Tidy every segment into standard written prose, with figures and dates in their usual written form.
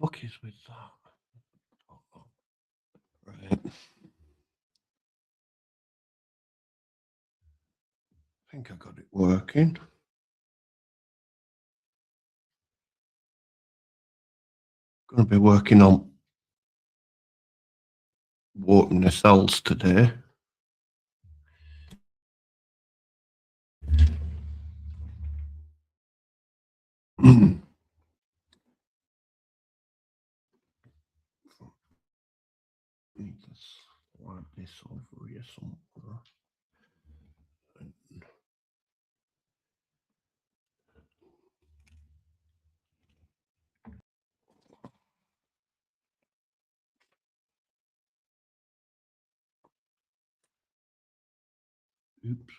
fuck is with that? Right. I think I got it working. Going to be working on warping nacelles today. Need to slide this over here somewhere. Oops,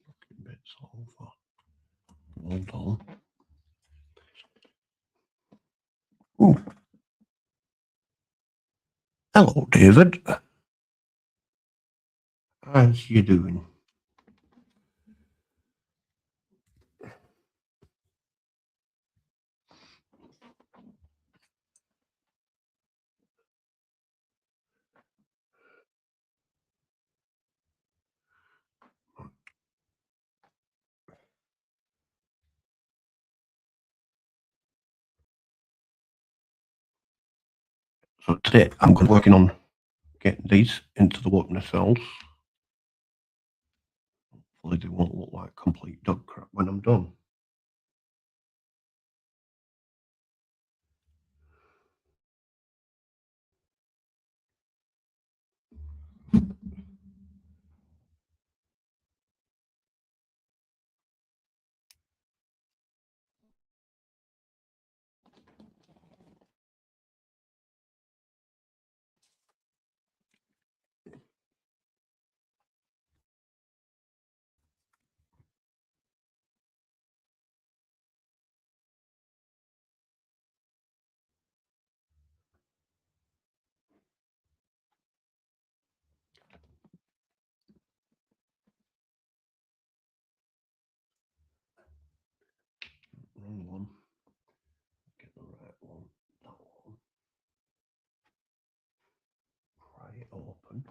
knocking bits over. Hold on. Ooh. Hello, David. How's you doing? So today I'm going to be working on getting these into the warp nacelles. Hopefully they won't look like complete dog crap when I'm done. Wrong one. Get the right one. That one. Pry it open.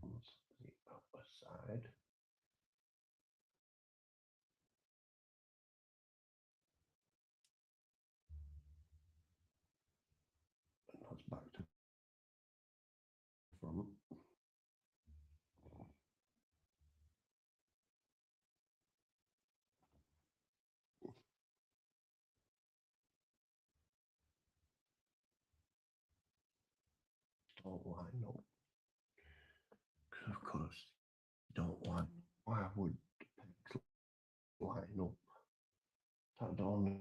That's the upper side. And that's back to front. Don't line up. Because of course you don't line. Why would pegs line up? That'd only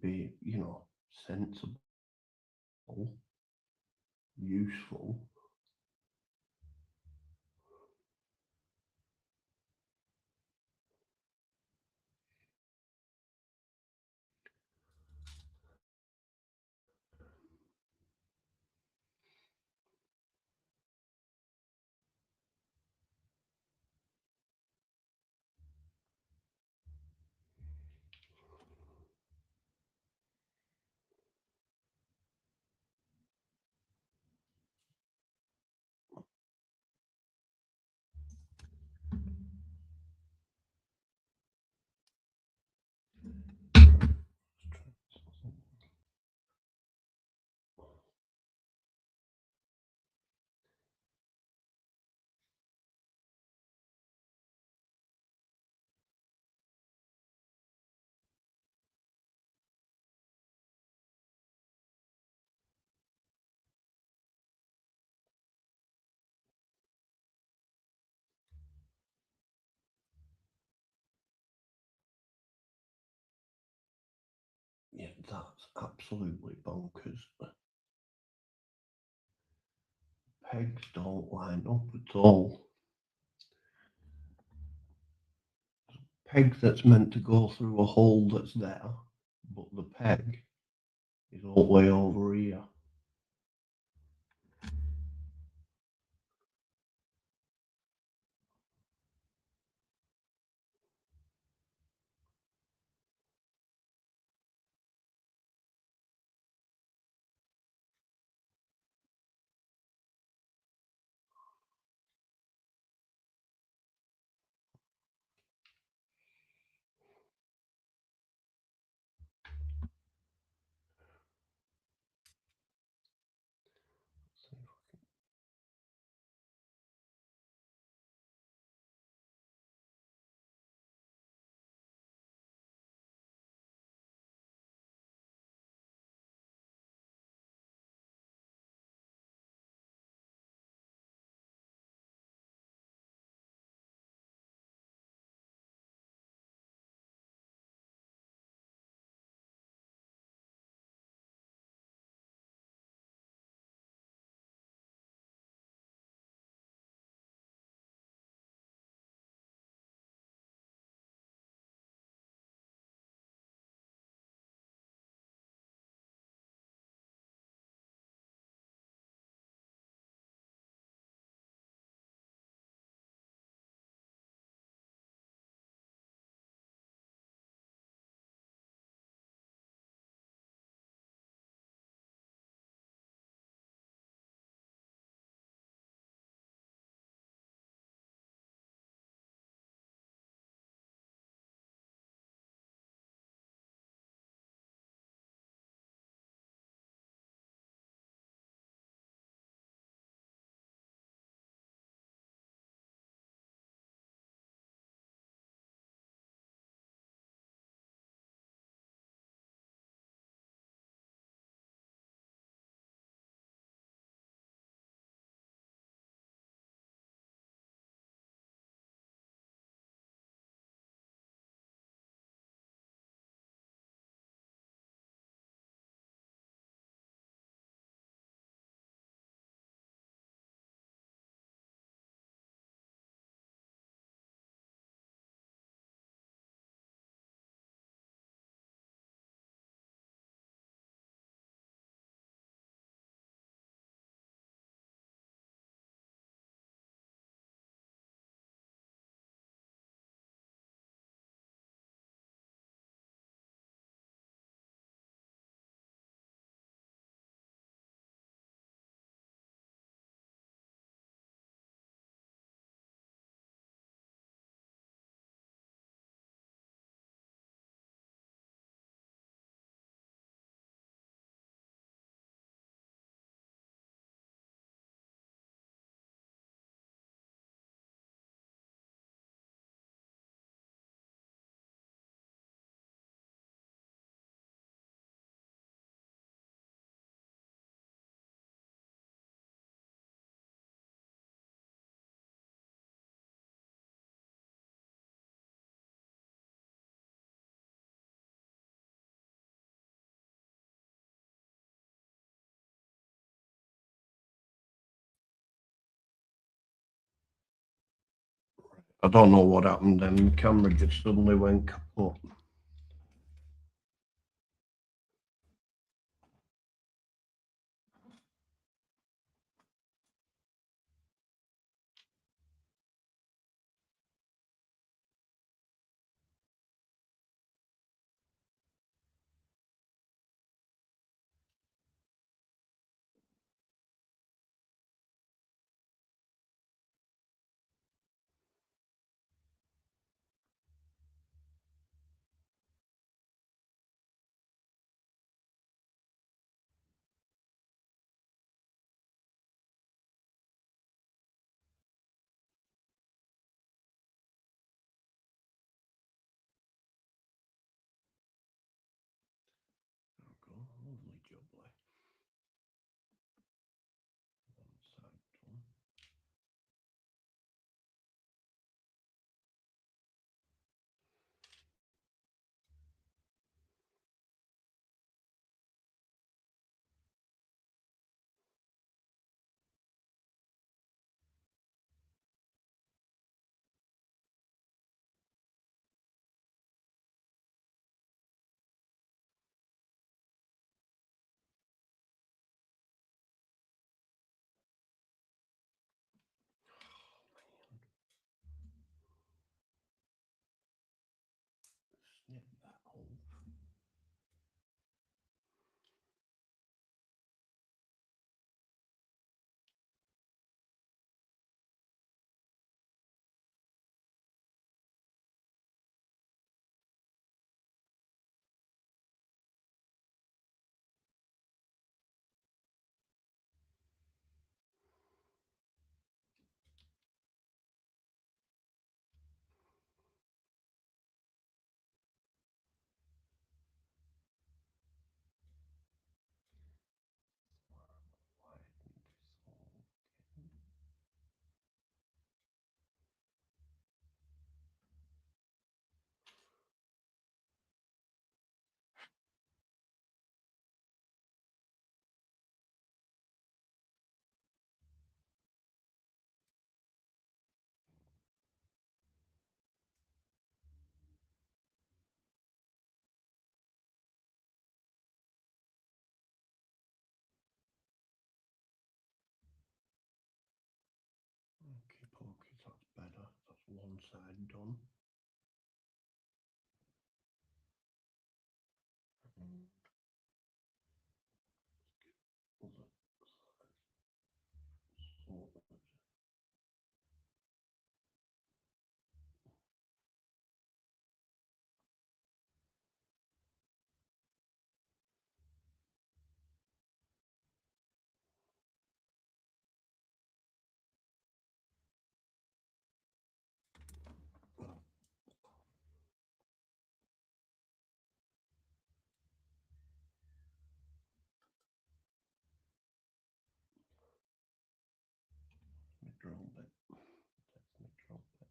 be, sensible, useful. That's absolutely bonkers. Pegs don't line up at all. Peg that's meant to go through a hole that's there, but the peg is all the way over here. I don't know what happened then. The camera just suddenly went kaput. Lovely jubbly. One side done. side done. Drill bit. That's the drill bit.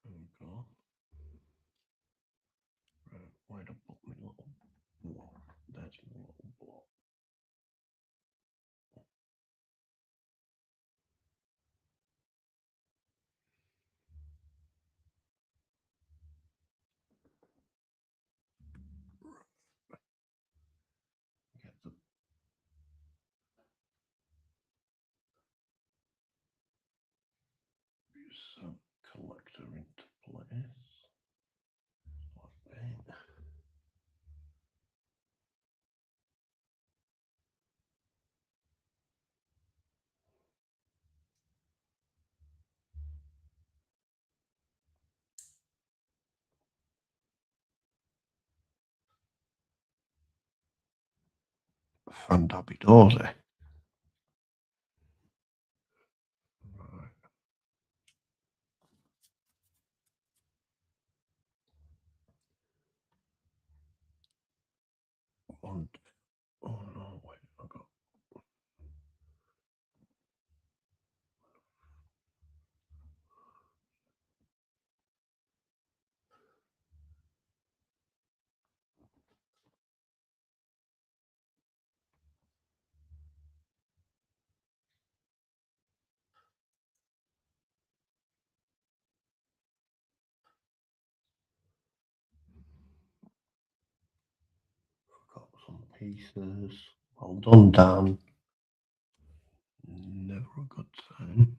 There we go. Right, where'd I put my little block? That's my little block. Get the sub collector into place. Like that. Fantabby dorsey. Right. And, oh no, wait, I got some pieces. Well done, Dan. Never a good sign.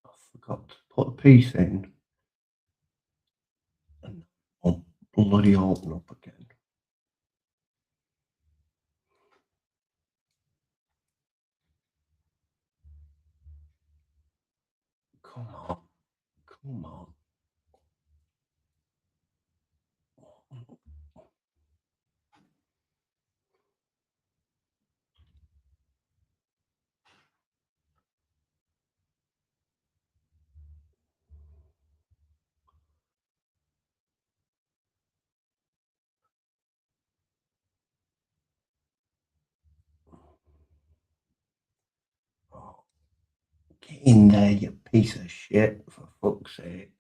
I forgot to put a piece in. And I'll bloody open up again. Come on. Come on. Oh, get in there, you piece of shit, for fuck's sake.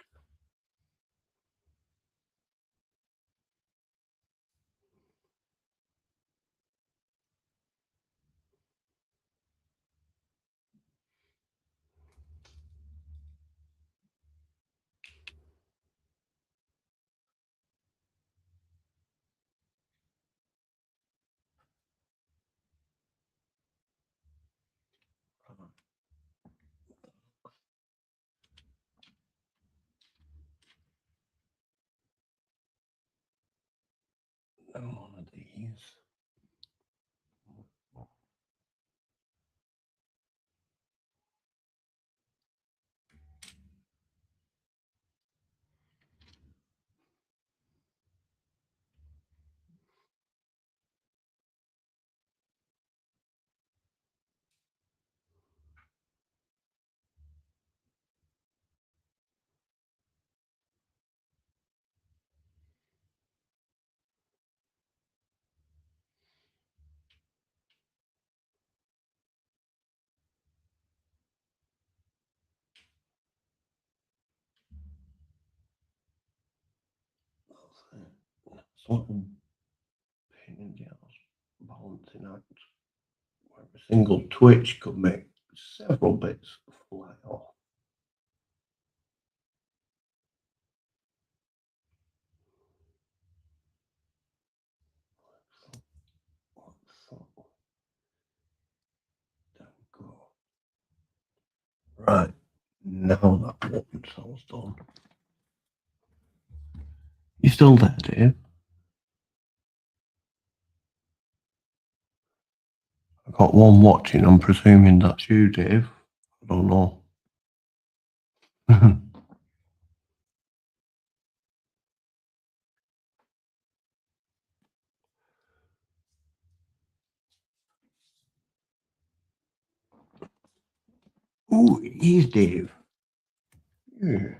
And one of these. That's a little pain in the ass balancing act where a single twitch could make several bits fly off. There we go. Right, now that one cell's done. You still there, Dave? I got one watching. I'm presuming that's you, Dave. I don't know. Ooh, he's Dave. Yeah.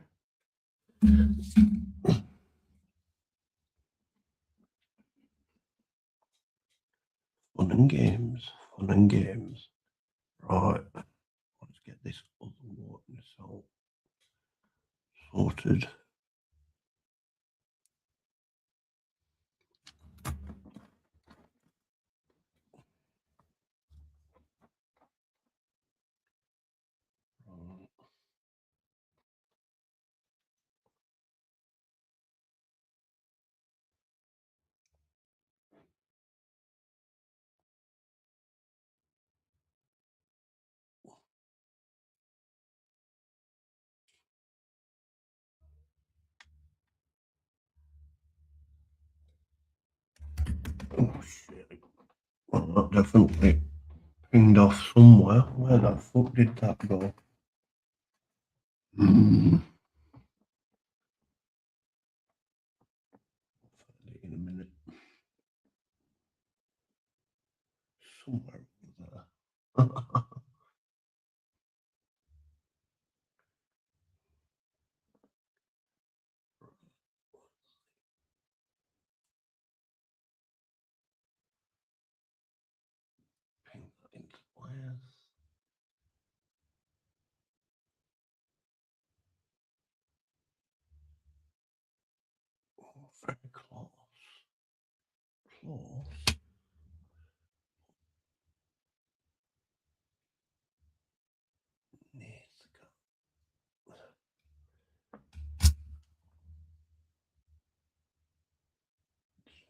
Fun and games. Fun and games. Right. Let's get this other water cell sorted. Oh shit. Well, that definitely pinged off somewhere. Where the fuck did that go? In a minute. Somewhere over there. Ping that into place. Oh, very close. Close. Yes.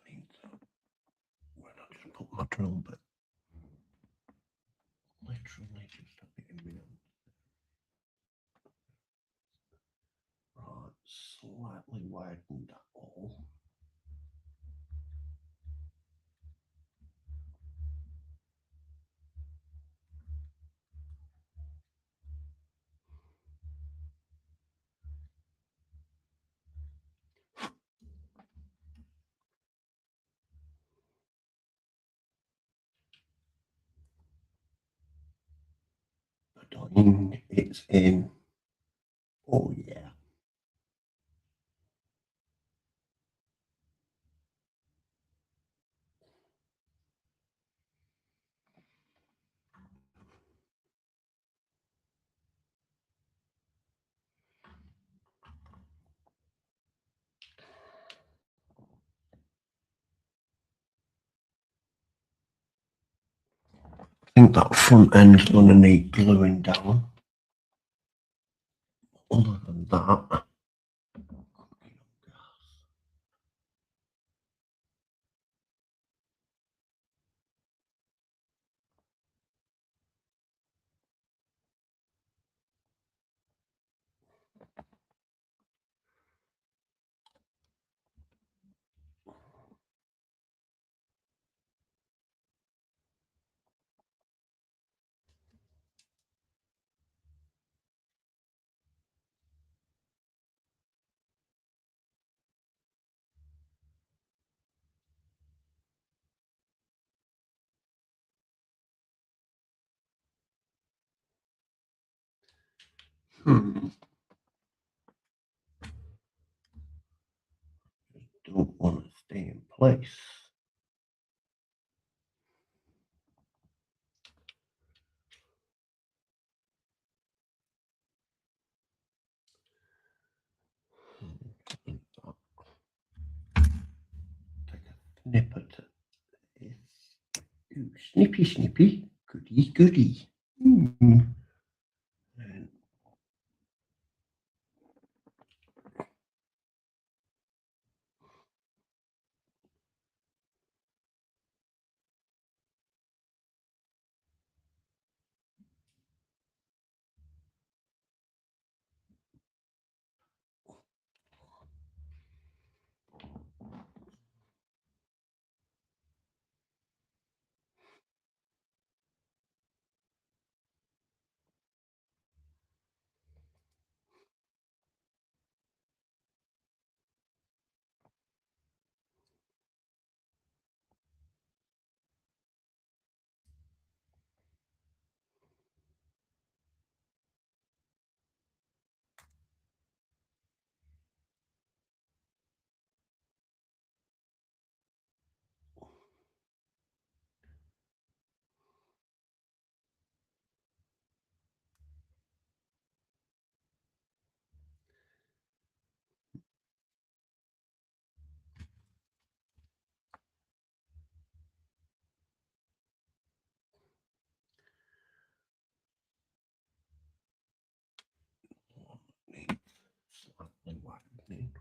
Need to. Where did I just put my drill bit? Literally just a bit in the end. Right, slightly widened that hole. Ding, it's in. Oh yeah. I think that front end's gonna need gluing down. Other than that, Hmm. Don't want to stay in place. Take a snip at it. Ooh, snippy, snippy, goody, goody. And slightly widening.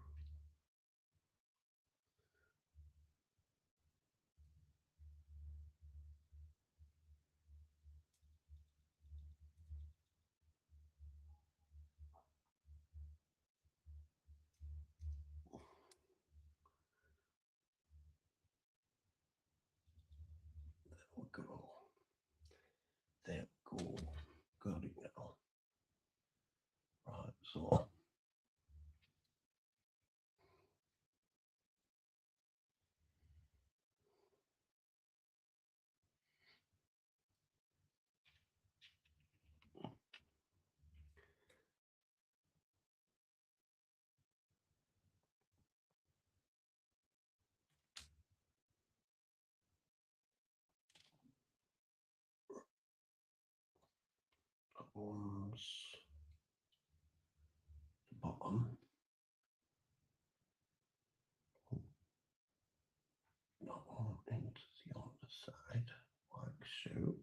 There we go. There we go. Got it now. Right, so that one's the bottom. That one into the other side, like so.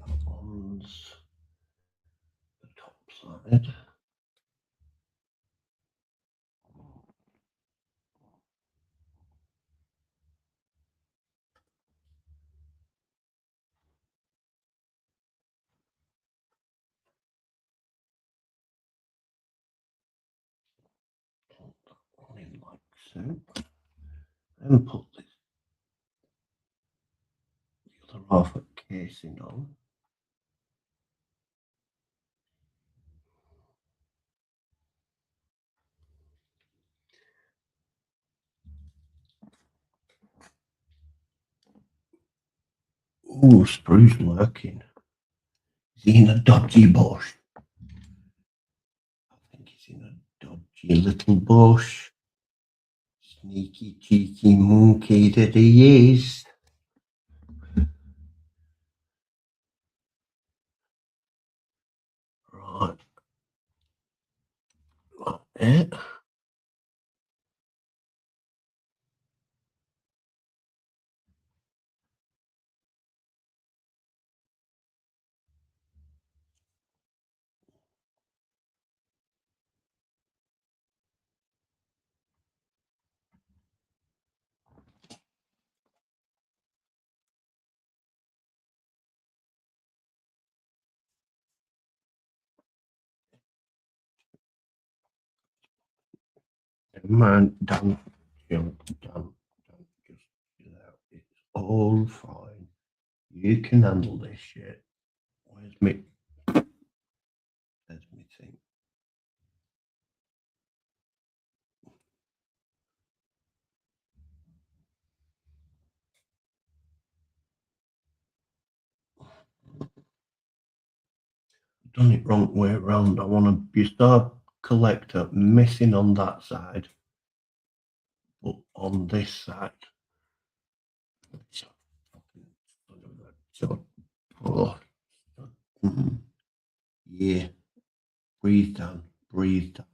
That one's the top side. Put that one in like so. Then put this, the other half of casing on. Ooh, Sprue's lurking. Is he in a dodgy bush? I think he's in a dodgy little bush. Sneaky, cheeky monkey that he is. Right. Like that. Man, don't jump, don't just chill out. It's all fine. You can handle this shit. Where's me? There's me thing. done it wrong way around. I want to be star collector missing on that side, but on this side. So, oh, yeah, breathe down, breathe down.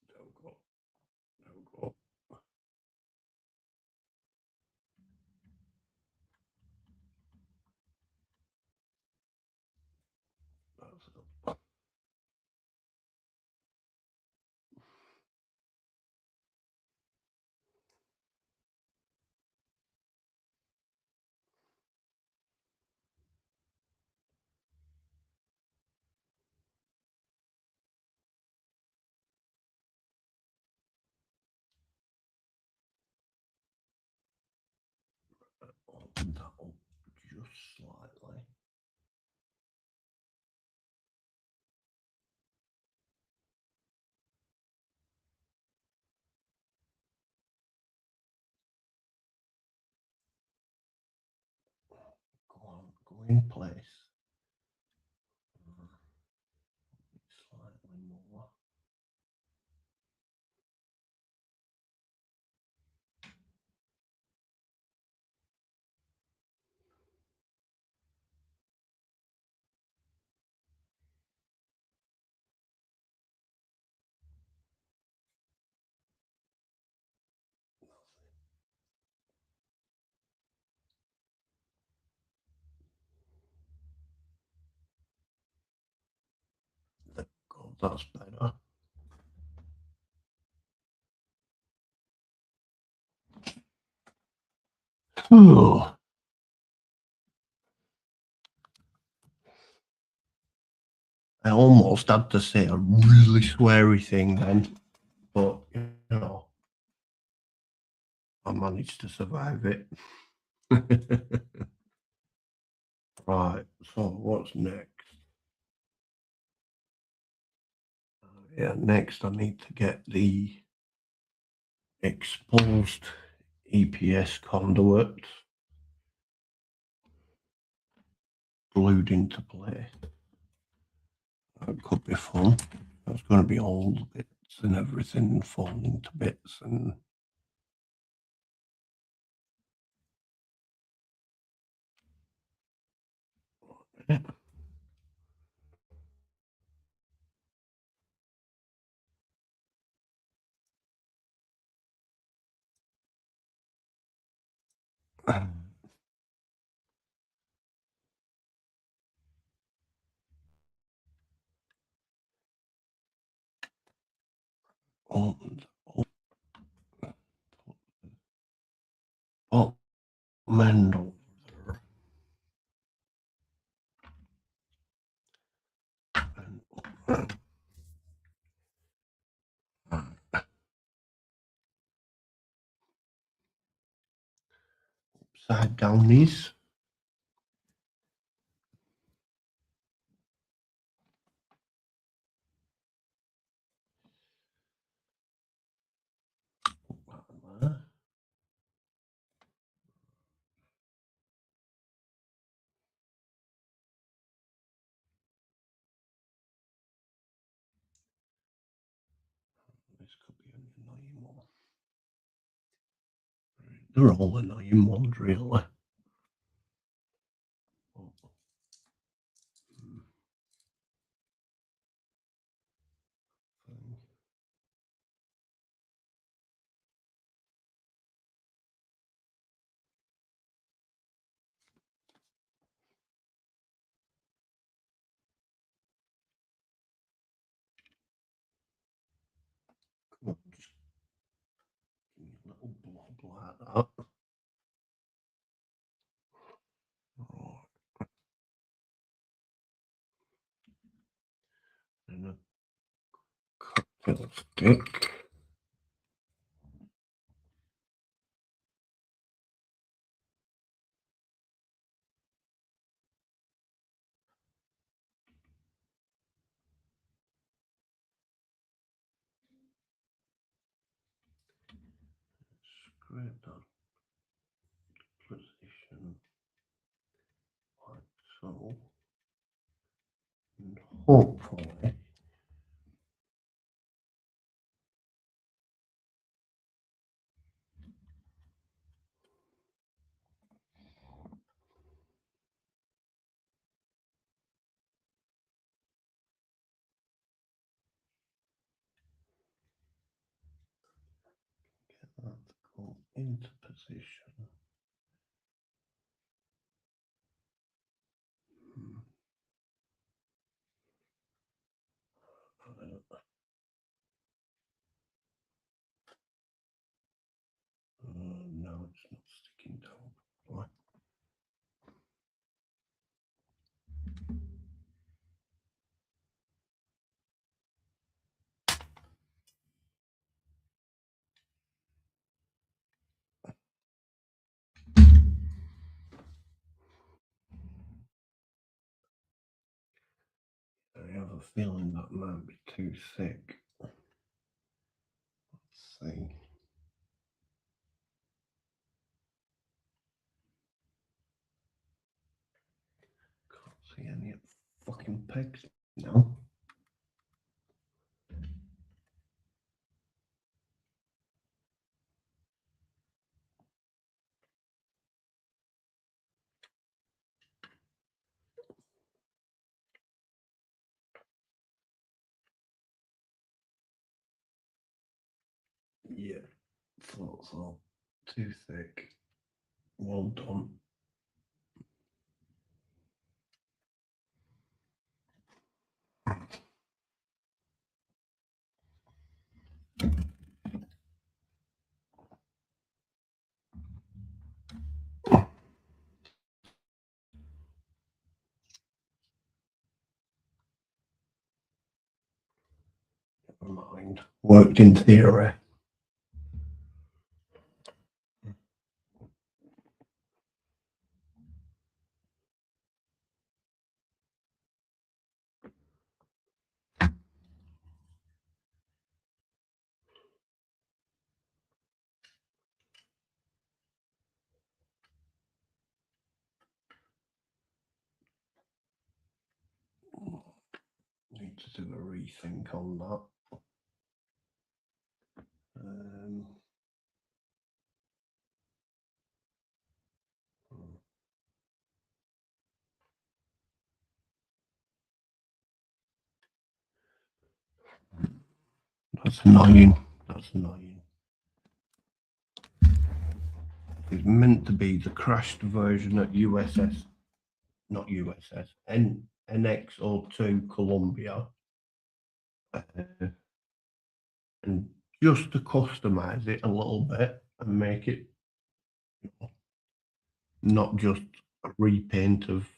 Don't go, don't go. That's it. Open that up just slightly. Go on, go in place. Slightly more. There we go, that's better. Oh, I almost had to say a really sweary thing then, but you know, I managed to survive it. Right, so what's next? Yeah, next I need to get the exposed EPS conduit glued into place. That could be fun. That's going to be all the bits and everything falling to bits and yeah. Opened up Mendel there and upside down these. This could be an annoying one. They're all annoying ones, really. Just give me a little blob like that. Oh, and a cocktail stick. create that position like so, and hopefully get that to go into position. No, it's not sticking down. Right. I have a feeling that might be too thick. Let's see. Can't see any fucking pegs now. Yeah, thought so. Too thick. Well done. Never mind. Worked in theory. Need to do a rethink on that. Um, that's annoying. That's annoying. It's meant to be the crashed version at USS, not USS, NX-02 Columbia. And just to customize it a little bit and make it not just a repaint of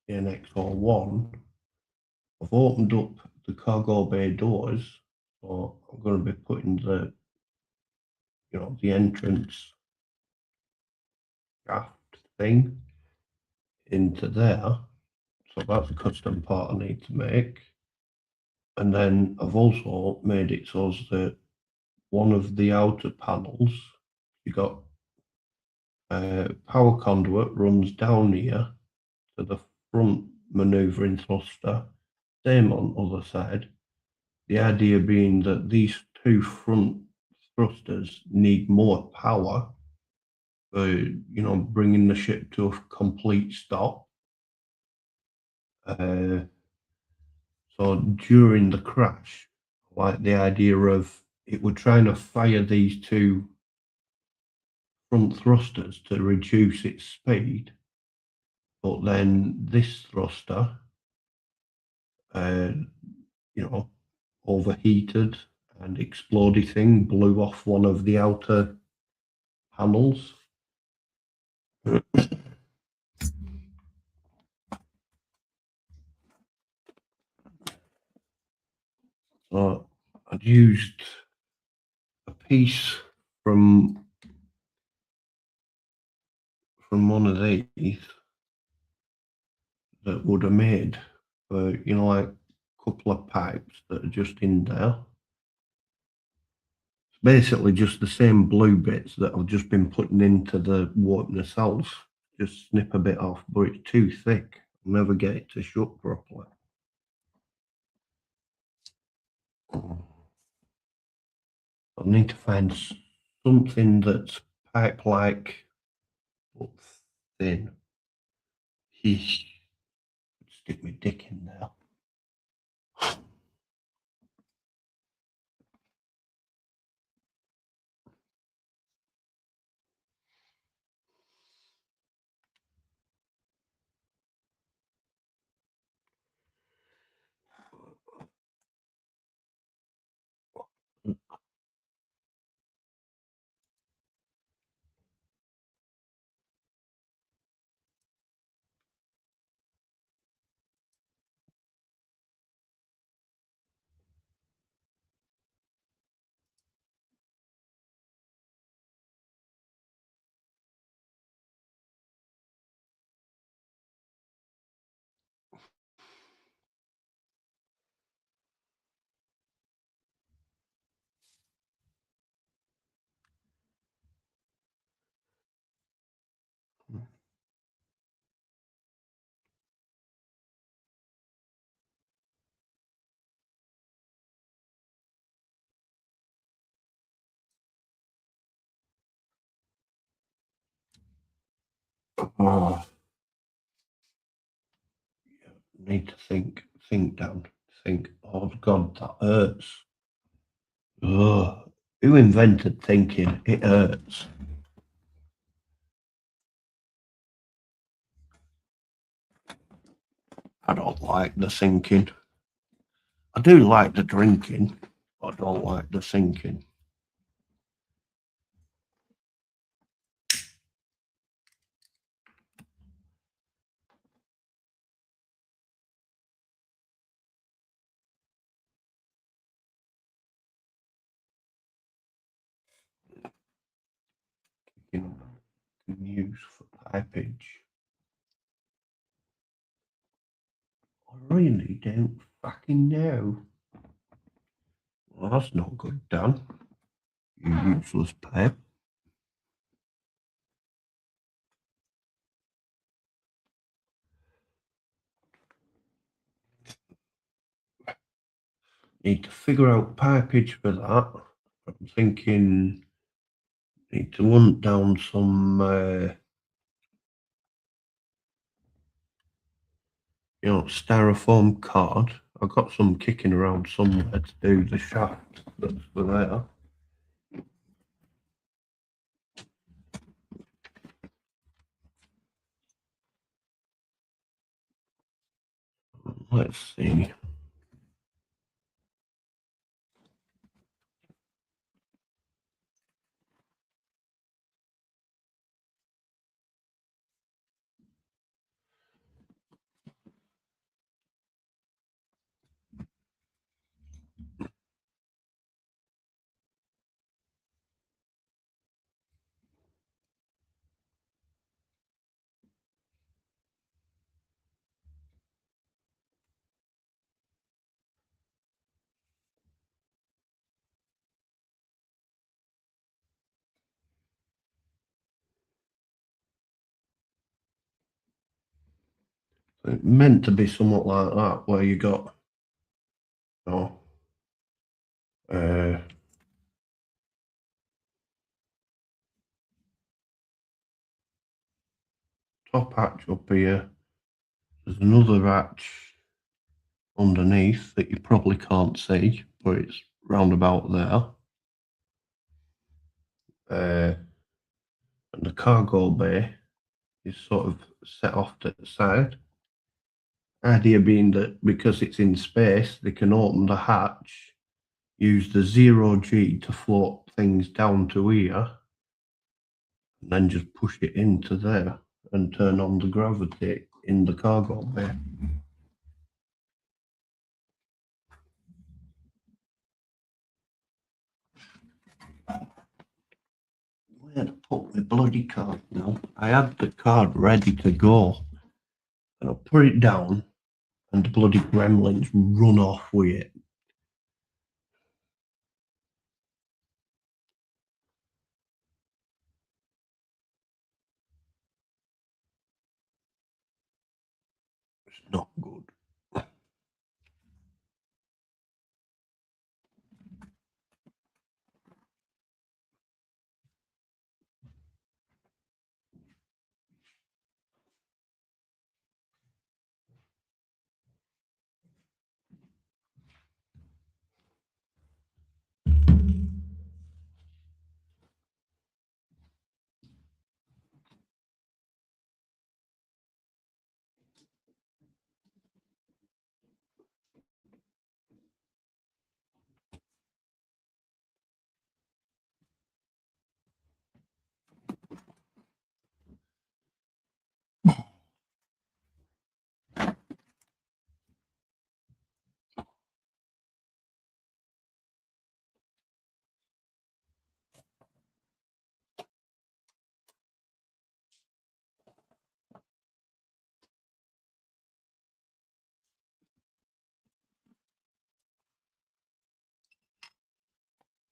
the NX-01, I've opened up the cargo bay doors, so I'm going to be putting the entrance shaft thing into there. So that's a custom part I need to make. And then I've also made it so that one of the outer panels, you got power conduit runs down here to the front maneuvering thruster, same on other side. The idea being that these two front thrusters need more power for, bringing the ship to a complete stop. So during the crash, like the idea of it were trying to fire these two front thrusters to reduce its speed, but then this thruster, uh, overheated and exploded thing blew off one of the outer panels. So I'd used a piece from one of these that would have made for, like a couple of pipes that are just in there. basically just the same blue bits that I've just been putting into the warp nacelles. Just snip a bit off, but it's too thick. I'll never get it to shut properly. I need to find something that's pipe-like but thin. Stick my dick in there. Oh, need to think, Dan. Think. Oh God, that hurts. Oh, who invented thinking? It hurts. I don't like the thinking. I do like the drinking, but I don't like the thinking. You can use for pipage. I really don't fucking know. Well, that's not good, Dan. You useless pipe. Need to figure out pipage for that. I'm thinking need to hunt down some, styrofoam card. I've got some kicking around somewhere to do the shaft that's for there. Let's see. It's meant to be somewhat like that, where you got, you know, uh, top hatch up here. There's another hatch underneath that you probably can't see, but it's round about there. And the cargo bay is sort of set off to the side. Idea being that because it's in space, they can open the hatch, use the 0G to float things down to here, and then just push it into there and turn on the gravity in the cargo bay. Where to put my bloody card now? I had the card ready to go, and I put it down, and the bloody gremlins run off with it. Not good.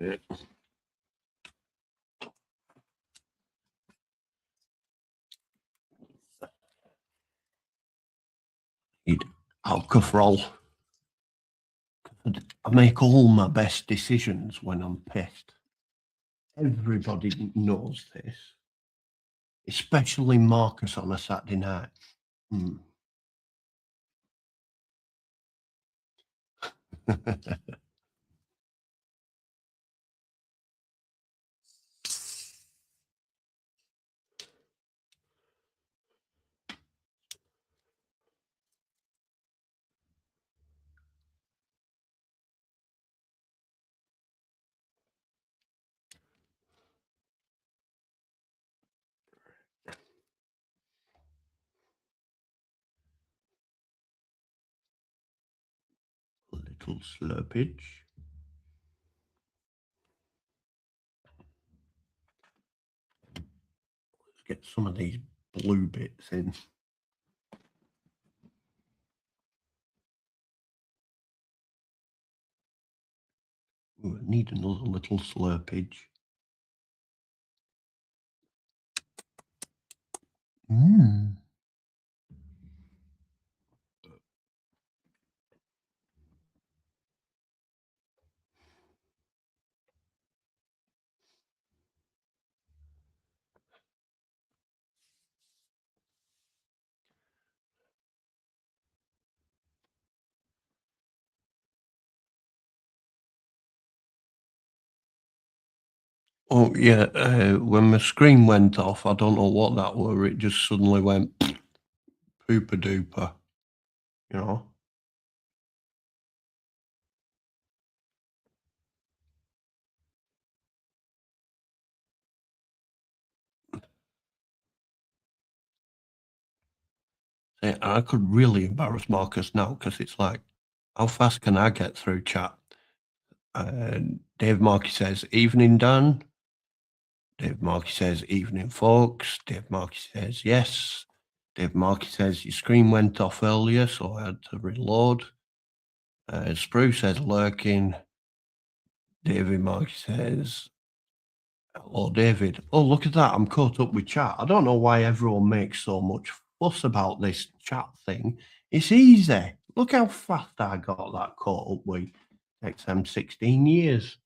Yeah. Need alcohol. I make all my best decisions when I'm pissed. Everybody knows this, especially Marcus on a Saturday night. Mm. A little slurpage. Let's get some of these blue bits in. Ooh, I need another little slurpage. Mm. Oh yeah, when my screen went off, I don't know what that were. It just suddenly went pooper duper. You know. I could really embarrass Marcus now because it's like, how fast can I get through chat? Dave Markey says, "Evening, Dan." Dave Markey says, "Evening, folks." Dave Markey says, "Yes." Dave Markey says, "Your screen went off earlier, so I had to reload." Spruce says, "Lurking." David Markey says, "Hello, David." Oh, look at that. I'm caught up with chat. I don't know why everyone makes so much fuss about this chat thing. It's easy. Look how fast I got that caught up with. Takes them 16 years.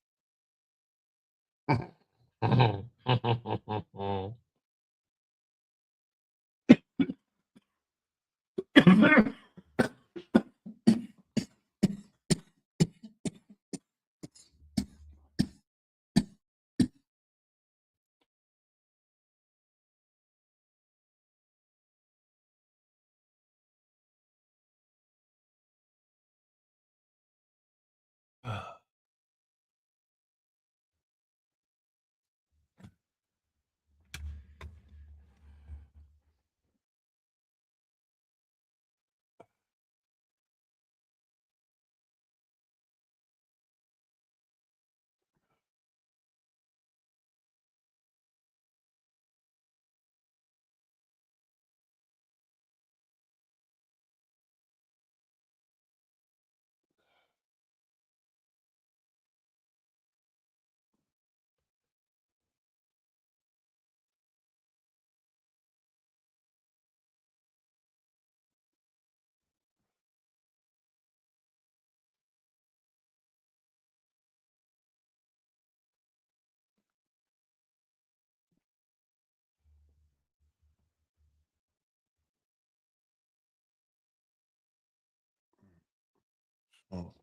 Oh,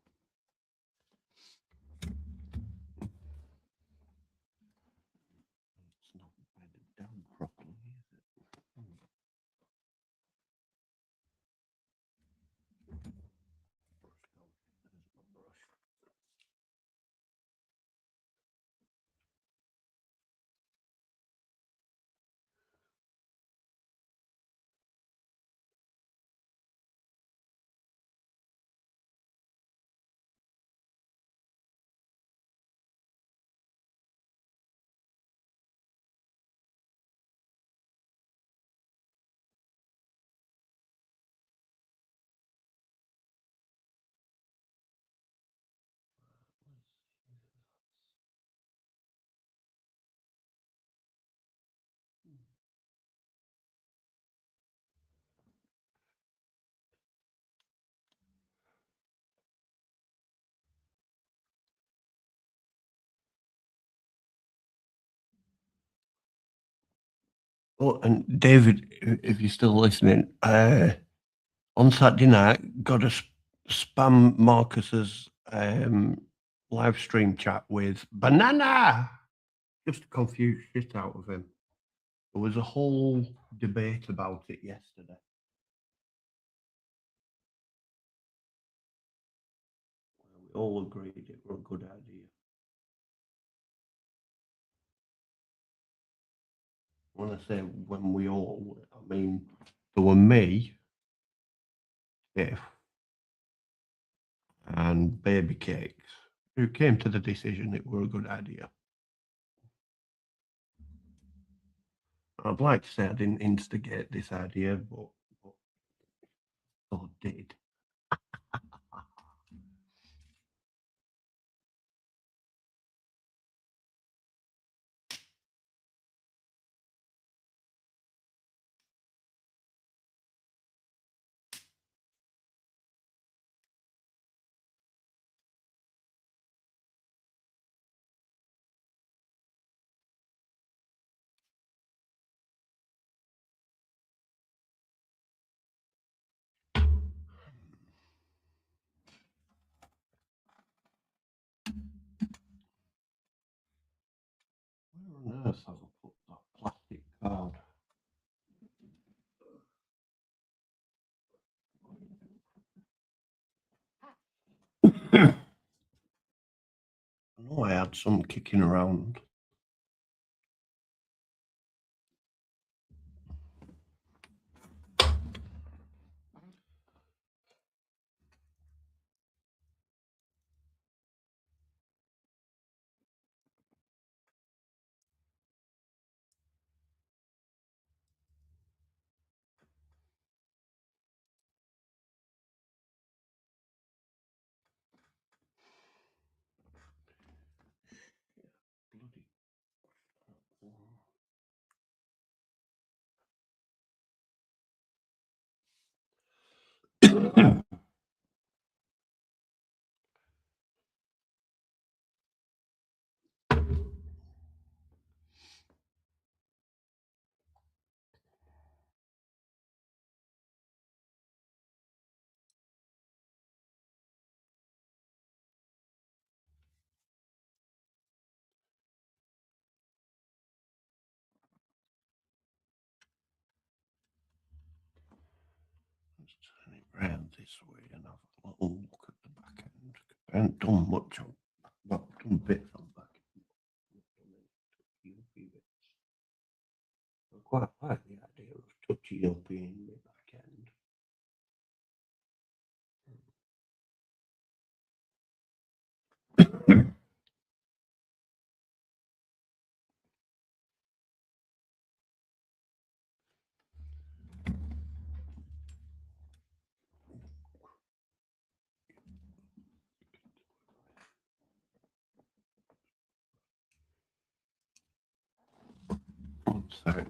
it's not bedded down properly, is it? There's my brush. Oh, and David, if you're still listening, on Saturday night, got to spam Marcus's live stream chat with banana, just to confuse shit out of him. There was a whole debate about it yesterday. We all agreed it was a good idea. When I say when we all, I mean there were me, Biff, and Baby Cakes who came to the decision it were a good idea. I'd like to say I didn't instigate this idea, but I did. Where on earth have I put that plastic card? I know I had some kicking around. Bloody. Let's turn it round this way and have a little look at the back end. I haven't done much on, well, I've done bits on the back end. I quite like the idea of touchy up in the back end. One sec.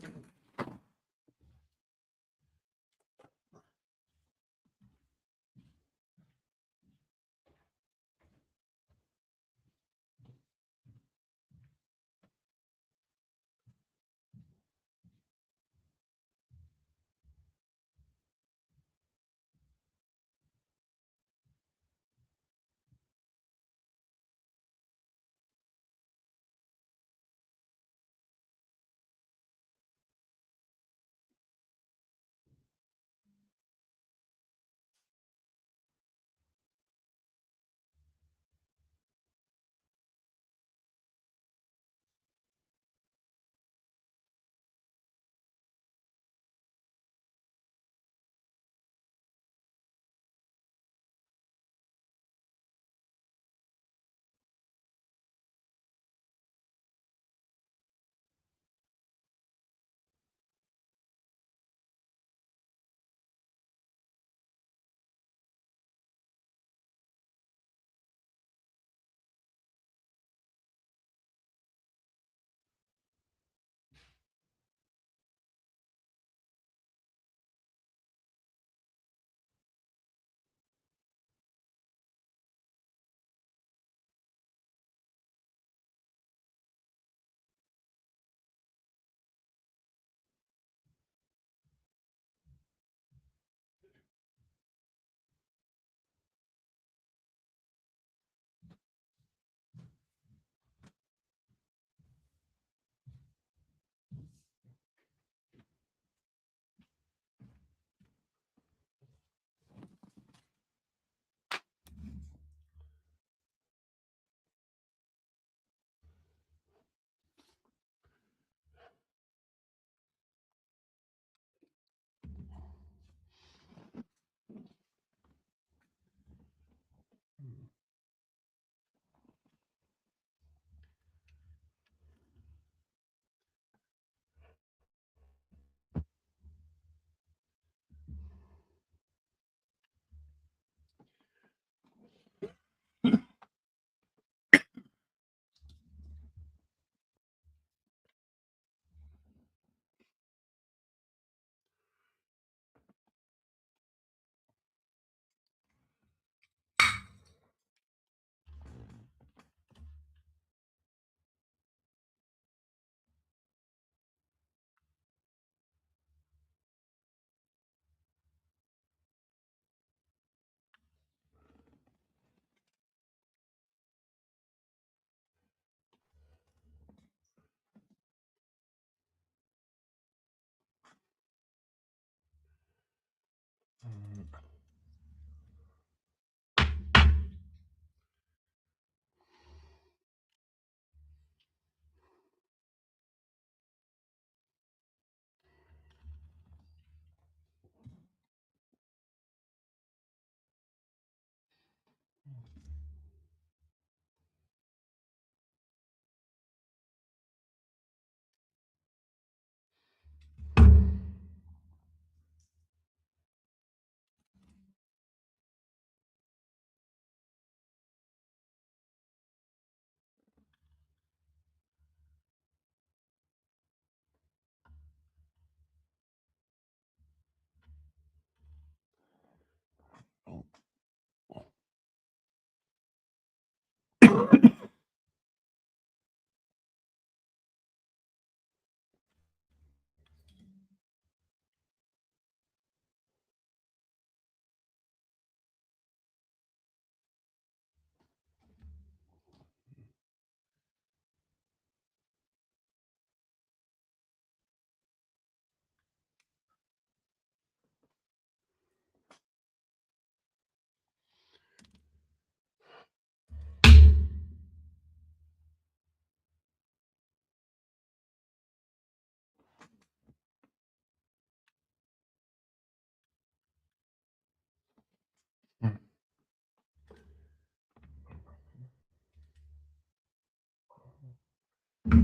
Oh,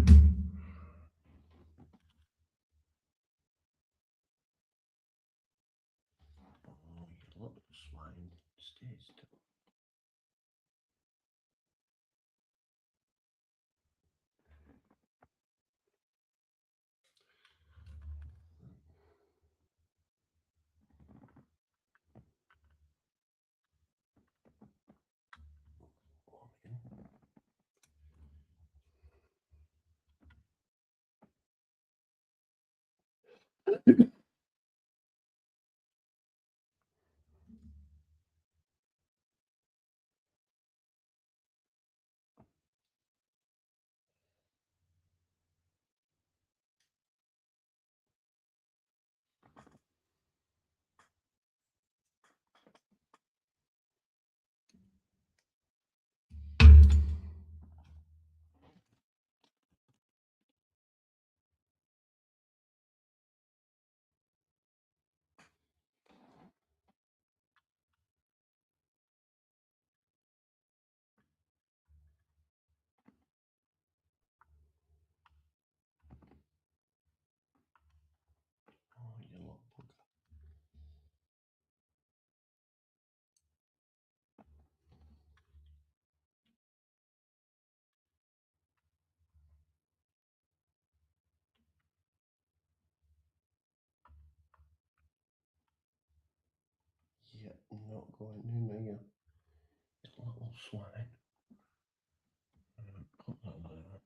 you little swine. Stay still. Oh, you little bugger. Yeah, not going in there. You little swine. Put that there.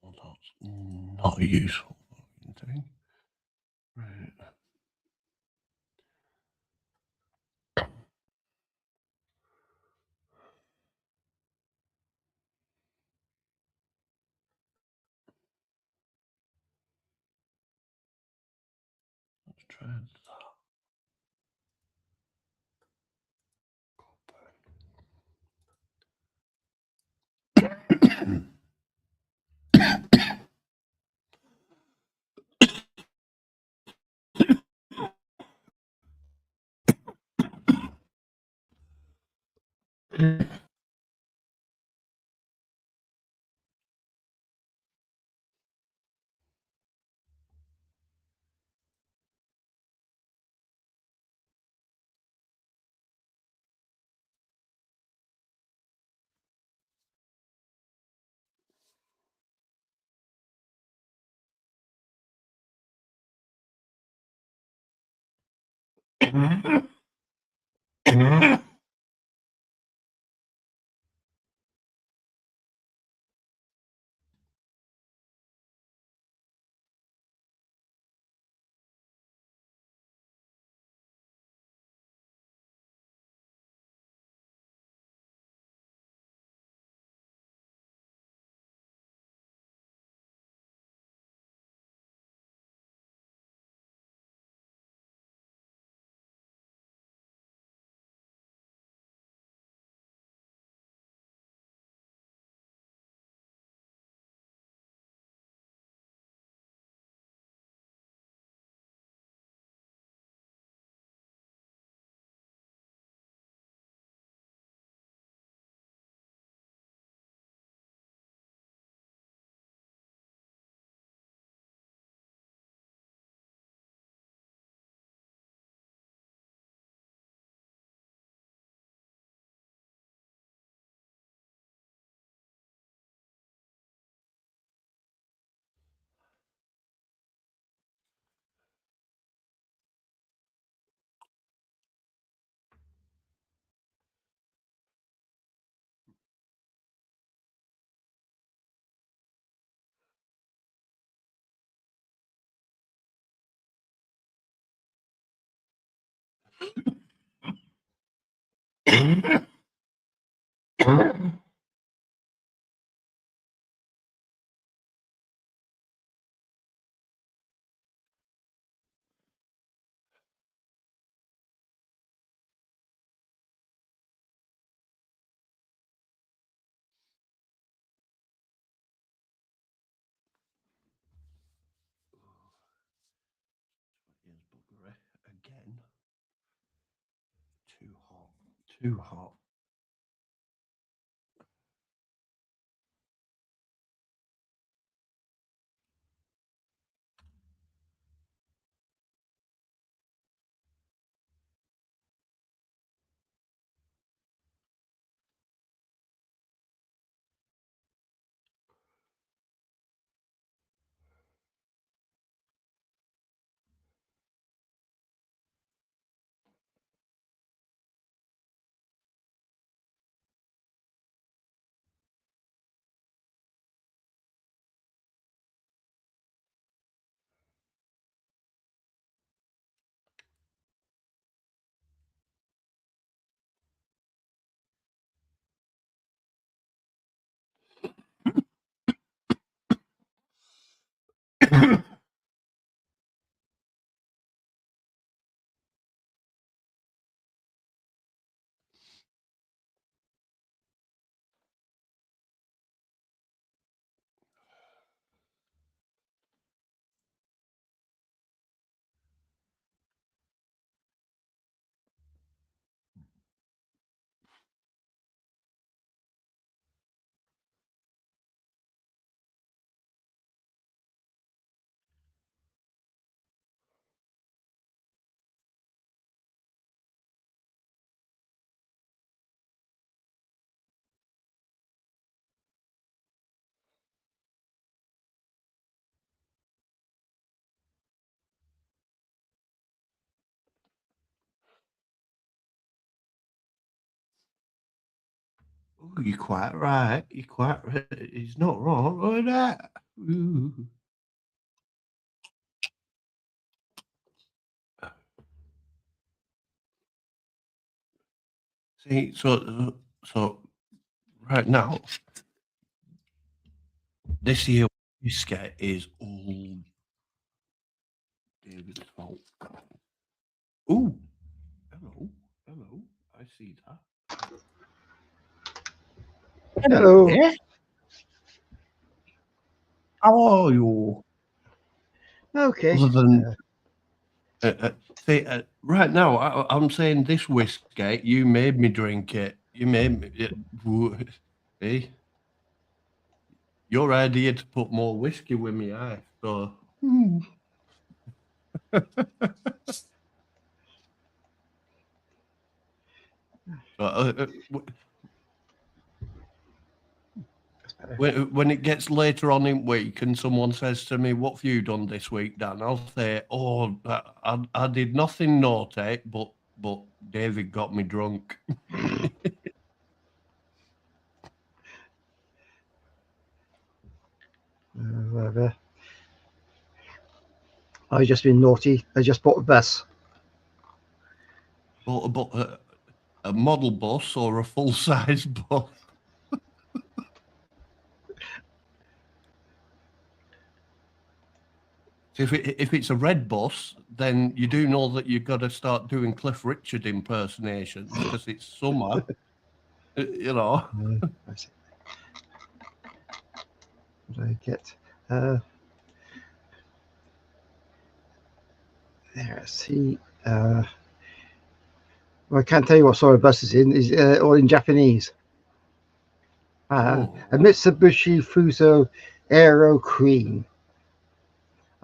Well, that's not a useful thing. Right. Let's try that. Here's buggery again. Too hot. Too hot. Oh, you're quite right. You're quite right. He's not wrong with that. Ooh. See, so right now, this here whiskey is all David's fault. Ooh, hello, hello. I see that. Hello. Yeah. How are you? Okay. Other than see, right now, I'm saying this whiskey. You made me drink it. You made me. See, your idea to put more whiskey with me, I so. When it gets later on in week and someone says to me, "What have you done this week, Dan?" I'll say, "Oh, I did nothing naughty, but David got me drunk." I've just been naughty. I just bought a bus. But a model bus or a full size bus? If it's a red bus, then you do know that you've got to start doing Cliff Richard impersonations because it's summer, you know. I see. What did I get? There, see. Well, I can't tell you what sort of bus it's in. It's all in Japanese. A Oh, Mitsubishi Fuso Aero Queen.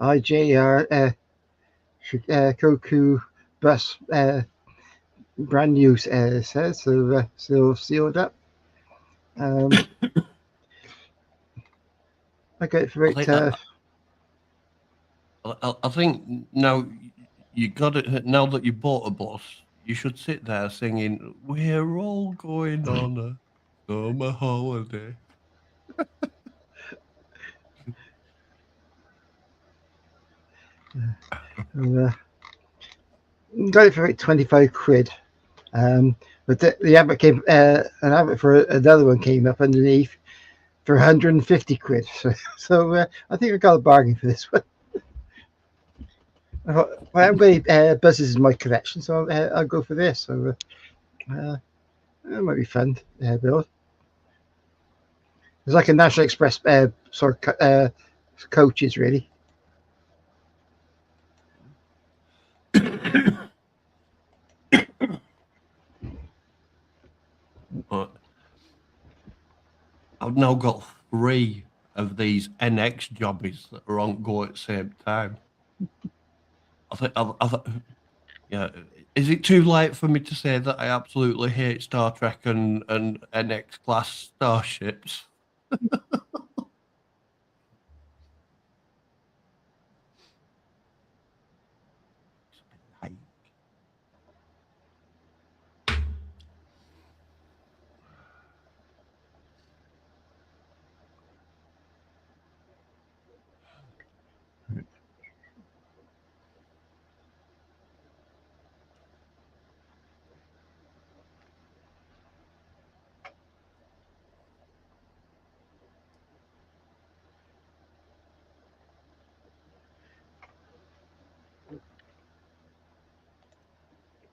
IJR Koku bus. Brand new, it says. So still sealed up. I got it for I think I think now you got it. Now that you bought a bus, you should sit there singing, "We're all going on a summer holiday." uh, Got it for like 25 quid. But the advert came, an advert for another one came up underneath for 150 quid. So I think I got a bargain for this one. I thought, well, everybody buzzes in my collection, so I'll go for this. So it might be fun to build. It's like a National Express sort of coaches, really. But I've now got 3 of these NX jobbies that are on go at the same time. Yeah. Is it too late for me to say that I absolutely hate Star Trek and NX class starships?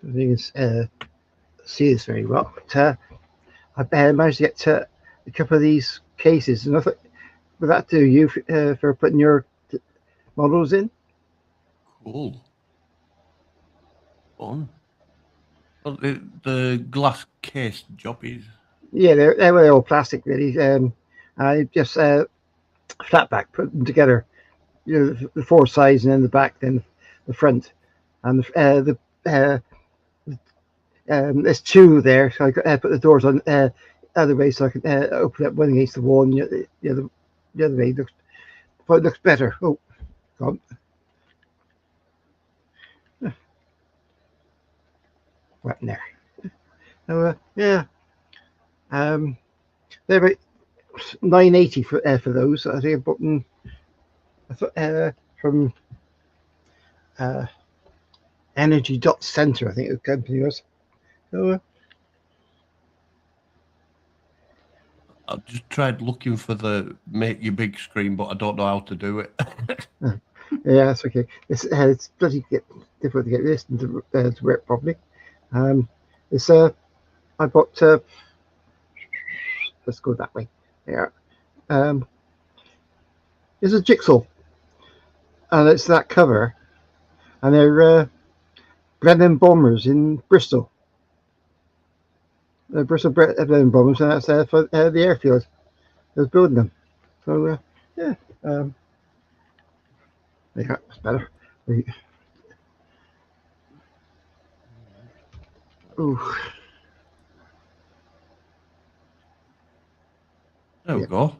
I think it's see this very well. But I managed to get a couple of these cases, and I thought, would that do you for putting your models in? Cool. Fun. Well, the glass case jobbies. Yeah, they were all plastic, really. I just flat back, put them together. You know, the 4 sides, and then the back, then the front, and there's 2 there. So I put the doors on other way, so I can open up one against the wall, and the other way looks better. Oh, gone. Right in there. So yeah, they're about $9.80 for those. I think I bought them. I thought from Energy Center. I think the company was. So I've just tried looking for the make your big screen, but I don't know how to do it. yeah, that's okay. It's bloody difficult to get this to work properly. It's I bought. Let's go that way. Yeah. It's a jigsaw, and it's that cover, and they're Brennan bombers in Bristol. Bristol Brennan bombers, and that's for the airfield. I was building them. So yeah, that's better. Ooh. There we go.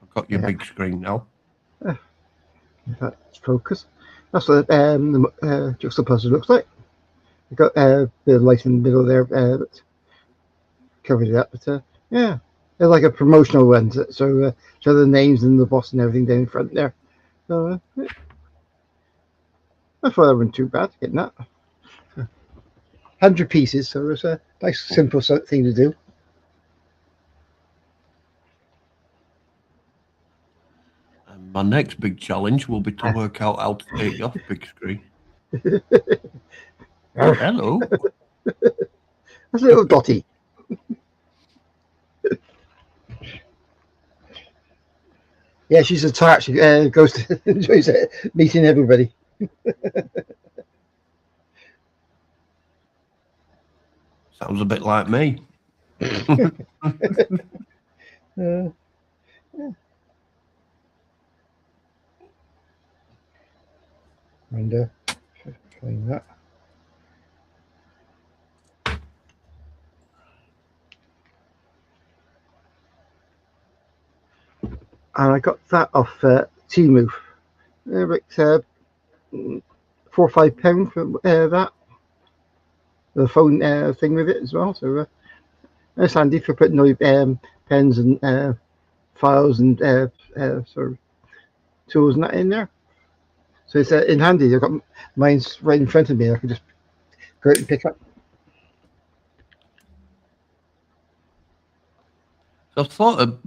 I've got your big screen now. That's focus. That's what the juxtaposer looks like. You've got a bit of light in the middle there, but covered it up. But yeah, they're like a promotional one. So show the names and the boss and everything down in front there. So yeah. That's why I wasn't too bad getting that. 100 pieces, so it's a nice, simple thing to do. And my next big challenge will be to work out how to take you off big screen. Hello. That's a little Dotty. Yeah, she's a tart. She goes to enjoys it, meeting everybody. Sounds a bit like me. Yeah. And find that. And I got that off Temu. About £4 or £5 for that. The phone thing with it as well. So it's handy for putting all your pens and files and sort of tools and that in there. So it's in handy. I've got mine's right in front of me. I can just go out and pick up. So I've thought of,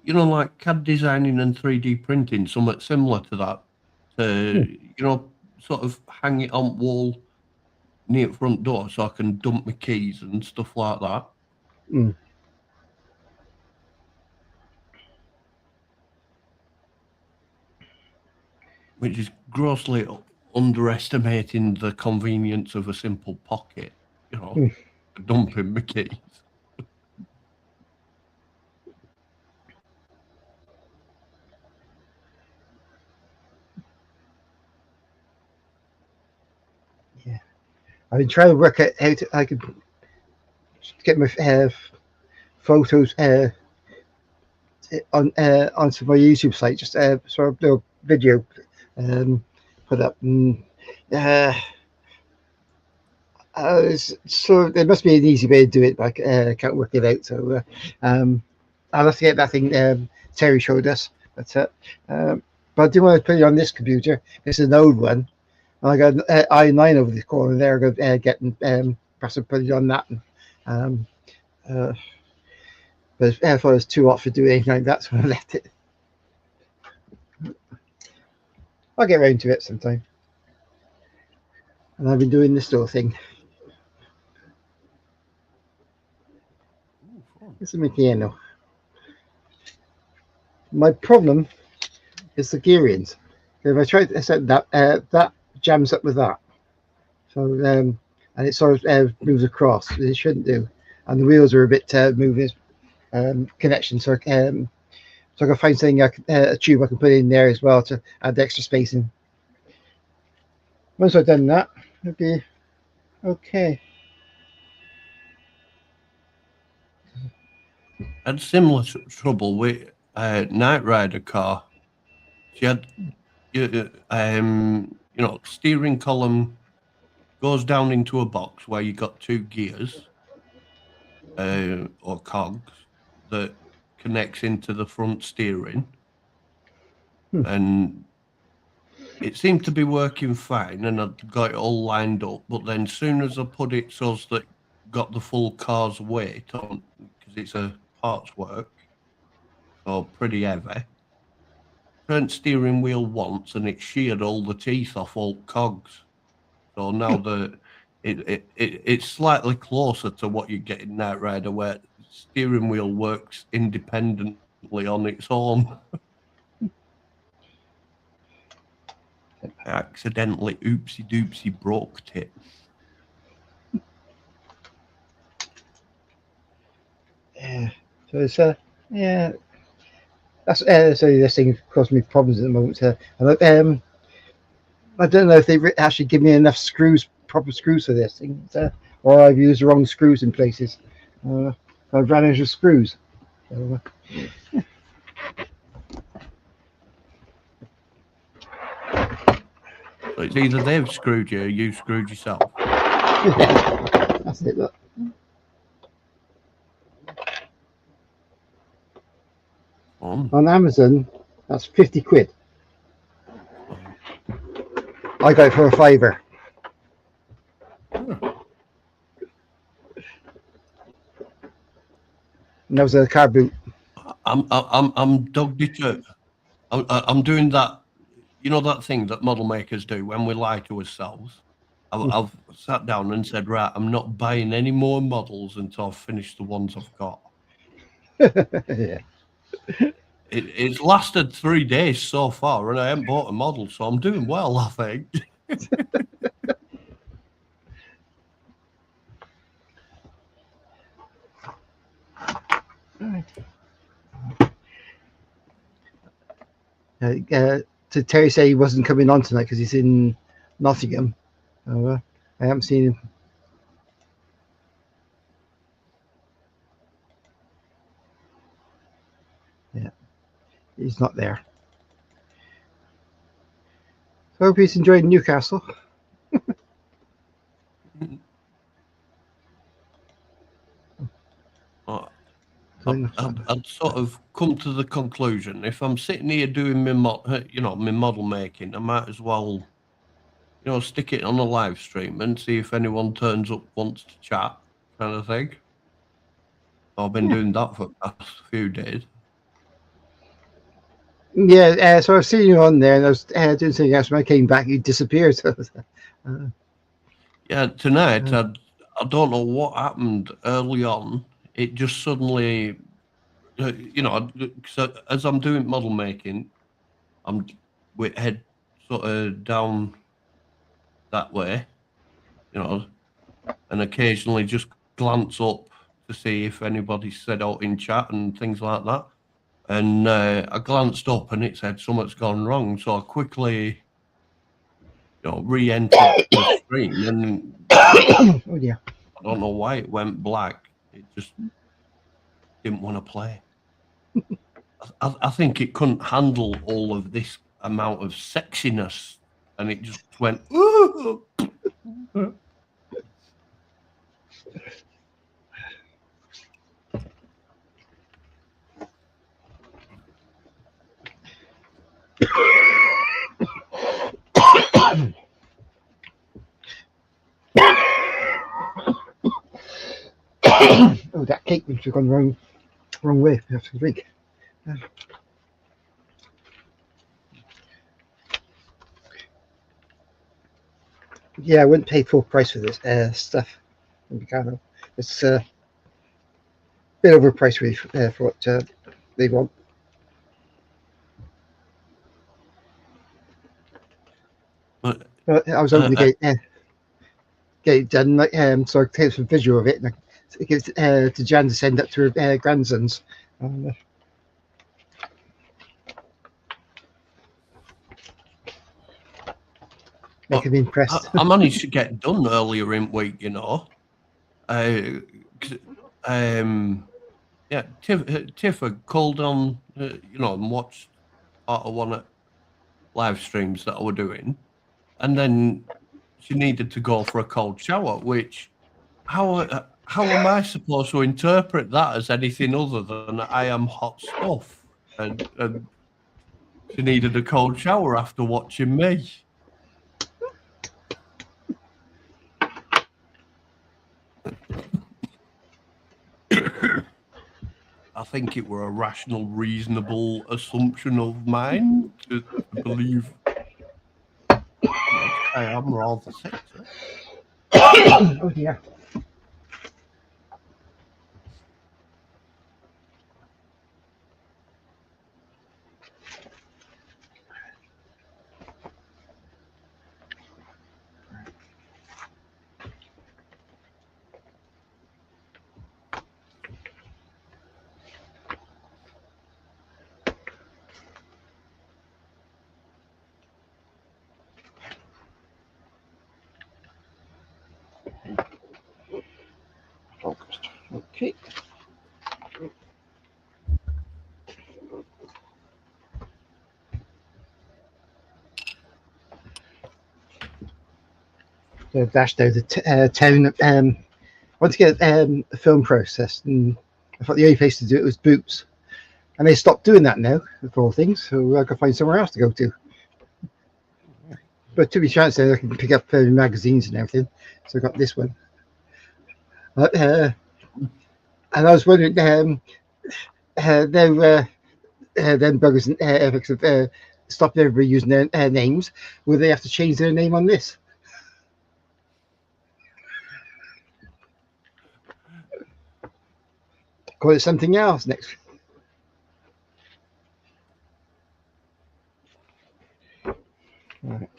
like CAD designing and 3D printing, somewhat similar to that. Sort of hang it on wall near the front door so I can dump my keys and stuff like that. Mm. Which is grossly underestimating the convenience of a simple pocket, dumping my keys. Yeah, I've been trying to work out how I could get my photos onto my YouTube site, just sort of do a video put up. So there must be an easy way to do it, but I can't work it out. So I'll have to get that thing Terry showed us. But I do want to put it on this computer. It's an old one. And I got an i9 over the corner there. I'm going to get and perhaps put it on that. But I thought it was too hot for doing anything like that, so I left it. I'll get around to it sometime. And I've been doing this little thing. This is my piano. My problem is the gearings. If I try to set that, that jams up with that. So and it sort of moves across. It shouldn't do. And the wheels are a bit moving connection. So I can find something a tube I can put in there as well to add the extra spacing. Once I've done that, it'll be okay. I had similar trouble with Night Rider car. She had, steering column goes down into a box where you got two gears or cogs that connects into the front steering, and it seemed to be working fine, and I'd got it all lined up. But then, as soon as I put it so that got the full car's weight on, because it's a parts work, so pretty heavy. Turned steering wheel once, and it sheared all the teeth off all cogs. So now it's slightly closer to what you get in Knight Rider, where steering wheel works independently on its own. I accidentally oopsie doopsie broke it. Yeah. So it's yeah. That's so this thing causing me problems at the moment. I don't know if they actually give me enough screws, proper screws for this thing, or I've used the wrong screws in places. I've ran out of screws. So, So it's either they've screwed you or you screwed yourself. yeah, that's it. Look. On Amazon, that's 50 quid. I got it for a £5. And that was a car boot. I'm dog deterred. I'm doing that. You know that thing that model makers do when we lie to ourselves. I've sat down and said, right, I'm not buying any more models until I've finished the ones I've got. Yeah. It's lasted 3 days so far, and I haven't bought a model, so I'm doing well, I think. To Terry say he wasn't coming on tonight because he's in Nottingham. I haven't seen him. Yeah, he's not there. So I hope he's enjoying Newcastle. I'd sort of come to the conclusion, if I'm sitting here doing my model making, I might as well, stick it on a live stream and see if anyone turns up, wants to chat, kind of thing. I've been doing that for the past few days. Yeah, so I've seen you on there, and I was doing something else. When I came back, you disappeared. Yeah, tonight, I don't know what happened early on. It just suddenly, so as I'm doing model making, I'm with head sort of down that way, and occasionally just glance up to see if anybody's said out in chat and things like that. And I glanced up and it said something's gone wrong. So I quickly, re-entered the stream, and Oh yeah. I don't know why it went black. It just didn't want to play. I think it couldn't handle all of this amount of sexiness, and it just went, ooh. Oh, that cake must have gone wrong way. I have to drink. Yeah, I wouldn't pay full price for this stuff. It's a bit overpriced really for what they want. But I was hoping to get it done, so I can take some visual of it and I give it to Jan to send up to her grandsons. Make him impressed. I managed to get done earlier in week, yeah, Tiff had called on, and watched part of one of live streams that I were doing, and then she needed to go for a cold shower. Which, how am I supposed to interpret that as anything other than I am hot stuff? And she needed a cold shower after watching me. I think it were a rational, reasonable assumption of mine to believe I am rather sexy. Oh dear. Focused. Okay. So I dashed out the town. I want to get a film processed, and I thought the only place to do it was Boots, and they stopped doing that now, of all things. So I could find somewhere else to go to. But to be chance, I can pick up magazines and everything. So I got this one. And I was wondering, then buggers and ethics have stopped everybody using their names. Will they have to change their name on this? Call it something else next. Right.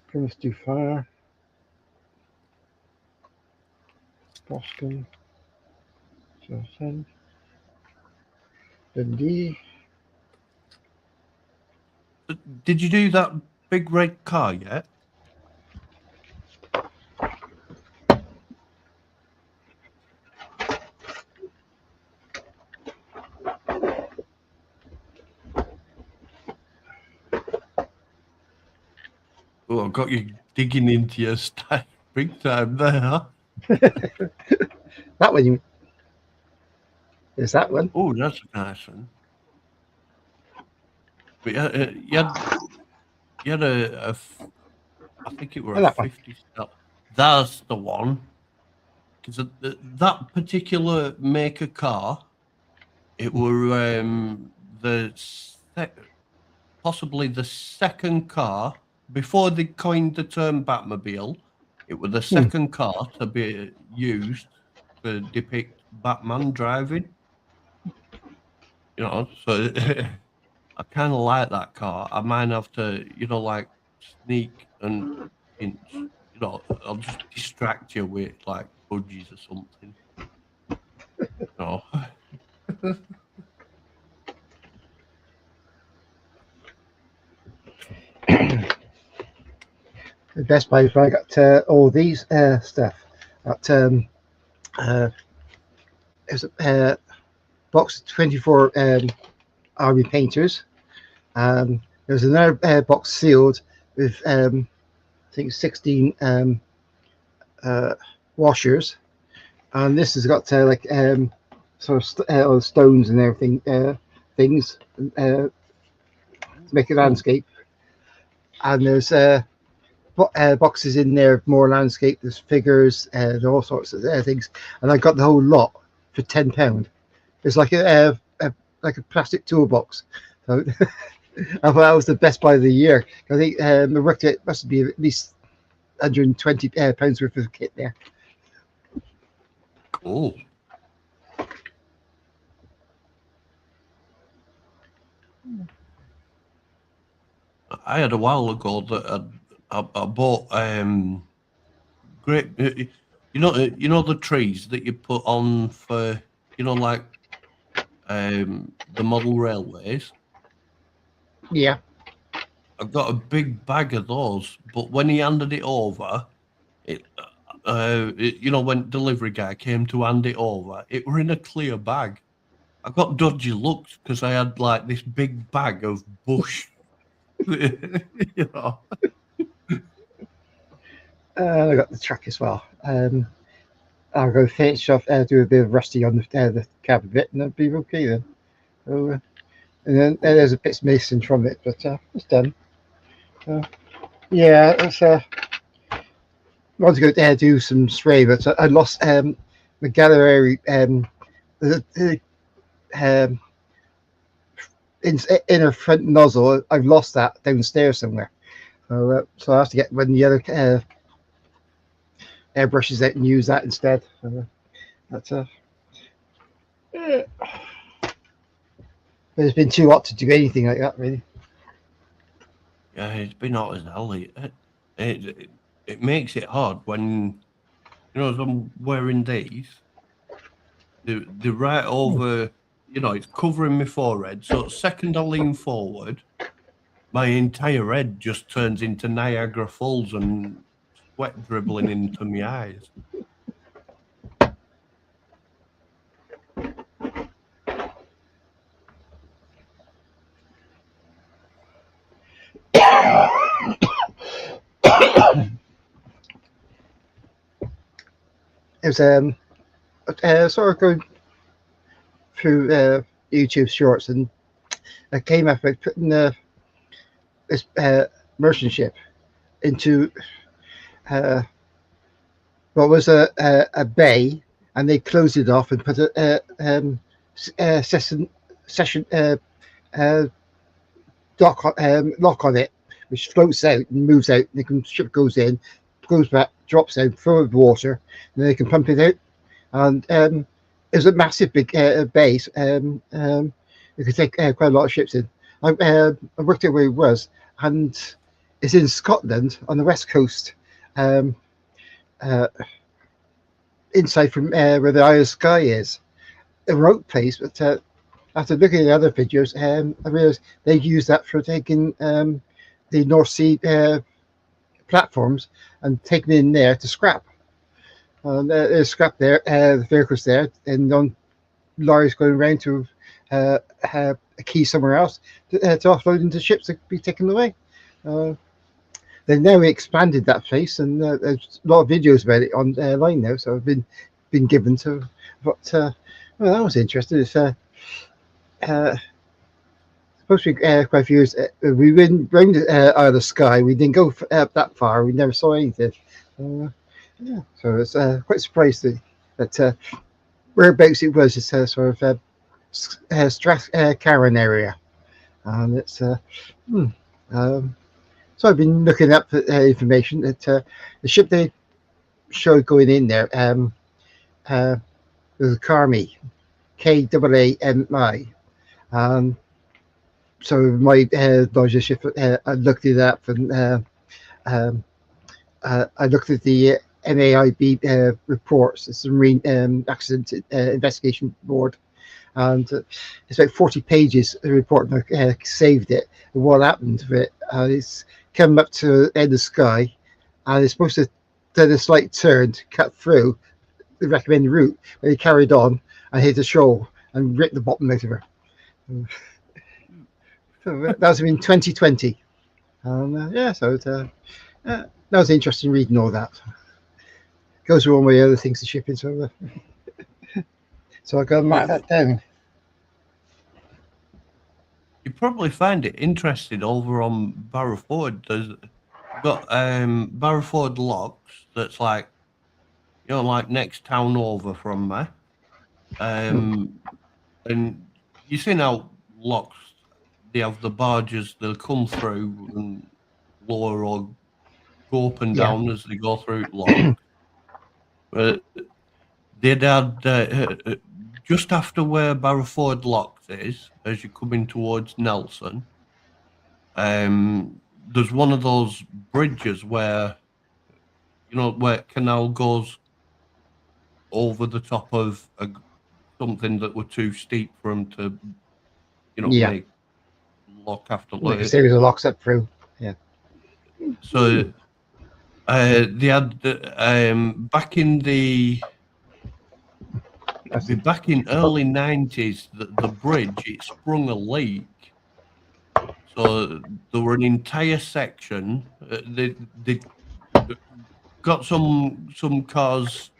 Plymouth too far. Boston. Southend. Dundee. Did you do that big red car yet? Oh, I got you digging into your stack big time there, huh? That one, is that one? Oh, that's a nice one. But you had I think it were Oh, a that one. 50 cell. That's the one. Because that particular make of car, it were possibly the second car before they coined the term Batmobile. It was the Hmm. second car to be used to depict Batman driving. So I kind of like that car. I might have to, like sneak and pinch. I'll just distract you with like budgies or something. No. The Best Buy I got all these stuff. Got there's a box of 24 army painters. There's another box sealed with I think 16 washers, and this has got like sort of stones and everything things to make a Cool. landscape. And there's boxes in there, more landscape. There's figures and all sorts of things. And I got the whole lot for £10. It's like a plastic toolbox. So I thought that was the best buy of the year. I think I worked it must be at least £120 worth of kit there. Cool. I had a while ago that I bought great. The trees that you put on for like the model railways. Yeah. I got a big bag of those, but when he handed it over, when delivery guy came to hand it over, it were in a clear bag. I got dodgy looks because I had like this big bag of bush. you know. I got the truck as well. I'll go finish off, do a bit of rusty on the cab a bit, and that'll be okay then. So, and then there's a bit missing from it, but it's done. Yeah, it's I want to go there do some spray, but I lost the gallery the um, inner front nozzle. I've lost that downstairs somewhere, so I have to get one of the other airbrushes out and use that instead. That's But it's been too hot to do anything like that, really. Yeah, it's been hot as hell. It makes it hard when as I'm wearing these. They're right over. It's covering my forehead. So second I lean forward, my entire head just turns into Niagara Falls and sweat dribbling into my eyes. It was sort of going through YouTube Shorts, and I came up with putting this merchant ship into what was a bay, and they closed it off and put a session uh, lock on it, which floats out and moves out. The ship goes in, goes back, drops out, full of water, and they can pump it out. And it was a massive big base. You could take quite a lot of ships in. I worked out where it was, and it's in Scotland on the west coast, uh, inside from where the Isle of Skye is. A remote place, but after looking at other videos, I realised they use that for taking the North Sea platforms and taking it in there to scrap. There's scrap there, the vehicles there, and on lorries going around to have a key somewhere else to offload into ships that could be taken away. They've now expanded that place, and there's a lot of videos about it online now. So I've been given to, but well, that was interesting. It's supposed to be quite a few years. We went round out of the sky. We didn't go up that far. We never saw anything. Yeah, so it's quite surprised that whereabouts it was. It's sort of Karen area, and it's hmm, um, so I've been looking up information that the ship they showed going in there uh, was a Carmi, Kami. Um, so my knowledge of ship, I looked it up and um, I looked at the MAIB reports. It's the Marine Accident Investigation Board, and it's about 40 pages. The report, and I saved it. And what happened to it? It's come up to the end of the sky, and it's supposed to do a slight turn to cut through the recommended route, but he carried on and hit a shoal and ripped the bottom out of her. So that was in 2020. Yeah, so that was interesting reading all that. Goes with all my other things to shipping, so I got to mark that down. You probably find it interesting over on Barrowford. There's got Barrowford locks that's like, like next town over from me. And you see now locks, they have the barges, they'll come through and lower or go up and Yeah. down as they go through lock. But they'd had just after where Barrowford Locks is, as you're coming towards Nelson, there's one of those bridges where where canal goes over the top of something that were too steep for them to Yeah, make lock after like a lock. series of locks up through. Yeah. So they had back in the it'd be back in early 90s, the bridge, it sprung a leak. So there were an entire section. They got some cars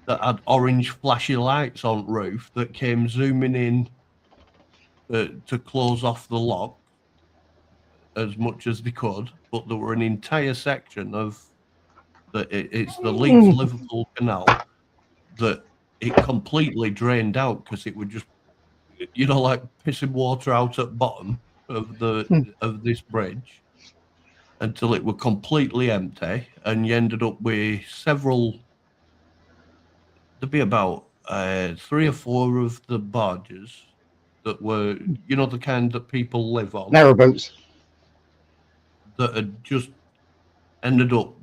that had orange flashy lights on roof that came zooming in to close off the lock as much as they could. But there were an entire section of it's the Leeds Liverpool Canal that it completely drained out because it would just like pissing water out at bottom of this bridge until it were completely empty, and you ended up with several. There'd be about 3 or 4 of the barges that were, the kind that people live on, Narrowboats. that had just ended up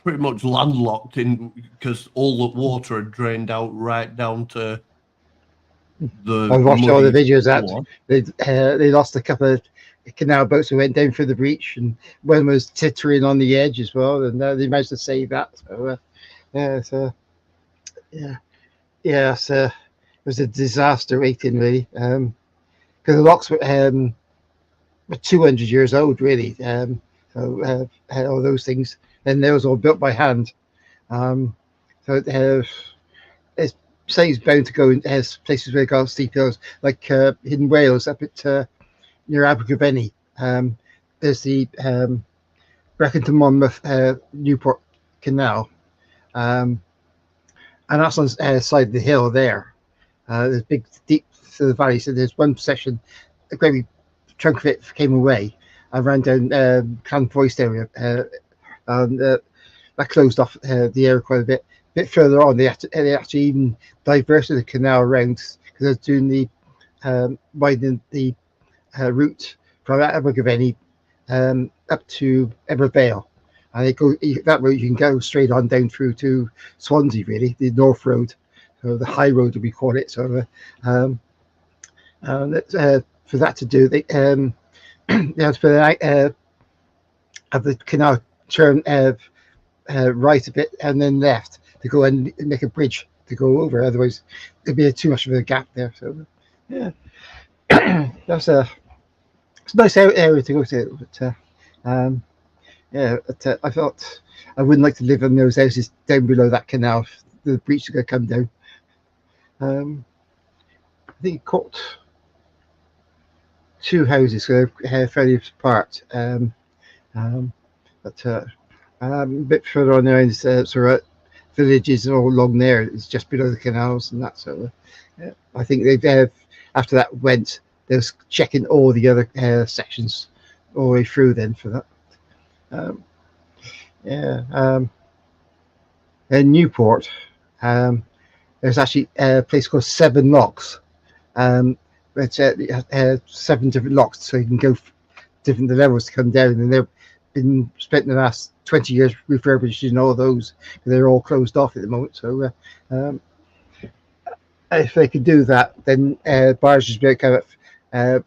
pretty much landlocked in because all the water had drained out right down to the I've watched all the muddy videos that floor. they lost a couple of canal boats who went down through the breach, and one was tittering on the edge as well, and they managed to save that. So yeah, so yeah, so it was a disaster waiting really, because the locks were 200 years old really. So all those things, and they was all built by hand. So it's say's bound to go in places where got steep hills, like Hidden Wales up at near Abergavenny. There's the Brecon to Monmouth Newport Canal, and that's on the side of the hill there. There's big deep to the valley, so there's one section, a great big chunk of it came away and ran down Clanfoist area, and that closed off the area quite a bit. A bit further on, they actually even diverted the canal around because they're doing the widening the route from Abergavenny up to Ebervale, and they go that route. You can go straight on down through to Swansea, really, the North Road, so the High Road, we call it. So, for that to do, they they had to have the canal turn right a bit and then left to go and make a bridge to go over. Otherwise, there'd be too much of a gap there. So, yeah, that's it's a nice area to go to. But yeah, but, I thought I wouldn't like to live in those houses down below that canal. The breach is going to come down. I think it caught two houses, so they're fairly apart. But a bit further on there is sort of villages all along there. It's just below the canals and that. So I think they've after that went, they was checking all the other sections all the way through then for that. Yeah. In Newport, there's actually a place called Seven Locks. It's 7 different locks, so you can go different levels to come down, and they've been spent the last 20 years refurbishing all those. They're all closed off at the moment. So if they could do that, then barges would be kind of at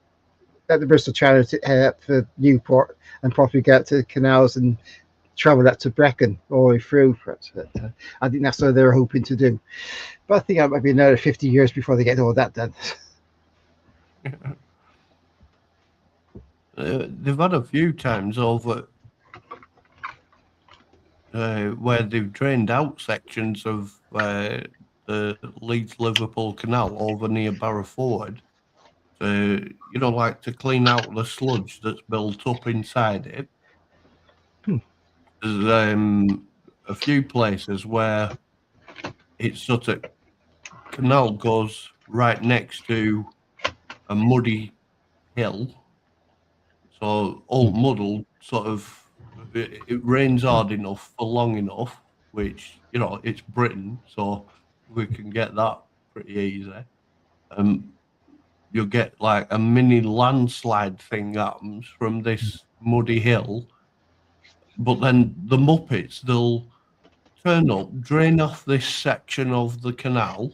the Bristol Channel for Newport, and probably get to the canals and travel that to Brecon all the way through. Perhaps. But, I think that's what they're hoping to do. But I think that might be another 50 years before they get all that done. They've had a few times over where they've drained out sections of the Leeds-Liverpool Canal over near Barrowford. Like to clean out the sludge that's built up inside it. There's a few places where it's sort of canal goes right next to a muddy hill, so all muddled. Sort of, it rains hard enough for long enough, which it's Britain, so we can get that pretty easy. You'll get like a mini landslide thing happens from this muddy hill, but then the Muppets, they'll turn up, drain off this section of the canal,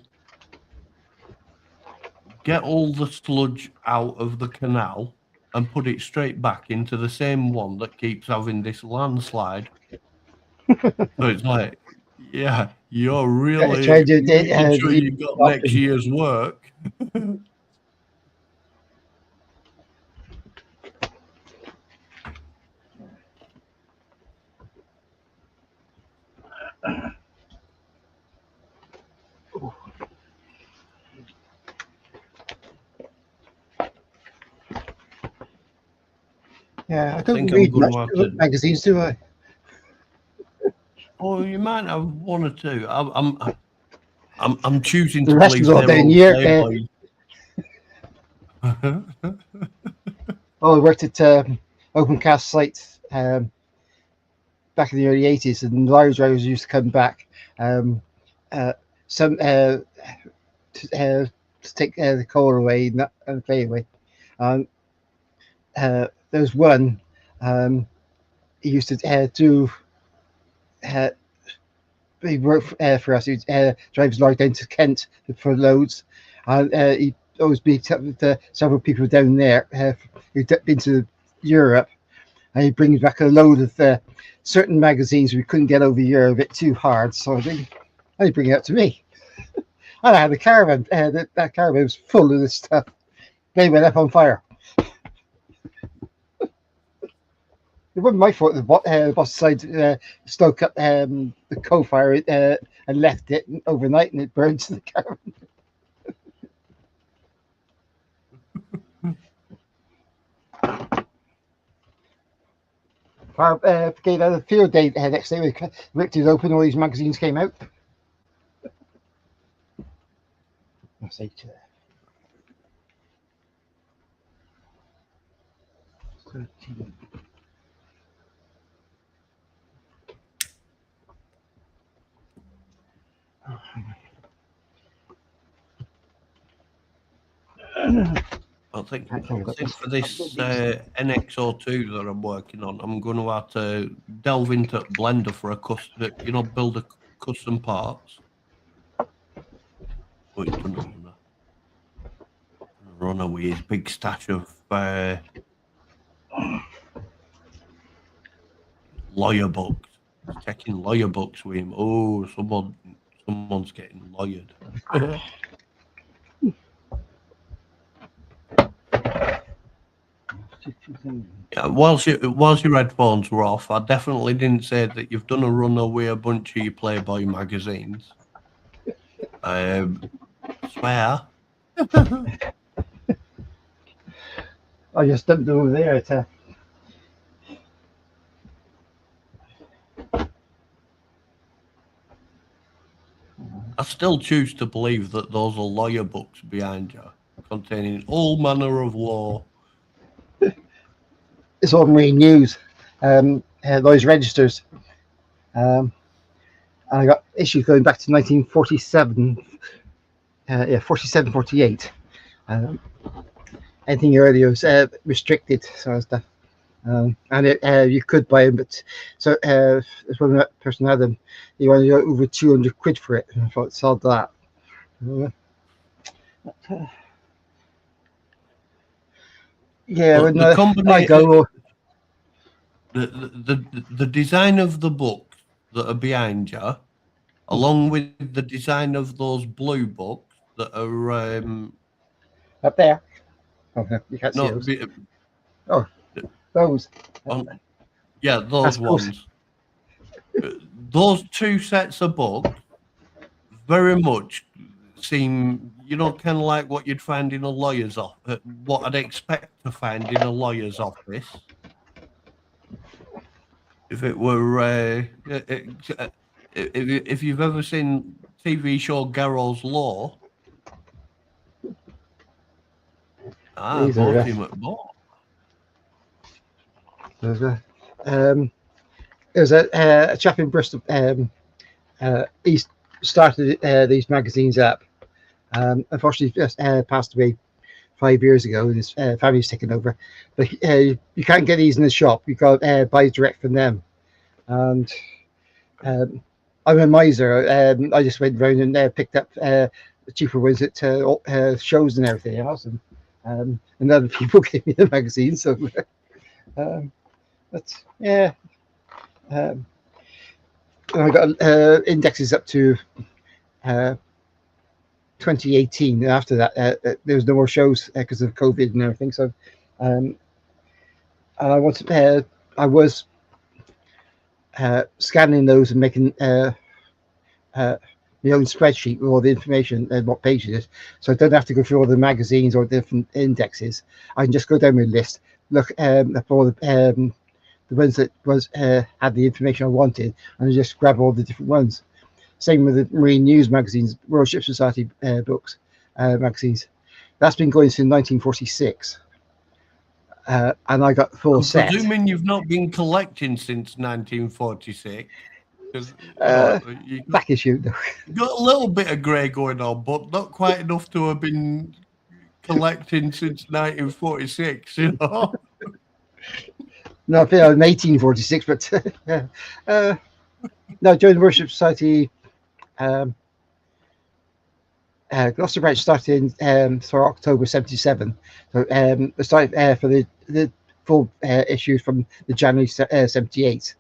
get all the sludge out of the canal, and put it straight back into the same one that keeps having this landslide. So it's like, yeah, you're really making sure you've got next year's work. Yeah, I don't read much magazines, do I? Oh, you might have one or two. I'm choosing the to rest believe is all they're down all here. Playboys. I worked at open cast sites back in the early 80s, and lorry drivers used to come back. Some to take the coal away and play away. There's one he used to do. He worked for us. He drives lorry down to Kent for loads, and he always be with several people down there who'd been to Europe, and he brings back a load of certain magazines we couldn't get over here a bit too hard. So they bring it up to me. And I had a caravan. That caravan was full of this stuff. They went up on fire. It wasn't my fault. The boss decided to stoke up the coal fire and left it overnight, and it burned to the caravan. Gave out a field day next day. Rick did open, all these magazines came out. I'll say to that. 13. I think for this NX02 that I'm working on, I'm going to have to delve into Blender for a custom, build a custom parts. Oh, he's done a runner with his big stash of lawyer books. He's checking lawyer books with him. Oh, someone's getting lawyered. Yeah, whilst your headphones were off, I definitely didn't say that you've done a runner with a bunch of your Playboy magazines. I swear. I just dumped them over there. I still choose to believe that those are lawyer books behind you, containing all manner of law. It's all marine news. Those registers. And I got issues going back to 1947. Yeah, 47, 48. Anything earlier was restricted sort of stuff. And you could buy them, but so if when that person had them, he wanted over 200 quid for it. And I thought, sold that. Yeah, But when the I company, go, the design of the books that are behind you, along with the design of those blue books that are up there. Oh, no, you can't see not those. be, Oh, those. on, yeah, That's those close. ones. Those two sets of books very much seem, kind of like what you'd find in a lawyer's office, what I'd expect to find in a lawyer's office. If it were, if you've ever seen TV show Garrow's Law, These are. both him at both. There's there's a chap in Bristol. He started these magazines up. Unfortunately, just passed away 5 years ago, and his family's taken over. But you can't get these in the shop. You got to buy direct from them. And I'm a miser. I just went around and picked up cheaper ones at shows and everything else, and other people gave me the magazine. So, but yeah. I got indexes up to 2018. And after that, there was no more shows because of COVID and everything. So, I wanted, I was scanning those and making my own spreadsheet with all the information and what page it is, so I don't have to go through all the magazines or different indexes. I can just go down my list, look at all the ones that had the information I wanted, and just grab all the different ones. Same with the marine news magazines, Royal Ship Society books, magazines. That's been going since 1946. And I got the full set. Presuming you've not been collecting since 1946, because back issue. You got a little bit of grey going on, but not quite enough to have been collecting since 1946. No, I think I was 1846, but no, joined the Worship Society. Gloucester branch started in for October '77. So I started for the full issues from the January '78.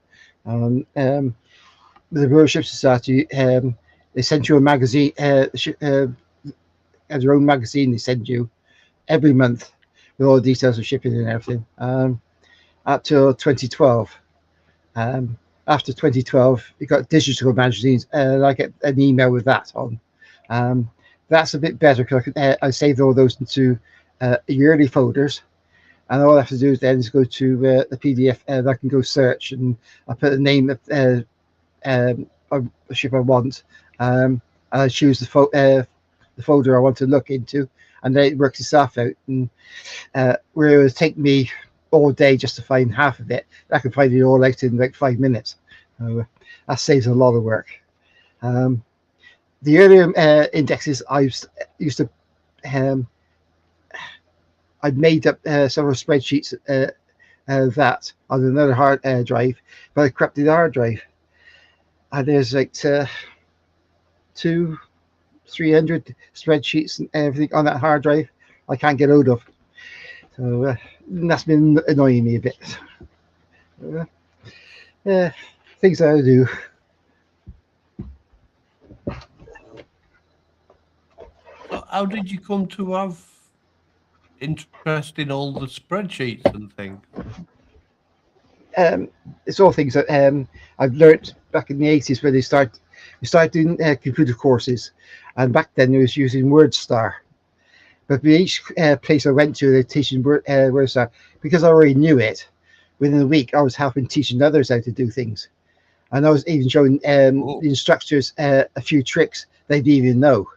The Worship Society, they sent you a magazine, as your own magazine. They send you every month with all the details of shipping and everything. Up till 2012. After 2012, you got digital magazines, and I get an email with that on. That's a bit better because I saved all those into yearly folders, and all I have to do is then go to the PDF, and I can go search, and I put the name of the ship I want, and I choose the folder I want to look into, and then it works itself out. And where it would take me all day just to find half of it, I can find it all out in like 5 minutes. So that saves a lot of work. The earlier indexes I used to, I made up several spreadsheets of that on another hard drive, but I corrupted the hard drive, and there's like 200-300 spreadsheets and everything on that hard drive I can't get hold of. So that's been annoying me a bit. Things that I do. So how did you come to have interest in all the spreadsheets and things? It's all things that I've learned back in the 80s where we started doing computer courses, and back then it was using WordStar. But with each place I went to, the teaching words because I already knew it. Within a week, I was helping teaching others how to do things, and I was even showing Oh, the instructors a few tricks they didn't even know.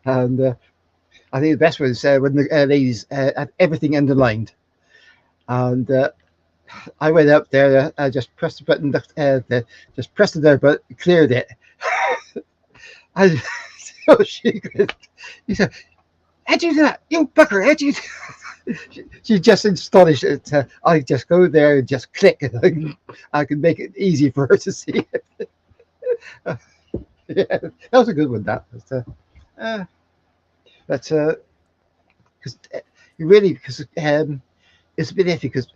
And I think the best was when the ladies had everything underlined, and I went up there. I just pressed the button, just pressed the there button, cleared it. I, so he said, "How'd you do that? You bugger! How'd you?" She just astonished that I just go there and just click, and I can make it easy for her to see it. Yeah, that was a good one. That was, uh, but because really, because it's a bit iffy because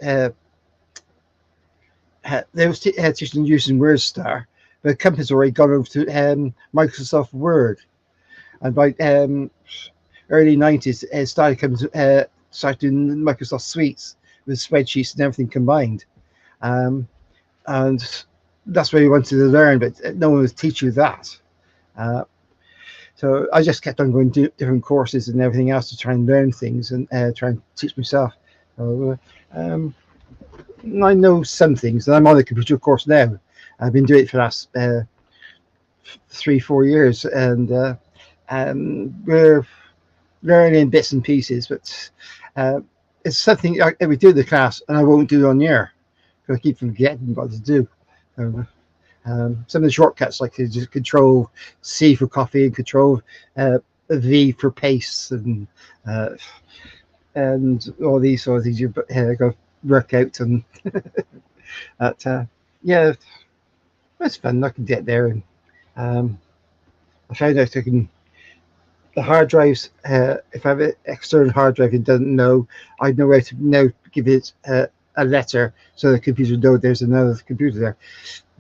they was teaching using WordStar, but the company's already gone over to Microsoft Word, and by early 90s, it started coming to started doing Microsoft suites with spreadsheets and everything combined. Um, and that's where you wanted to learn, but no one would teach you that. Uh, so I just kept on going to different courses and everything else to try and learn things and try and teach myself. So, I know some things, and I'm on the computer course now. I've been doing it for the last 3-4 years, and we're learning bits and pieces, but it's something I would do in the class and I won't do on air because I keep forgetting what to do. So, some of the shortcuts, like just Control C for coffee and Control V for paste, uh, and all these sort of things you go work out, and that yeah, it's fun. I can get there, and um, I found out I can the hard drives. If I have an external hard drive and doesn't know, I know how to now give it a letter so the computer knows there's another computer there.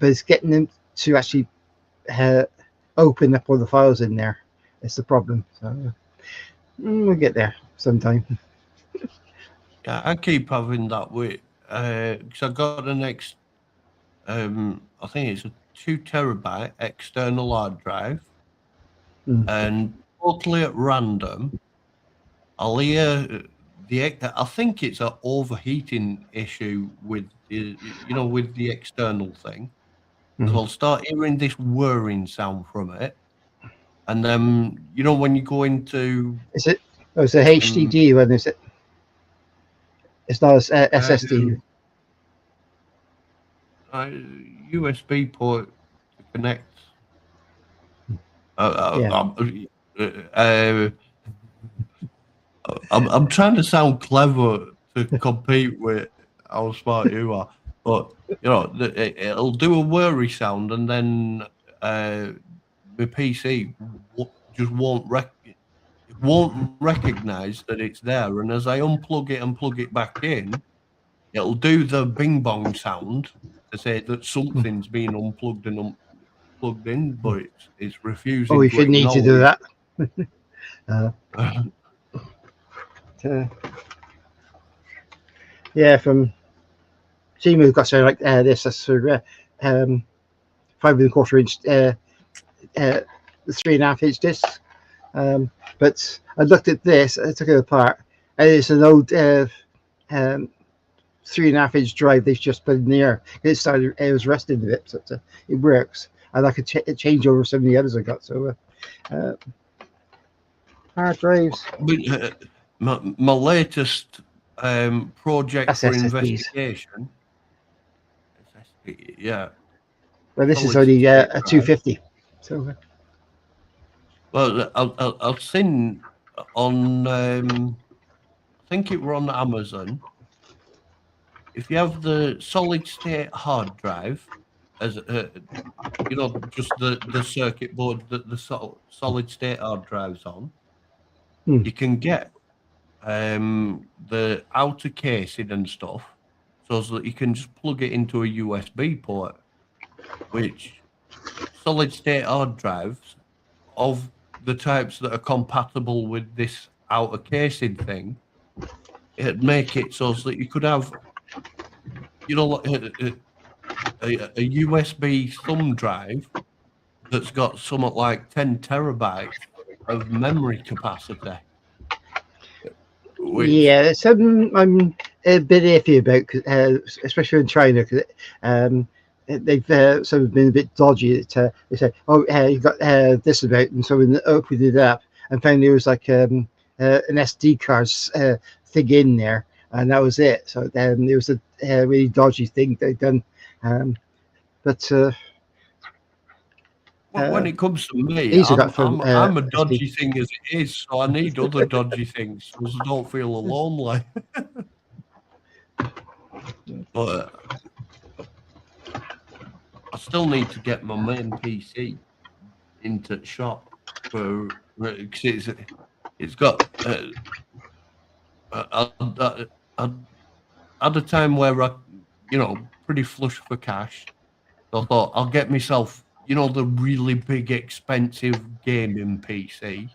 But it's getting them to actually uh, open up all the files in there. It's the problem. So we'll get there sometime. yeah, I keep having that with because I got the next. I think it's a 2 terabyte external hard drive, Mm. and totally at random, I'll hear I think it's an overheating issue with with the external thing. Because Mm. I'll start hearing this whirring sound from it, and then when you go into Is it? Oh, it's a um, HDD one. Is it? It's not a SSD. um, USB port to connect. Uh, Yeah. uh, uh, uh, I'm trying to sound clever to compete with how smart you are, but it'll do a whirry sound, and then uh, my PC just won't recognize that it's there, and as I unplug it and plug it back in, it'll do the bing bong sound to say that Mm. something's been unplugged and plugged in, but it's Oh, refusing you to should need to do acknowledge. that. Uh, uh, yeah, from seeing we've got something like this. That's for 5.25 inch, uh, 3.5 inch disc. But I looked at this, I took it apart, and it's an old um, 3.5 inch drive they've just put in the air. It was rusting a bit, so it works. And I could change over some of the others I got. So uh, hard drives, But, my latest project that's for SSDs. investigation, yeah, Well, this is solid only state a drive. 250. So Well, I've seen on, I think it were on Amazon. If you have the solid state hard drive, as just the circuit board that the solid state hard drive's on, hmm. you can get the outer casing and stuff, so that you can just plug it into a USB port, which solid state hard drives of the types that are compatible with this outer casing thing, it'd make it so that you could have, like a USB thumb drive that's got something like 10 terabytes of memory capacity. which Yeah, some I'm a bit iffy about, especially in China, because they've some have been a bit dodgy. They say, "Oh, you got this about," and so when they opened it up and found there was like an SD card thing in there, and that was it. So then it was a really dodgy thing they'd done. Um, but well, when it comes to me, these I got from I'm a SD. dodgy thing as it is, so I need other dodgy things so I don't feel alone. Like, but I still need to get my main PC into the shop for because it's got I at a time where I pretty flush for cash. So I thought I'll get myself the really big expensive gaming PC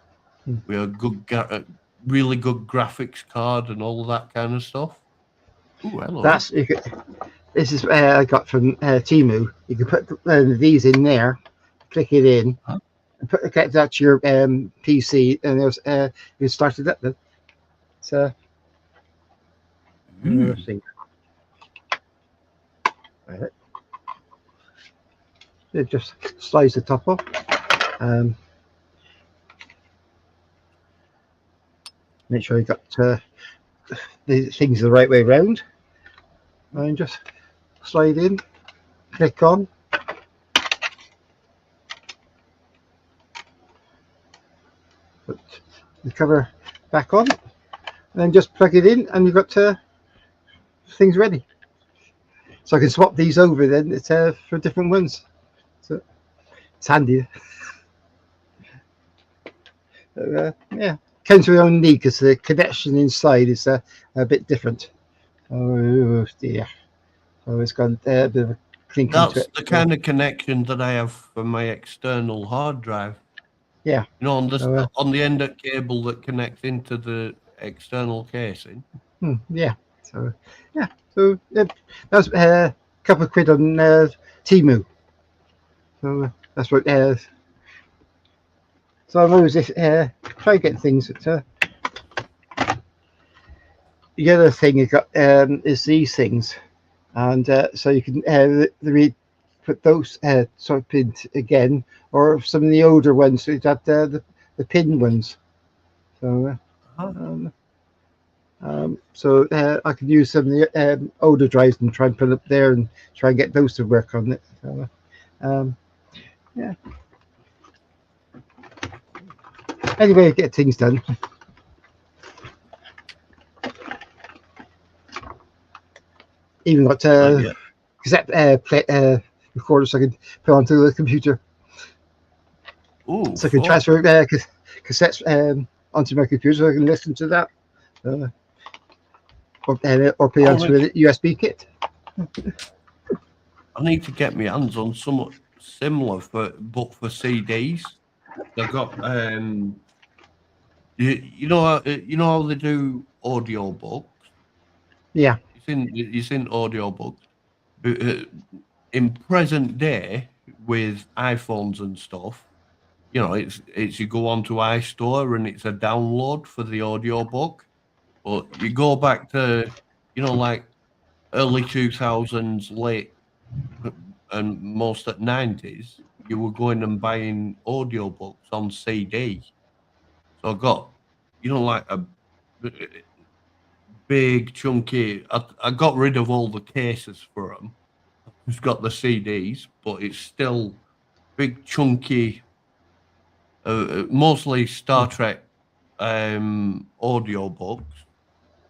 Hmm. with a really good graphics card and all of that kind of stuff. Oh, hello. That's you could, this is I got from Timu. You can put these in there, click it in, Huh? and connect that to your PC, and it was you started up then. So Ooh. let's see. Right. It just slides the top off. Um, make sure you got the things the right way round, and just slide in, click on, put the cover back on, and then just plug it in, and you've got things ready. So I can swap these over then for different ones. So it's handy. Yeah, comes with your own need because the connection inside is a bit different. Oh dear. Oh, it's got a bit of a clink into That's it. the So, kind of connection that I have for my external hard drive. yeah. So, On the end of cable that connects into the external casing. yeah. So, yeah. So that's a couple of quid on Timu. So that's what. So I'm always try getting things. The other thing you got is these things, and so you can put those sort of pins again, or some of the older ones. So you got the pin ones. So. Uh-huh. So I could use some of the older drives and try and put it up there and try and get those to work on it. So, yeah. Anyway, get things done. Even got Yeah. cassette recorders I can put onto the computer, Oh, so I can fuck. transfer cassettes onto my computer so I can listen to that, uh, or put it I'll onto need, a USB kit. I need to get my hands on somewhat similar but for CDs. They've got you know how they do audio books. Yeah, You've seen audio books. Uh, in present day with iPhones and stuff, it's you go onto iStore and it's a download for the audio book. But you go back to like early 2000s, late and most at 90s, you were going and buying audiobooks on CD. So I got like a big chunky. I got rid of all the cases for them. I've just got the CDs, but it's still big chunky, mostly Star Trek audio books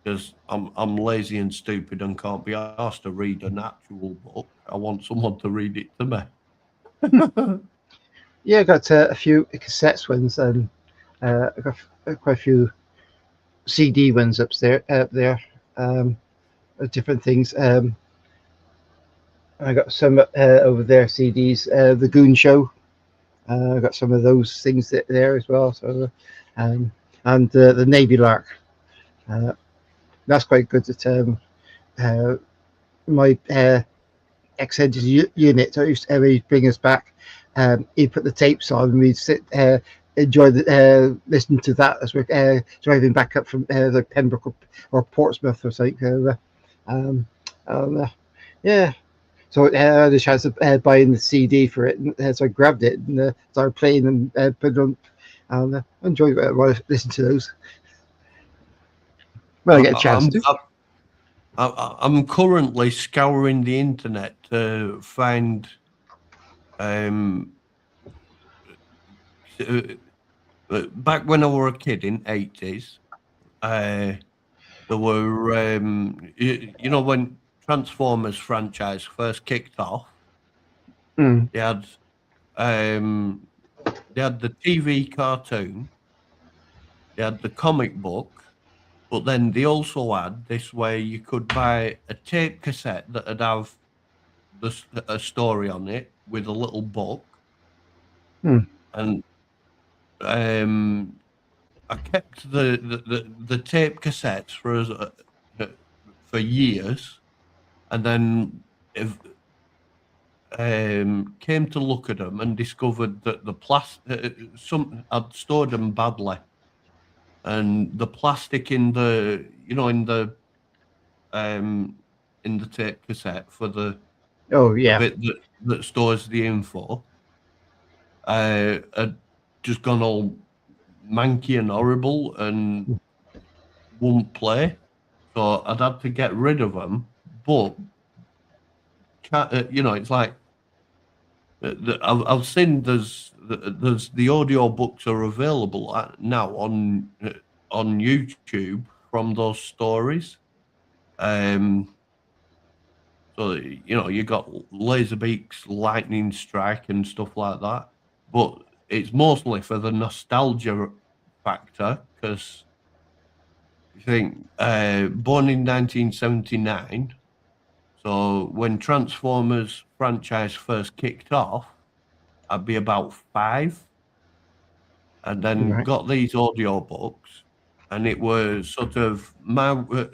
because I'm lazy and stupid and can't be asked to read an actual book. I want someone to read it to me. yeah. I got a few cassettes ones and I got quite a few CD ones up there. Um, Different things. I got some over there CDs. The Goon Show. I got some of those things there as well. So, um, and the Navy Lark. Uh, that's quite good. At my ex-engine unit, so I used to bring us back. He'd put the tapes on, and we'd sit enjoyed listening to that as we're driving back up from the Pembroke or Portsmouth or something. Um, um, yeah. So I had a chance of buying the CD for it, and so I grabbed it and started playing and put it on. And enjoyed it while I listened to those when I get a chance I'm to. I'm currently scouring the internet to find um uh, back when I were a kid in 80s. Uh, there were you know, when Transformers franchise first kicked off, Mm. they had um they had the TV cartoon, they had the comic book, but then they also had this where you could buy a tape cassette that would have a story on it with a little book, Mm. and um, I kept the tape cassettes uh, for years, and then if, came to look at them and discovered that the plastic, some I'd stored them badly, and the plastic um, in the tape cassette for Oh the yeah. bit that stores the info, had just gone all manky and horrible and won't play. So I'd had to get rid of them. But it's like I've seen there's the audio books are available now on YouTube from those stories. Um, so you got Laserbeak's lightning strike and stuff like that. But it's mostly for the nostalgia factor because you think born in 1979. So when Transformers franchise first kicked off, I'd be about 5, and then Right. got these audio books, and it was sort of uh,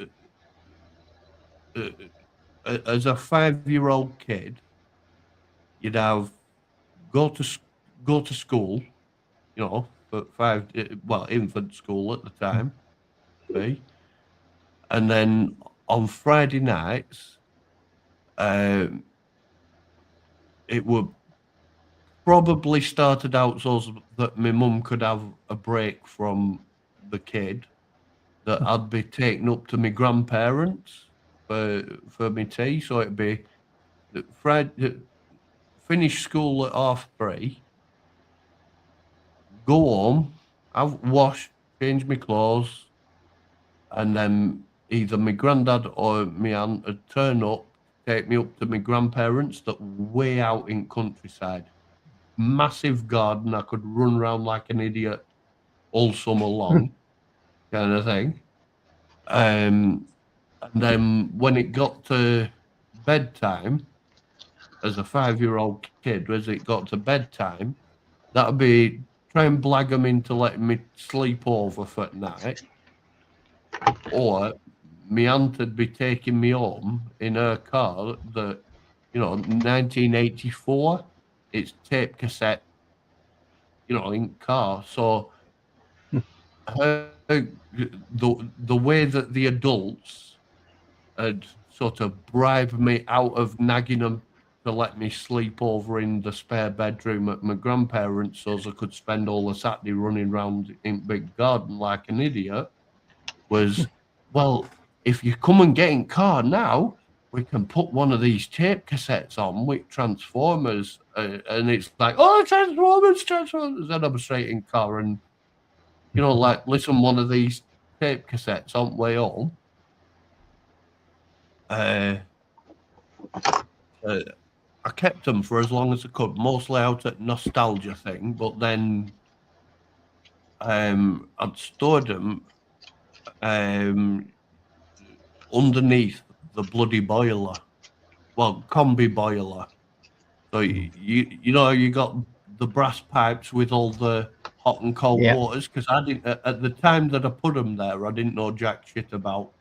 as a 5-year-old kid, you'd have go to s- go to school, for infant school at the time, be, and then on Friday nights, um, it would probably started out so that my mum could have a break from the kid, that I'd be taken up to my grandparents for my tea. So it'd be Friday, finish school at 3:30, go home, have wash, change my clothes, and then either my granddad or my aunt would turn up, take me up to my grandparents that way out in countryside. Massive garden, I could run around like an idiot all summer long, kind of thing. And then when it got to bedtime, as a 5-year-old kid, as it got to bedtime, that'd be try and blag them into letting me sleep over for the night, or my aunt would be taking me home in her car that, 1984, it's tape cassette, in car. So the way that the adults had sort of bribed me out of nagging them to let me sleep over in the spare bedroom at my grandparents so as I could spend all the Saturday running around in big garden like an idiot was, well, if you come and get in car now, we can put one of these tape cassettes on with Transformers, and it's like, oh, Transformers, then I'm straight in car and, like, listen one of these tape cassettes on way home. Uh, uh, I kept them for as long as I could, mostly out at nostalgia thing. But then I'd stored them um, underneath the bloody boiler, well, combi boiler. So you got the brass pipes with all the hot and cold Yeah. waters, because I didn't at the time that I put them there, I didn't know jack shit about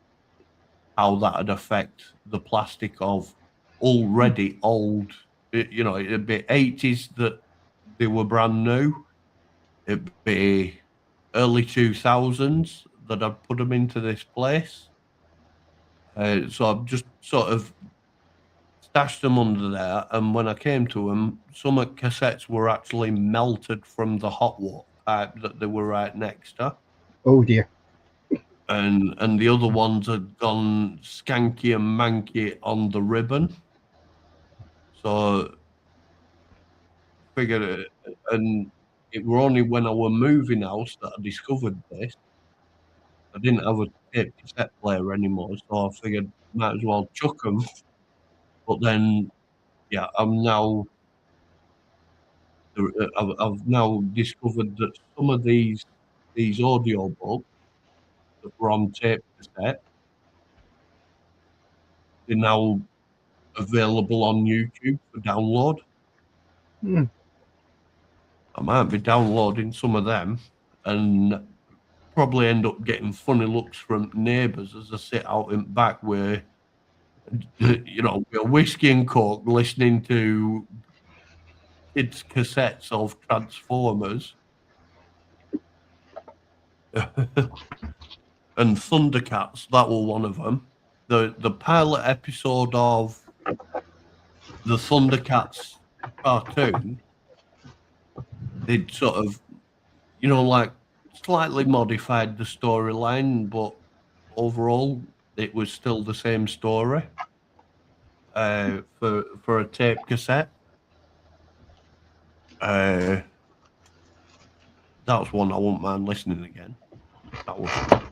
how that'd affect the plastic of already old. It'd be 80s that they were brand new. it'd be early 2000s that I'd put them into this place. So I've just sort of stashed them under there, and when I came to them, some cassettes were actually melted from the hot water pipe that they were right next to, Oh dear. and the other ones had gone skanky and manky on the ribbon. So figured it, and it were only when I were moving house that I discovered this. I didn't have a tape cassette player anymore, so I figured might as well chuck them. But then, yeah, I've now discovered that some of these audio books that were on tape cassette, they're now available on YouTube for download. Hmm. I might be downloading some of them and probably end up getting funny looks from neighbours as I sit out in back where, with whiskey and coke, listening to kids' cassettes of Transformers and Thundercats. That were one of them. The pilot episode of the Thundercats cartoon, they'd sort of, like slightly modified the storyline, but overall it was still the same story for a tape cassette. That was one I wouldn't mind listening again. That was fun.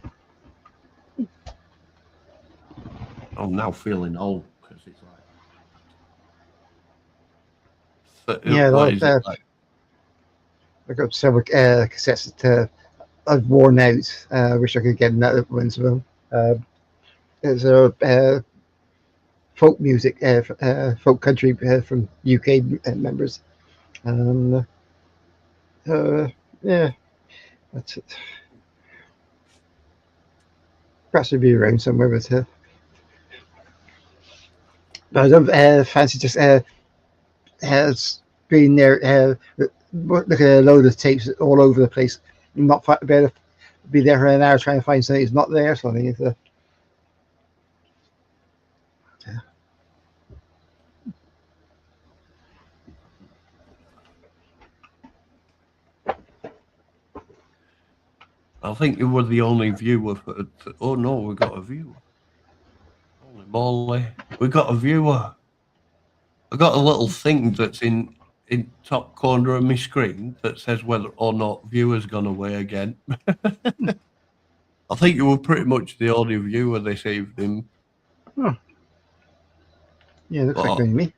I'm now feeling old because it's like, Yeah, what is it like? I've got several cassettes that I've worn out. I wish I could get another ones of them. There's a folk music, folk country from UK members. Um, yeah, that's it. Perhaps it'd be around somewhere, but I don't fancy just has been there. Look at a load of tapes all over the place. Not better be there for an hour trying to find something that's not there. So I think it's I think you were the only viewer. Oh no, we got a viewer. Holy moly, we got a viewer. I got a little thing that's in top corner of my screen that says whether or not viewers gone away again. I think you were pretty much the only viewer this evening. oh, yeah, looks like But me.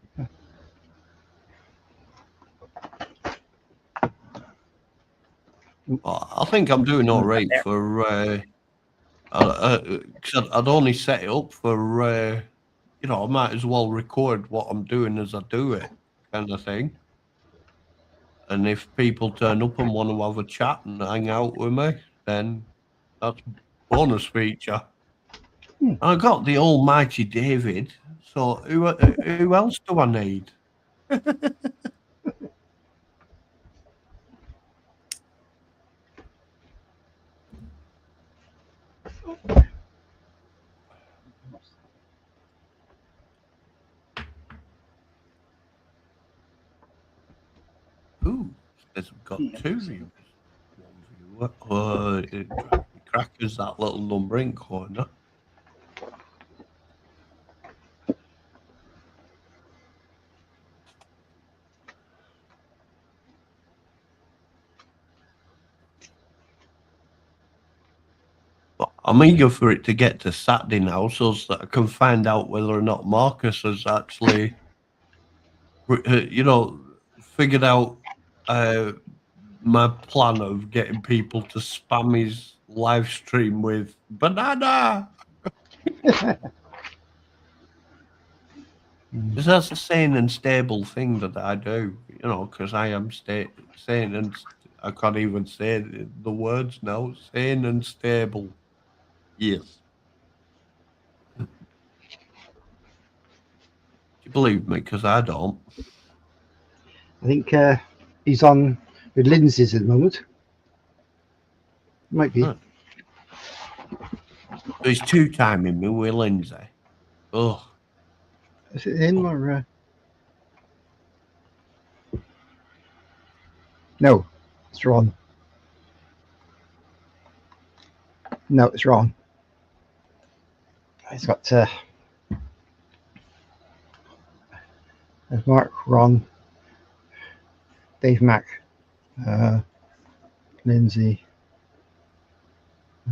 I think I'm doing all right for. Cause I'd only set it up for. I might as well record what I'm doing as I do it, kind of thing. And if people turn up and want to have a chat and hang out with me, then that's bonus feature. I got the almighty David. So who else do I need? Ooh, says we've got two viewers. One viewer. It drives me crackers, that little numbering corner. But I'm eager for it to get to Saturday now so that I can find out whether or not Marcus has actually, figured out my plan of getting people to spam his live stream with banana. Because that's a sane and stable thing that I do, because I am sane and I can't even say the words now. Sane and stable. Yes. Do you believe me? Because I don't. I think he's on with Lindsay's at the moment. Might be. Huh. So he's two-timing me with Lindsay. Oh, Is it him or? No, it's Ron. No, it's Ron. He's got there's Mark, Ron, Dave Mack, Lindsay.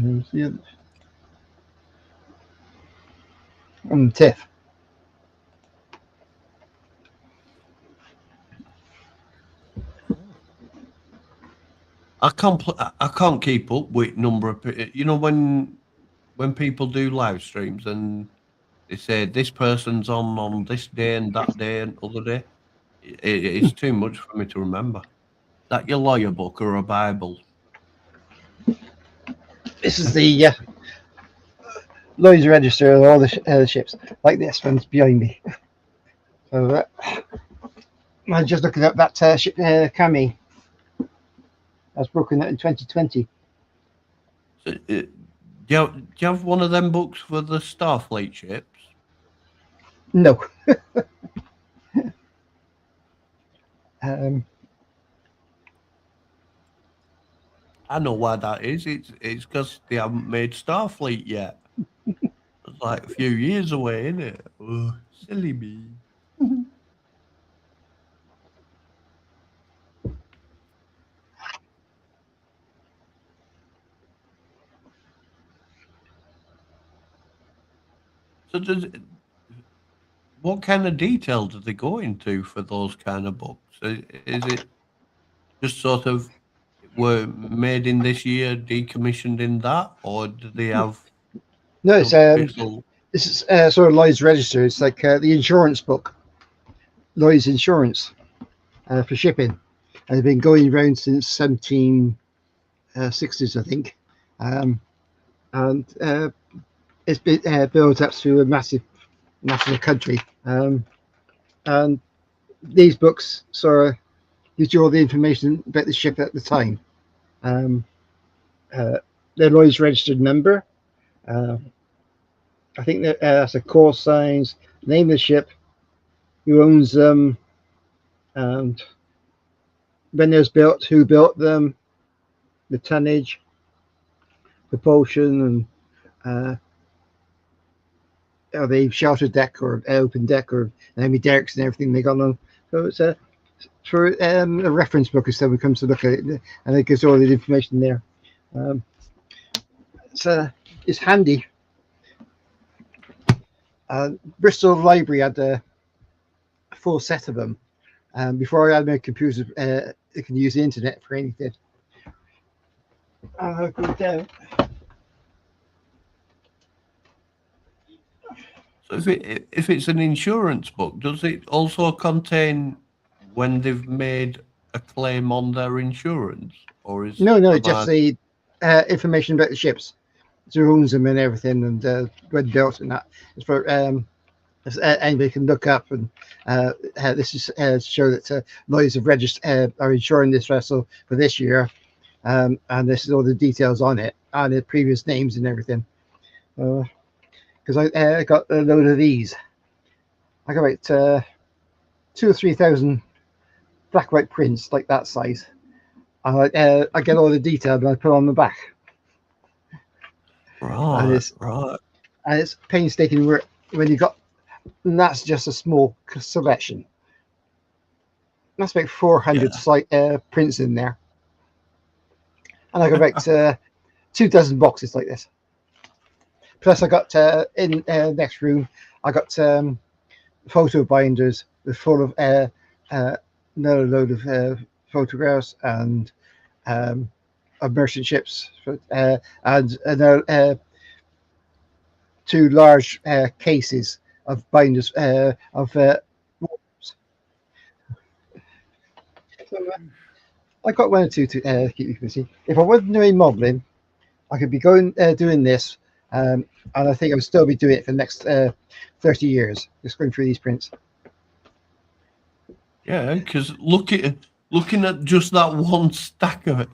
Who's the other? And Tiff. I can't keep up with number of when people do live streams and they say this person's on this day and that day and other day. It's too much for me to remember. Is that your lawyer book or a Bible? This is the Lloyd's Register of all the ships. Like this one's behind me. So I'm just looking at that ship, Cami. That's broken out in 2020. So, do you have one of them books for the Starfleet ships? No. um, I know why that is. It's because they haven't made Starfleet yet. It's like a few years away, isn't it? Oh, silly me. So what kind of detail do they go into for those kind of books? Is it just sort of were made in this year, decommissioned in that, or do they have no, the it's official? this is sort of Lloyd's Register. It's like the insurance book, Lloyd's Insurance for shipping. And they've been going around since 1760s, I think. And it's been built up through a massive national country. And these books sort of gives you all the information about the ship at the time. Their Lloyd's registered number. I think that that's a call signs, name of the ship, who owns them, and when they was built, who built them, the tonnage, propulsion, and are they sheltered deck or open deck or how many decks and everything they got on. So it's for a reference book if someone comes to look at it, and it gives all the information there. It's handy. Bristol Library had a full set of them. Before I had my computer, it can use the internet for anything. I'll go down. So if it's an insurance book, does it also contain when they've made a claim on their insurance, or is No, just the information about the ships, who owns them and everything, and when built and that. It's for anybody can look up, and this is show that Lloyd's have registered are insuring this vessel for this year, and this is all the details on it and the previous names and everything. Because I got a load of these. I got about 2,000 or 3,000 black and white prints like that size. I get all the detail and I put on the back. Right. And it's painstaking work when you got. And that's just a small selection. That's about 400 prints in there. And I got about 2 dozen boxes like this. Plus, I got in the next room, I got photo binders full of another load of photographs and of merchant ships, and another 2 large cases of binders of so, I got 1 or 2 to keep you busy. If I wasn't doing modelling, I could be doing this, and I think I would still be doing it for the next 30 years, just going through these prints. Yeah, because looking at just that one stack of it,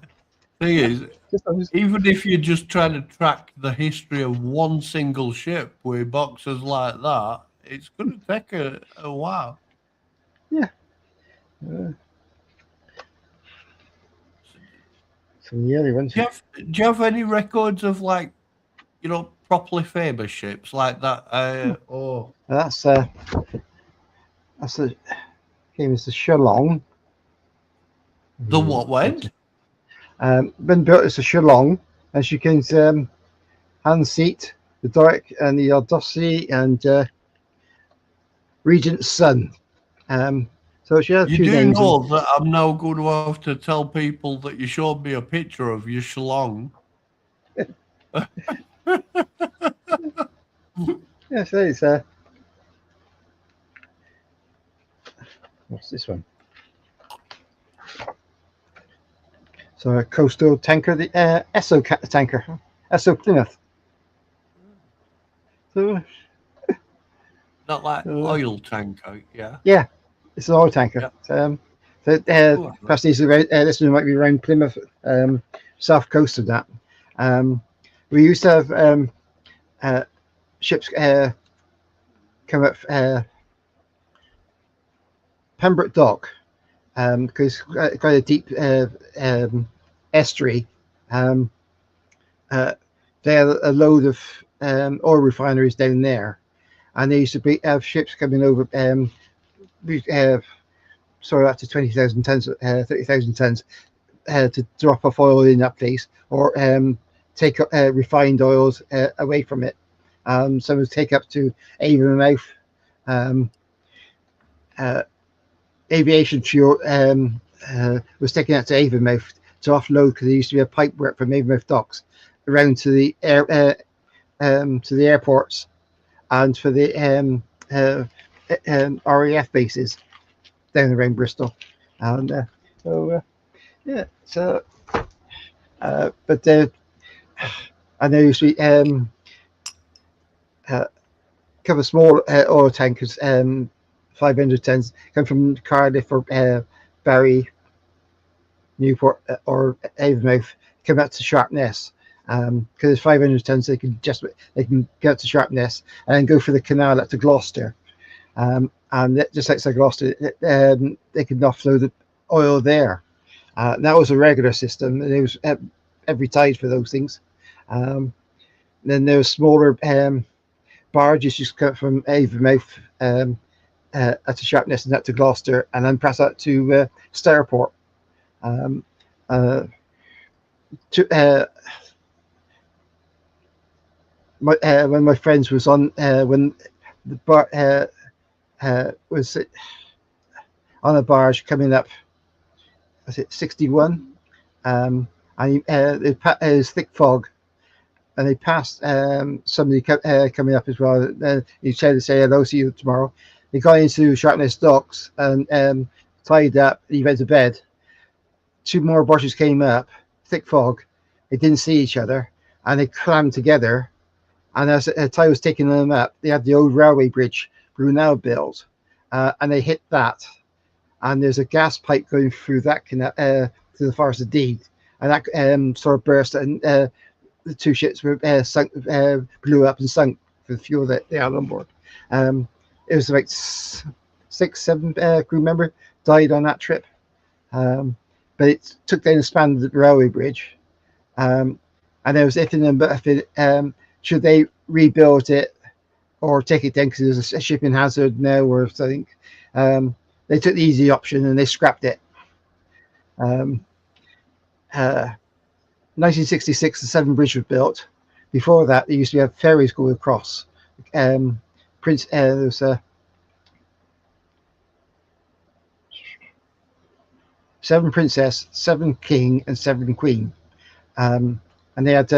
Thing is, Just I was, even if you're just trying to track the history of one single ship with boxes like that, it's going to take a while. yeah. Uh, some of the early ones. Do you have any records of like, properly famous ships like that? That's the game is the Shillong. The what went? Been built as a Shillong, as you can hand seat, the Doric and the Audacity and Regent's Son. So she had a You few do names. know that I'm now going to have to tell people that you showed me a picture of your schlong. Yeah, so it's what's this one? So a coastal tanker, the Esso tanker, Esso Plymouth. So Not like oil tanker, yeah. yeah, it's an oil tanker. Yeah. Perhaps this one might be around Plymouth, south coast of that. We used to have ships come up Pembroke Dock because quite a deep estuary. They had a load of oil refineries down there, and they used to have ships coming over. Sorry, up to 20,000 tons, 30,000 tons to drop off oil in that place, or take refined oils away from it. Some would take up to Avonmouth. Aviation fuel was taken out to Avonmouth to offload because there used to be a pipe work from Avonmouth docks around to the airports and for the RAF bases down around Bristol. And yeah, so but and there used to be a couple of small oil tankers, 500 tons, come from Cardiff or Barry, Newport, or Avonmouth, come out to Sharpness. Because it's 500 tons, they can get to Sharpness and then go for the canal up to Gloucester. And just outside Gloucester, they could offload the oil there. That was a regular system, and it was every tide for those things. Then there was smaller barges just cut from Avonmouth at to Sharpness and up to Gloucester, and then pass out to Starport. When my friends was on when the bar was on a barge coming up, was it 61? And it was thick fog, and they passed somebody coming up as well. He tried to say hello, see you tomorrow. They got into Sharpness docks and tied up. He went to bed. Two more barges came up, thick fog. They didn't see each other, and they crammed together. And as the tide was taking them up, they had the old railway bridge Brunel built, and they hit that. And there's a gas pipe going through that to the Forest of Dean, and that sort of burst, and the two ships were sunk, blew up and sunk for the fuel that they had on board. It was like 6-7 crew members died on that trip, but it took down and span the railway bridge, and there was ifing them, but should they rebuild it or take it down because there's a shipping hazard now or something. They took the easy option and they scrapped it. 1966, the Severn Bridge was built. Before that, there used to be ferries going across. There was Severn Princess, Severn King, and Severn Queen, and they had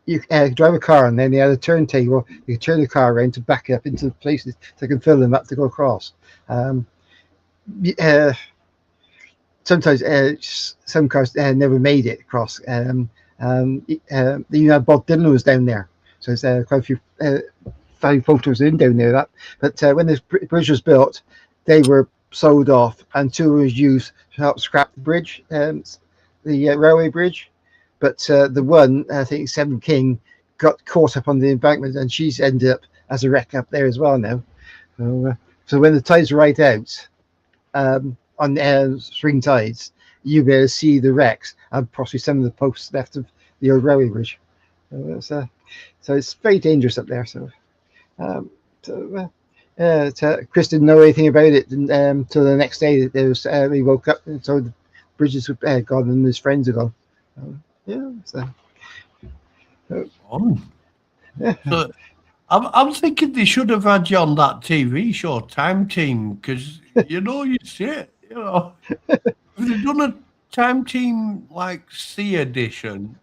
you drive a car, and then they had a turntable. You could turn the car around to back up into the places so they can fill them up to go across. Sometimes some cars never made it across. Even Bob Dylan was down there, so there's quite a few photos in down there. But when this bridge was built, they were sold off, and 2 was used to help scrap the bridge, the railway bridge. But the one, I think Seven King, got caught up on the embankment, and she's ended up as a wreck up there as well now. So when the tides ride out on spring tides, you'll be able to see the wrecks and possibly some of the posts left of the old railway bridge. So it's very dangerous up there. Um, so, Chris didn't know anything about it until the next day. There was, he woke up and so the bridges were gone and his friends are gone. Yeah. Yeah. So I'm thinking they should have had you on that TV show, Time Team, because you see it. If they'd done a Time Team like C edition,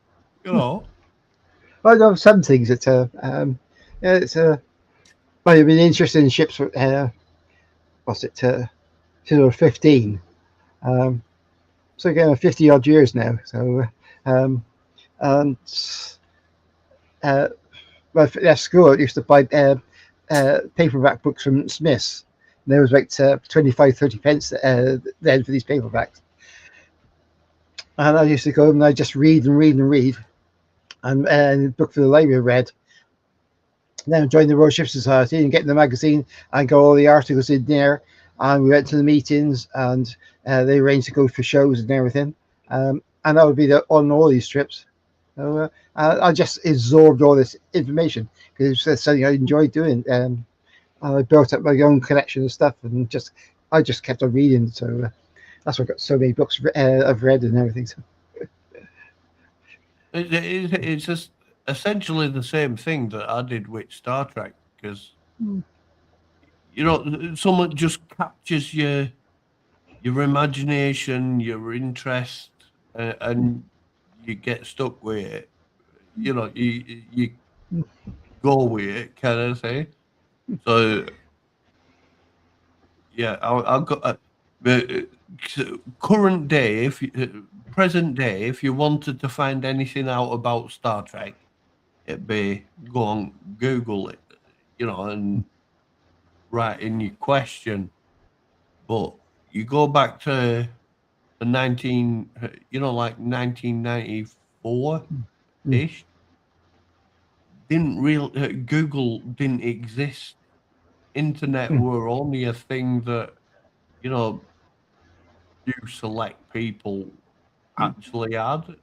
I know some things that yeah, it's well, I've been interested in ships for what's it since I was 15. So again, 50 odd years now. So and well, at school, I used to buy paperback books from Smiths. And there was about 25, 30 pence then for these paperbacks. And I used to go and I just read and read and read. And the book for the library I read. Then I joined the Royal Ship Society and get in the magazine and got all the articles in there. And we went to the meetings and they arranged to go for shows and everything. And that would be on all these trips. So I just absorbed all this information because it was something I enjoyed doing. I built up my own collection of stuff and I just kept on reading. So that's why I got so many books I've read and everything. So. It's just essentially the same thing that I did with Star Trek because someone just captures your imagination, your interest, and you get stuck with it. You go with it, can I say? So yeah, I've got current day. If present day, if you wanted to find anything out about Star Trek, it'd be go on Google it, and write in your question. But you go back to the like 1994 ish. Didn't real Google didn't exist. Internet were only a thing that you know few select people actually had.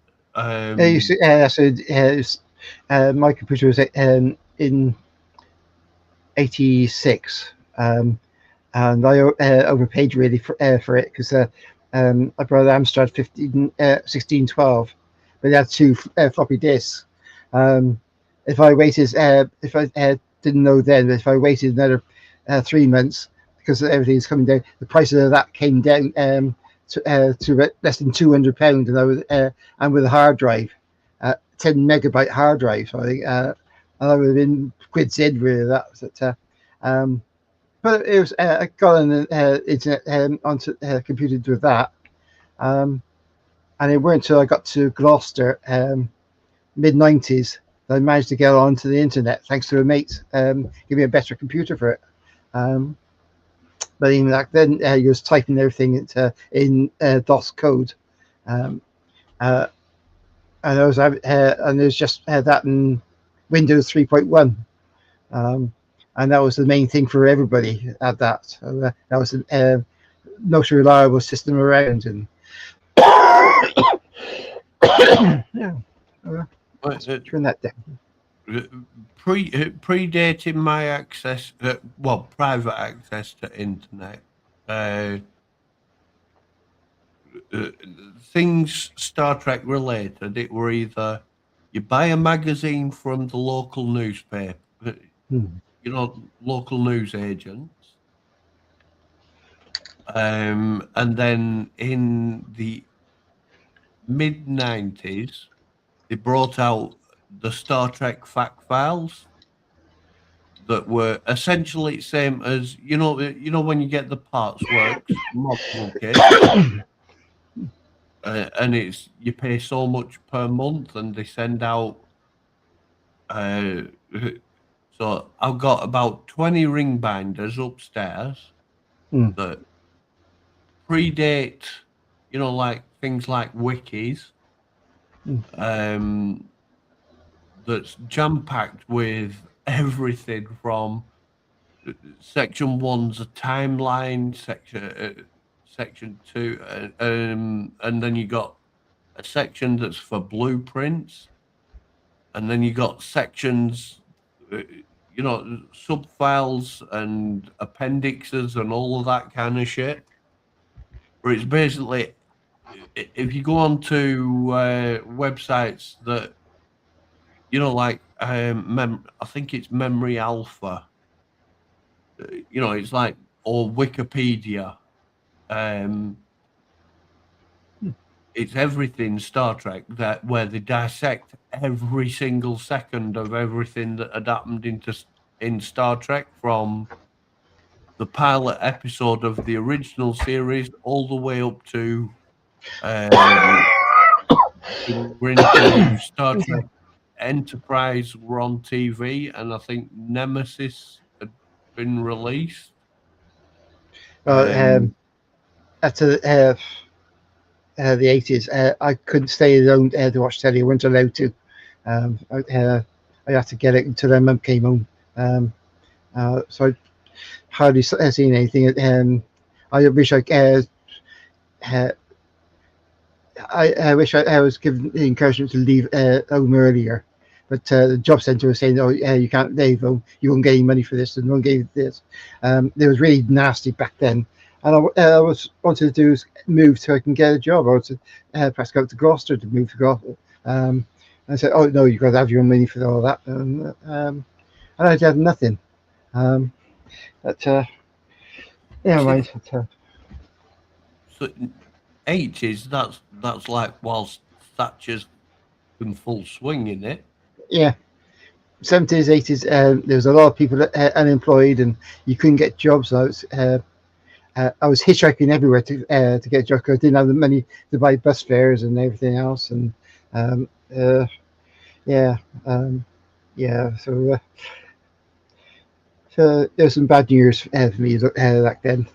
You see, my computer was in '86. And I overpaid really for it because I bought Amstrad 1612, but it had 2 floppy disks. If I waited, if I didn't know then, but if I waited another 3 months because everything's coming down, the price of that came down to less than £200, and I was and with a hard drive, 10 megabyte hard drive. So I think, and I would have been quids in really that. But it was I got on the internet onto computer with that, and it weren't until I got to Gloucester mid-90s that I managed to get onto the internet thanks to a mate give me a better computer for it. But even back then, he was typing everything in DOS code, and I was and it was just that in Windows 3.1. And that was the main thing for everybody at that. So, that was the most reliable system around. And yeah, turn that down. Predating my access, private access to internet, things Star Trek related. It were either you buy a magazine from the local newspaper, local news agents, and then in the mid-90s, they brought out the Star Trek fact files that were essentially same as when you get the Parts Works model kit, and it's you pay so much per month, and they send out. So I've got about 20 ring binders upstairs that predate, like things like wikis, um, that's jam packed with everything from section one's a timeline, section two, and then you got a section that's for blueprints, and then you got sections, uh, sub files and appendixes and all of that kind of shit. Where it's basically, if you go on to websites that, like I think it's Memory Alpha, it's like, or Wikipedia. Um, it's everything Star Trek, that where they dissect every single second of everything that had happened in Star Trek, from the pilot episode of the original series all the way up to um, we're into Star Trek Enterprise were on TV, and I think Nemesis had been released. Well, Um, after the 80s, I couldn't stay alone to watch telly. I wasn't allowed to. I had to get it until my mum came home. So I hardly seen anything. I wish uh, I wish I was given the encouragement to leave home earlier. But the job centre was saying, "Oh, you can't leave home. You won't get any money for this, and no one gave this." It was really nasty back then, and I was wanted to do is move so I can get a job. I wanted to perhaps go to Gloucester to move to Gloucester. I said, "Oh no, you've got to have your own money for all that," and I had nothing. Um, but yeah, see, mind. But, so 80s, that's like whilst Thatcher's in full swing in it. yeah. 70s, 80s, there was a lot of people unemployed, and you couldn't get jobs. I was hitchhiking everywhere to get jobs because I didn't have the money to buy bus fares and everything else. And um, uh, yeah, um, yeah. So there was some bad years for me back then.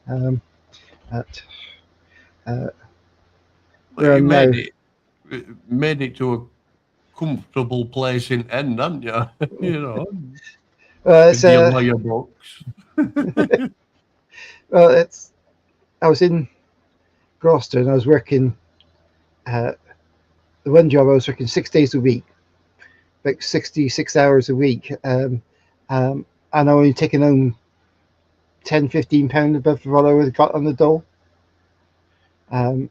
Um, but, uh, But where you I'm now. made it to a comfortable place in end, haven't you? Well, With your lawyer books. well, it's. I was in Gloucester and I was working. Uh, the one job I was working 6 days a week, like 66 hours a week, and I only taking home 10, £15 above what I would have got on the dole. Um,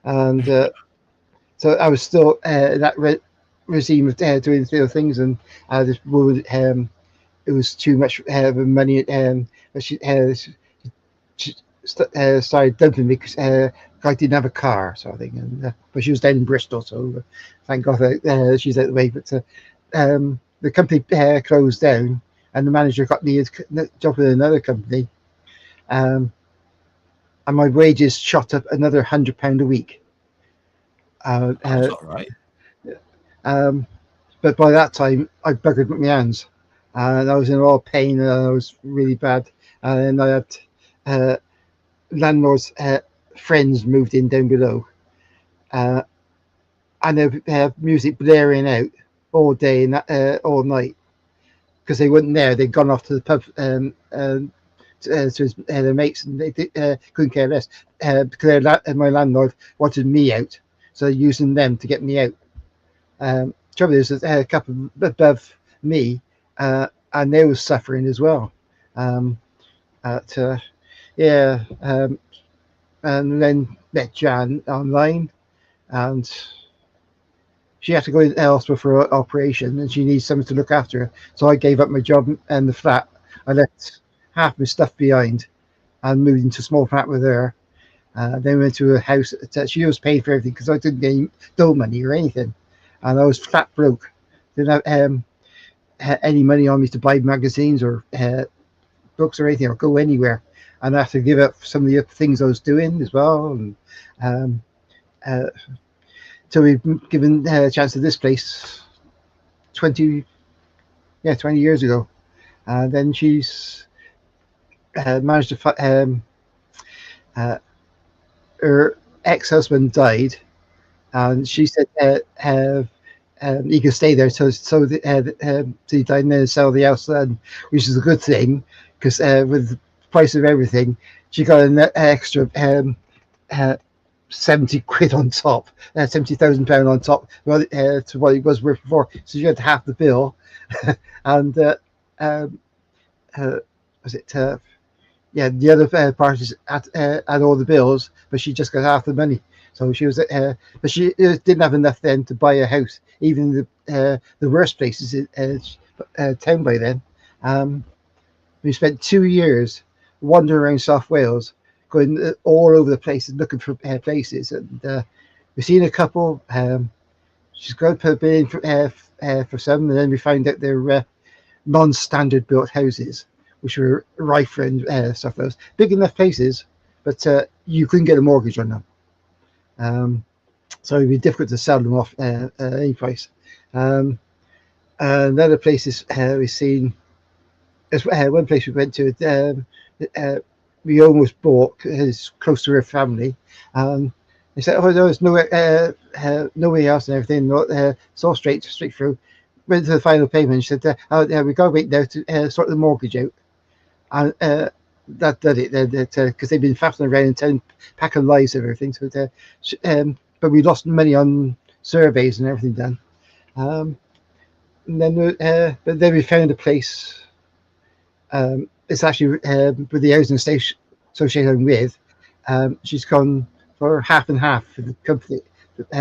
and so I was still in that regime of doing the other things, and this woman, it was too much money. She started dumping me because I didn't have a car, sort of thing. And but she was down in Bristol, so thank God she's out of the way. But the company closed down, and the manager got me a job with another company, um, and my wages shot up another £100 a week. Uh, That's uh, all right. um, but by that time, I buggered my hands, and I was in a lot of pain, and I was really bad. And I had uh, landlord's friends moved in down below, uh, and they have music blaring out all day and all night because they weren't there. They'd gone off to the pub to their mates, and they couldn't care less because my landlord wanted me out, so they're using them to get me out. Trouble is, a couple above me, and they were suffering as well. At yeah, and then met Jan online, and she had to go elsewhere for an operation, and she needs someone to look after her. So I gave up my job and the flat. I left half my stuff behind and moved into a small flat with her. Then went to a house that she was paying for everything because I didn't get any dough money or anything, and I was flat broke. Didn't have any money on me to buy magazines or books or anything or go anywhere, and I had to give up some of the things I was doing as well. And um, uh, so we've given a chance to this place 20 years ago. And then she's managed to her ex-husband died, and she said he could stay there so he died and then sell the house then, which is a good thing because with the price of everything, she got an extra uh, 70 quid on top, £70,000 on top, well, to what it was worth before. So she had half the bill, and um, was it? Yeah, the other parties had all the bills, but she just got half the money. So she was, but she didn't have enough then to buy a house, even the worst places in town by then. Um, we spent 2 years wandering around South Wales, going all over the places looking for places, and we've seen a couple. She's going to put a bid in for some, and then we found out they're non-standard built houses, which were rife and stuff. Those big enough places, but you couldn't get a mortgage on them. So it'd be difficult to sell them off at any price. And other places we've seen. There's one place we went to. We almost bought it's close to her family. They said, "Oh, there's no way else and everything. It's all straight through." Went to the final payment. She said, "Oh, yeah, we got to wait now to sort the mortgage out." And that did it then, because they've been faffing around and packing lies and everything. So, but we lost money on surveys and everything done. And then, but then we found a place. It's actually with the housing association I'm with. She's gone for half and half for the company.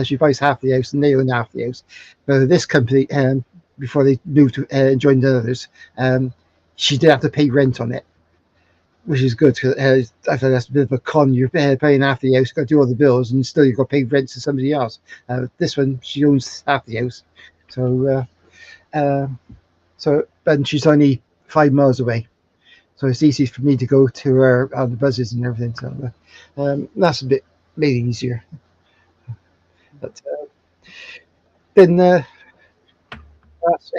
She buys half the house and they own half the house. But this company, before they moved to join the others, she did have to pay rent on it, which is good. Cause, I thought that's a bit of a con. You're paying half the house, got to do all the bills, and still you've got to pay rent to somebody else. This one, she owns half the house, so and she's only 5 miles away, so it's easy for me to go to her on the buses and everything. So that's a bit maybe easier. But then last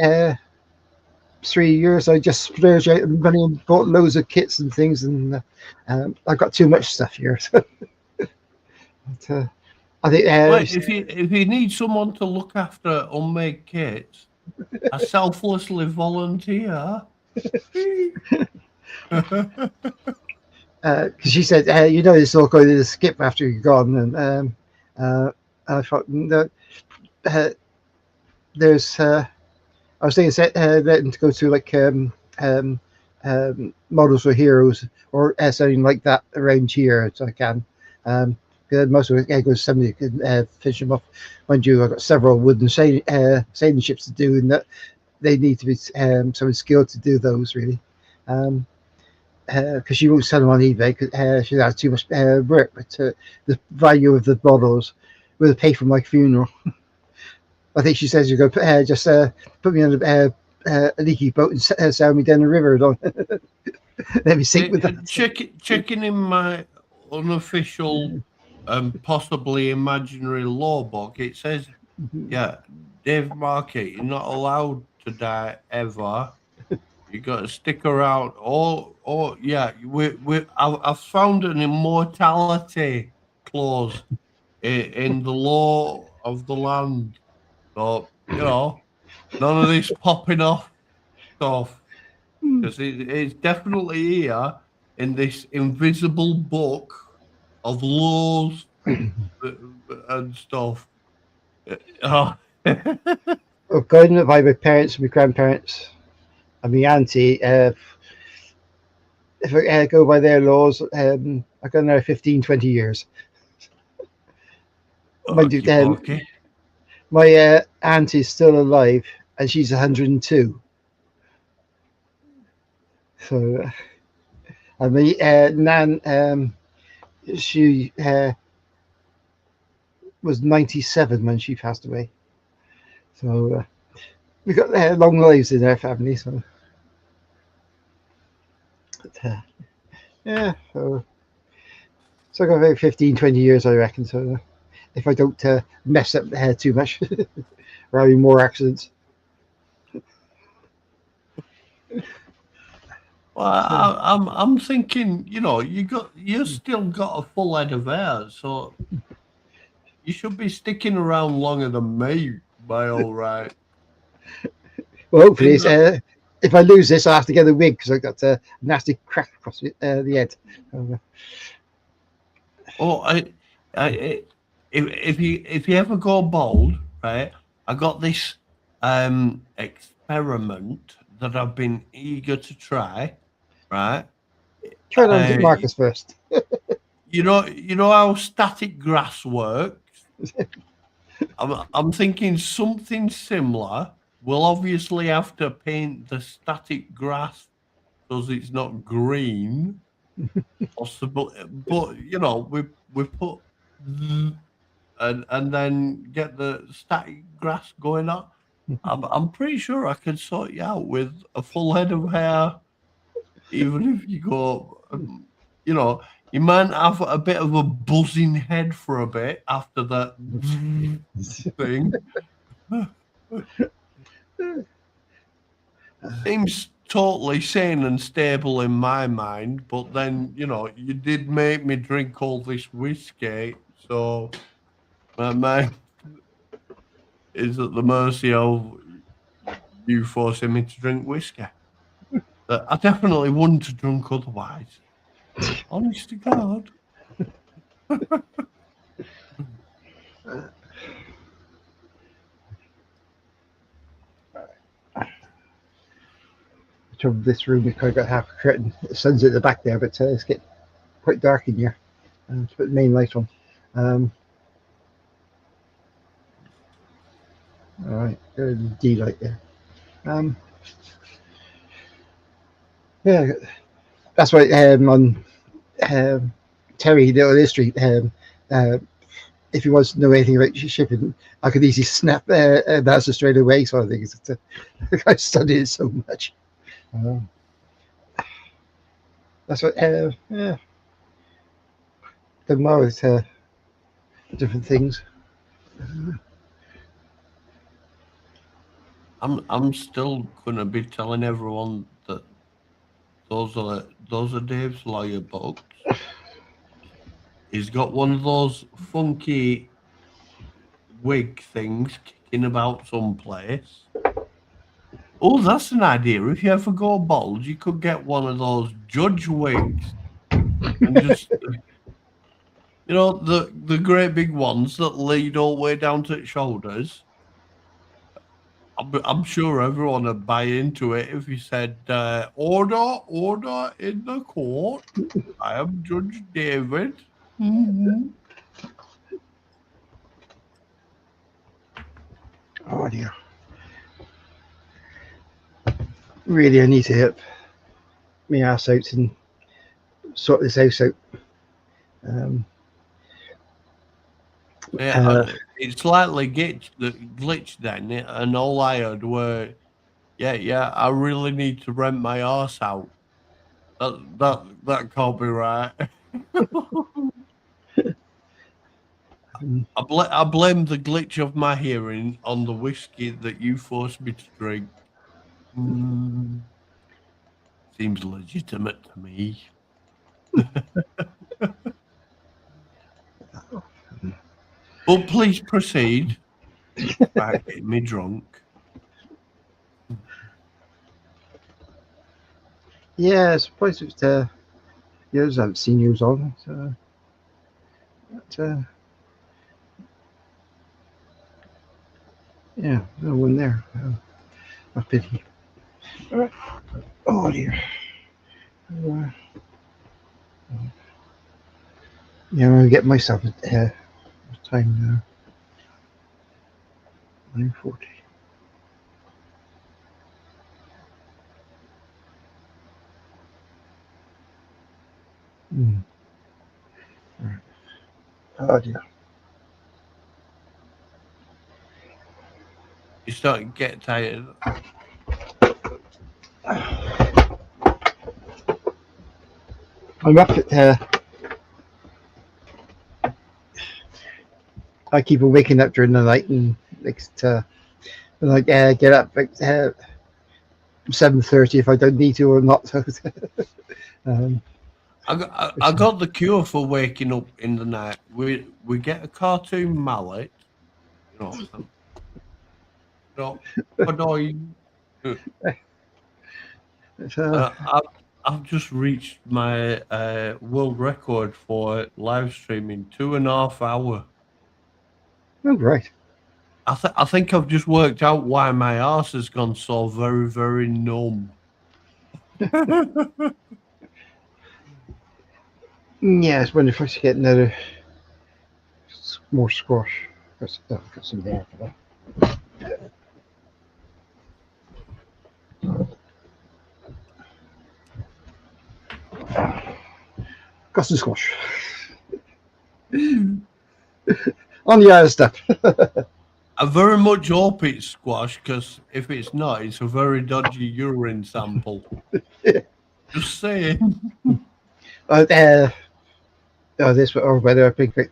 3 years, I just splurged out money and bought loads of kits and things, and I've got too much stuff here. So, but, I think Well, if you need someone to look after unmade kits, I selflessly volunteer. she said, it's all going to skip after you're gone, and I thought there's. I was thinking letting to go to like models for heroes or something like that around here, so I can. Most of it goes somebody can finish them off. Mind you, I've got several wooden sailing ships to do, and that they need to be someone skilled to do those really. Because she won't sell them on eBay because she has too much work. But the value of the models will pay for my funeral. I think she says you go just put me on a leaky boat and sail me down the river. Let me sink with that. Checking in my unofficial and possibly imaginary law book, it says, yeah, Dave Markey, you're not allowed to die ever. You got to stick around. Yeah, I've found an immortality clause in the law of the land. So, none of this popping off stuff. Because it's definitely here in this invisible book of laws and stuff. Oh. Well, going by my parents, my grandparents, and my auntie, if I go by their laws, I've got another 15, 20 years. Okay. My auntie's still alive, and she's 102. So, and my nan, she was 97 when she passed away. So we got long lives in our family. So, but, yeah. So I got about 15, 20 years, I reckon. So if I don't mess up the hair too much, or having more accidents. Well, So, I'm thinking, you still got a full head of hair, so you should be sticking around longer than me, by all right. well, hopefully, In the, if I lose this, I have to get a wig because I got a nasty crack across the head. oh, I if you ever go bald, right? I got this experiment that I've been eager to try, right? Try it on Uh, Marcus first. you know how static grass works. I'm thinking something similar. We'll obviously have to paint the static grass because it's not green, possible. But we put and then get the static grass going on. I'm pretty sure I can sort you out with a full head of hair, even if you go. You know, you might have a bit of a buzzing head for a bit after that thing. Seems totally sane and stable in my mind, but then you did make me drink all this whiskey, so my mind is at the mercy of you forcing me to drink whiskey. I definitely wouldn't have drunk otherwise. Honest to God. Trouble with this room, we kind of got half a curtain. The sun's at the back there, but it's getting quite dark in here. Let's put the main light on. All right, there's the D light there. Yeah, that's why on Terry, the other history, if he wants to know anything about shipping, I could easily snap that answer straight away. So I think I studied it so much. That's what, yeah, done well with different things. I'm still gonna be telling everyone that those are Dave's lawyer books. He's got one of those funky wig things kicking about someplace. Oh, that's an idea. If you ever go bald, you could get one of those judge wigs and just the great big ones that lead all the way down to its shoulders. I'm sure everyone would buy into it if you said, "Order, order in the court. I am Judge David." Mhm. Oh dear. Really, I need to help my ass out and sort this house out. Um, Yeah, uh, it's slightly glitched then, and all I heard were, "Yeah, yeah, I really need to rent my arse out." That can't be right. I blame the glitch of my hearing on the whiskey that you forced me to drink. Mm, seems legitimate to me. But please proceed. Right, getting me drunk. yeah, I suppose it's years I haven't seen you on. So, but, yeah, no one there. A pity. All right. Oh dear. Uh, yeah, I'm gonna get myself time now. 9:40. Mm. All right. Oh dear. You start to get tired. I'm up at. I keep on waking up during the night and like get up like 7:30 if I don't need to or not. um, I got the cure for waking up in the night. We get a cartoon mallet, and annoying. so, I've just reached my world record for live streaming 2.5 hours. oh, right. I think I've just worked out why my arse has gone so very, very numb. Yeah, I was wondering if I should get another more squash. Got some there for that. Got some squash. On the other stuff. I very much hope it's squash, because if it's not, it's a very dodgy urine sample. Just saying. uh, uh, this or whether I pick like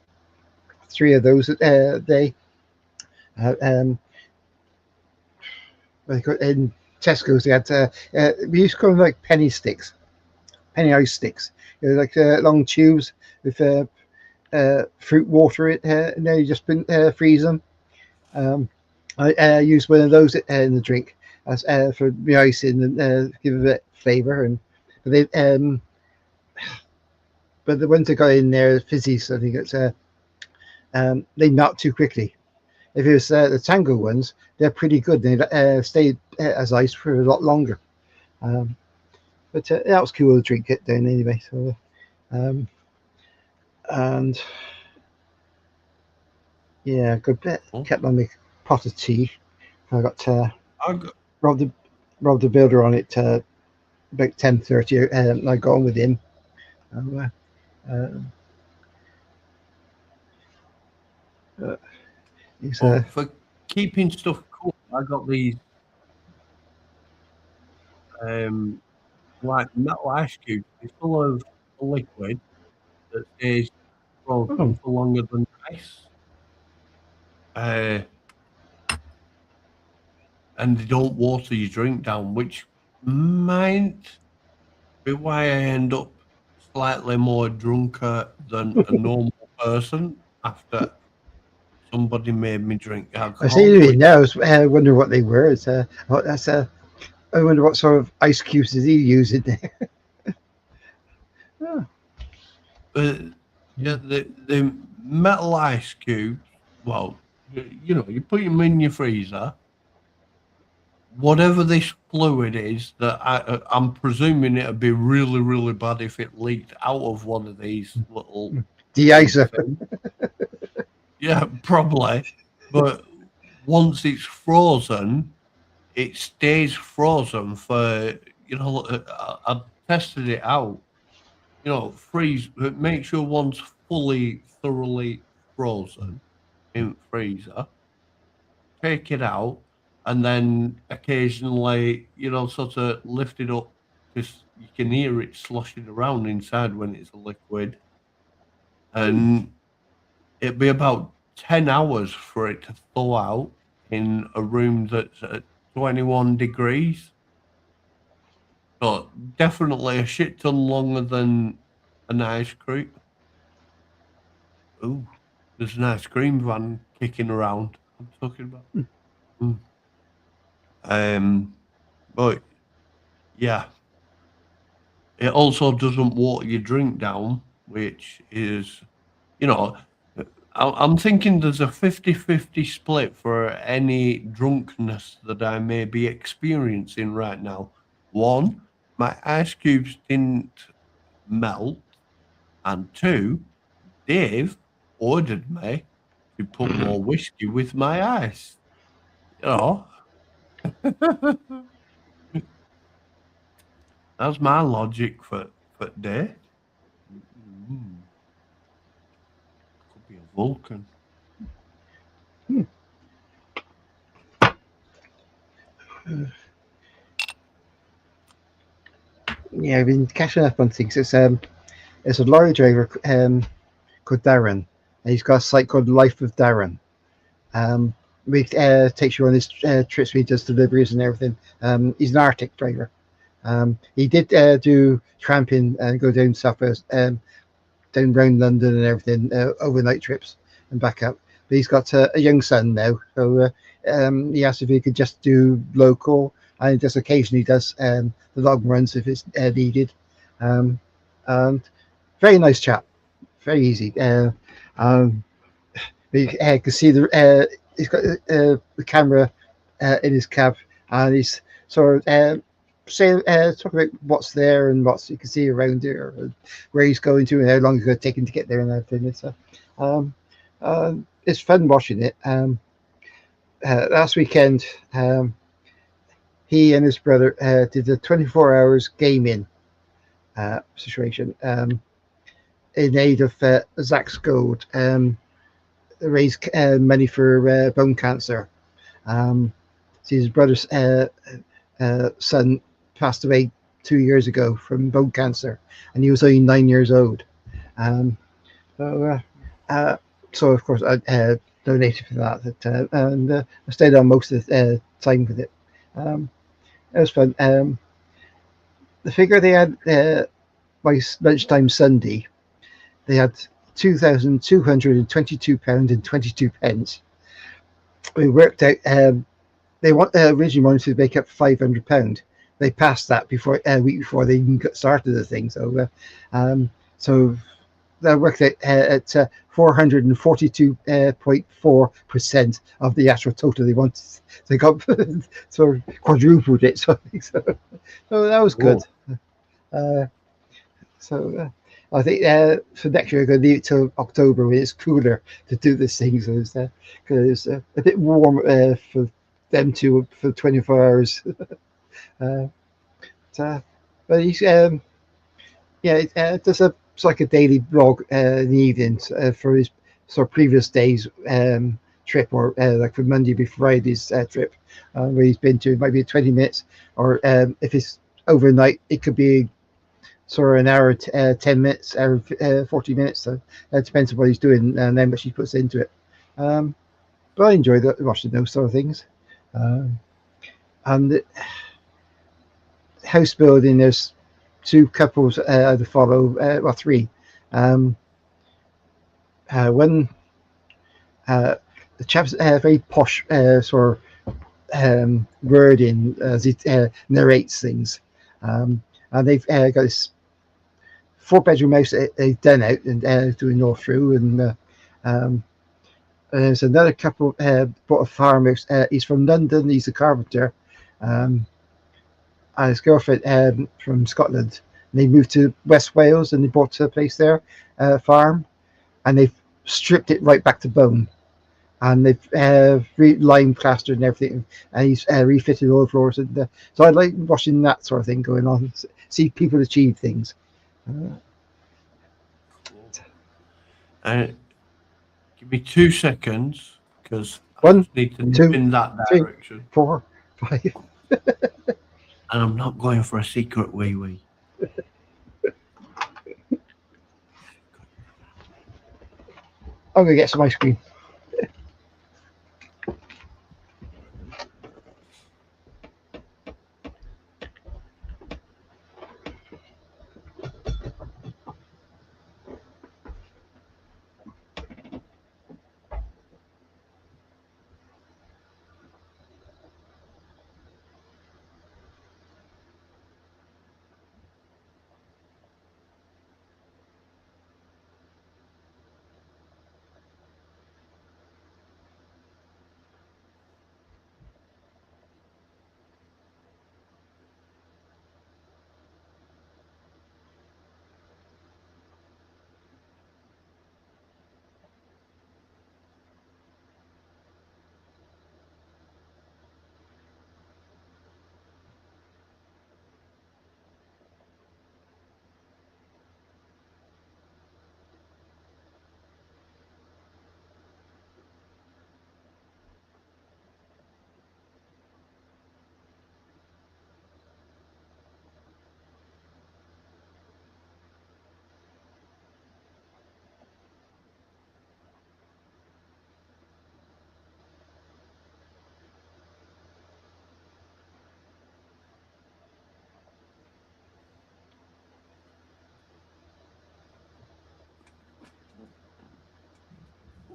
3 of those a day. Um, in Tesco's, they had we used to call them like penny sticks, penny ice sticks. Like long tubes with fruit water in, and then you just freeze them. I use one of those in the drink as for the icing and give it a bit of flavour. And they, but the ones that got in there, fizzies, I think they melt too quickly. If it was the Tango ones, they're pretty good. They stay as ice for a lot longer. But that was cool to drink it down anyway. So, and yeah, good bit. Kept on my pot of tea. I got Rob the Builder on it about 10:30. I got on with him. He's For keeping stuff cool, I got these like metal ice cubes. It's full of liquid that stays frozen for longer than ice. And they don't water your drink down, which might be why I end up slightly more drunker than a normal person after somebody made me drink I see alcohol. you now. I was wondering what they were. It's that's I wonder what sort of ice cubes is he using there. Yeah, the metal ice cubes. Well, you put them in your freezer. Whatever this fluid is, that I'm presuming it'd be really, really bad if it leaked out of one of these little De-icer. Yeah, probably. But once it's frozen, it stays frozen for I tested it out. Freeze. Make sure one's fully, thoroughly frozen in freezer. Take it out, and then occasionally, sort of lift it up, because you can hear it sloshing around inside when it's a liquid, and it'd be about 10 hours for it to thaw out in a room that's at 21 degrees. So definitely a shit ton longer than an ice cream. Ooh, there's an ice cream van kicking around. I'm talking about. But yeah, it also doesn't water your drink down, which is, you know, I'm thinking there's a 50-50 split for any drunkenness that I may be experiencing right now. One, my ice cubes didn't melt, and two, Dave ordered me to put more whiskey with my ice. You know, that's my logic for day. Could be a Vulcan. Yeah, I've been catching up on things. It's a lorry driver called Darren, and he's got a site called Life of Darren. we takes you on his trips. He does deliveries and everything. He's an Arctic driver. He did do tramping and go down southwest, down around London and everything, overnight trips and back up. But he's got a young son now, so he asked if he could just do local, and just occasionally does the long runs if it's needed. Um, and very nice chap, very easy. Um, you can see he's got the camera in his cab, and he's sort of talk about what's there and what you can see around there, and where he's going to, and how long it's going to take him to get there and everything. Um, it's fun watching it. Last weekend, he and his brother did a 24 hours gaming situation in aid of Zach's Gold, raise money for bone cancer. See, his brother's son passed away 2 years ago from bone cancer, and he was only 9 years old. Um, so, so of course, I donated for that, and I stayed on most of the time with it. Um, it was fun. The figure they had by lunchtime Sunday, they had £2,222 and 22 pence. We worked out. They originally wanted to make up £500. They passed that before a week before they even got started the thing. So that worked out at 442.4% of the actual total they wanted. They got sort of quadrupled it. So that was good. Uh, so I think for next year, I'm going to leave it till October when it's cooler to do this thing. So it's a bit warm for them to for 24 hours. uh, so, but he's yeah, there's it's like a daily blog in the evenings for his sort of previous days trip, or like for Monday to Friday's trip, where he's been to. It might be 20 minutes, or if it's overnight, it could be sort of an hour, 10 minutes, hour, 40 minutes. So it depends on what he's doing and then much he puts into it. But I enjoy watching those sort of things. And the house building, there's two couples to follow, well, three. One, the chap's very posh sort of wording as he narrates things. And they've got this four-bedroom house they've done out and doing all through. And there's another couple bought a farmhouse. He's from London. He's a carpenter. And his girlfriend from Scotland. And they moved to West Wales and they bought a place there, farm, and they've stripped it right back to bone. And they've lime plastered and everything, and he's refitted all the floors. And so I like watching that sort of thing going on. See people achieve things. Give me 2 seconds because I One, just need to nip two, in that three, direction, 4, 5. and I'm not going for a secret wee wee. I'm gonna get some ice cream.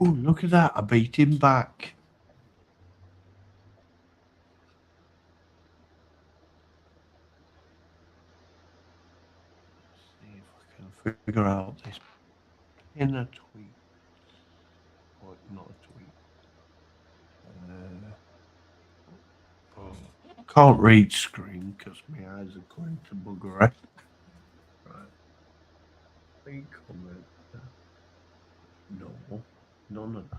Oh, look at that. I beat him back. See if I can figure out this pin a tweet. Or not a tweet. Oh, can't read screen because my eyes are going to bugger it. Right. Big comment. No, none of that.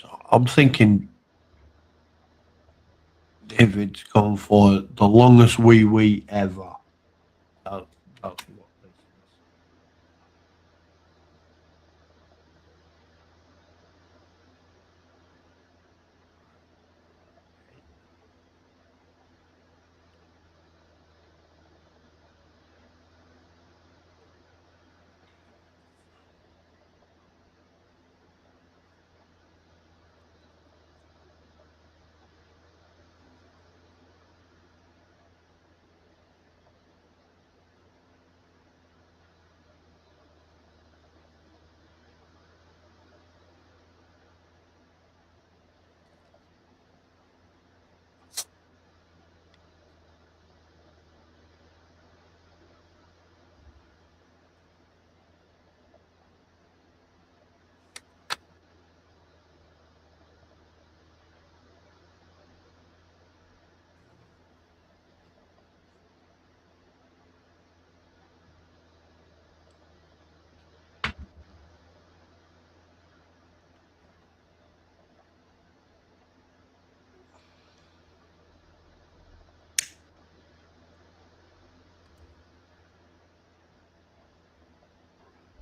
So I'm thinking David's gone for the longest wee wee ever. That, that's what this is.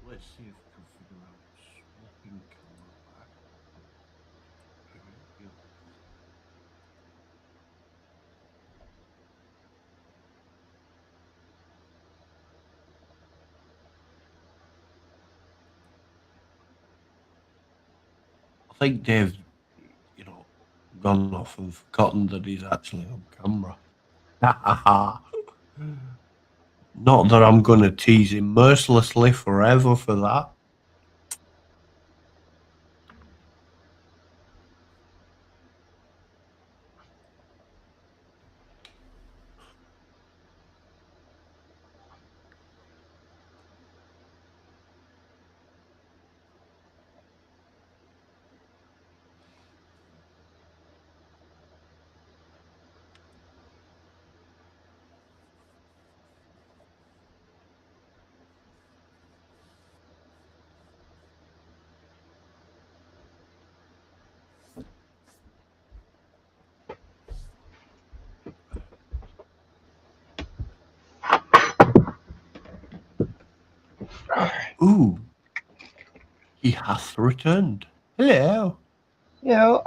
Let's see if we can figure out swapping color back. Here. I think Dave's, gone off and forgotten that he's actually on camera. Not that I'm going to tease him mercilessly forever for that. Ooh, he hath returned. Hello. Yeah.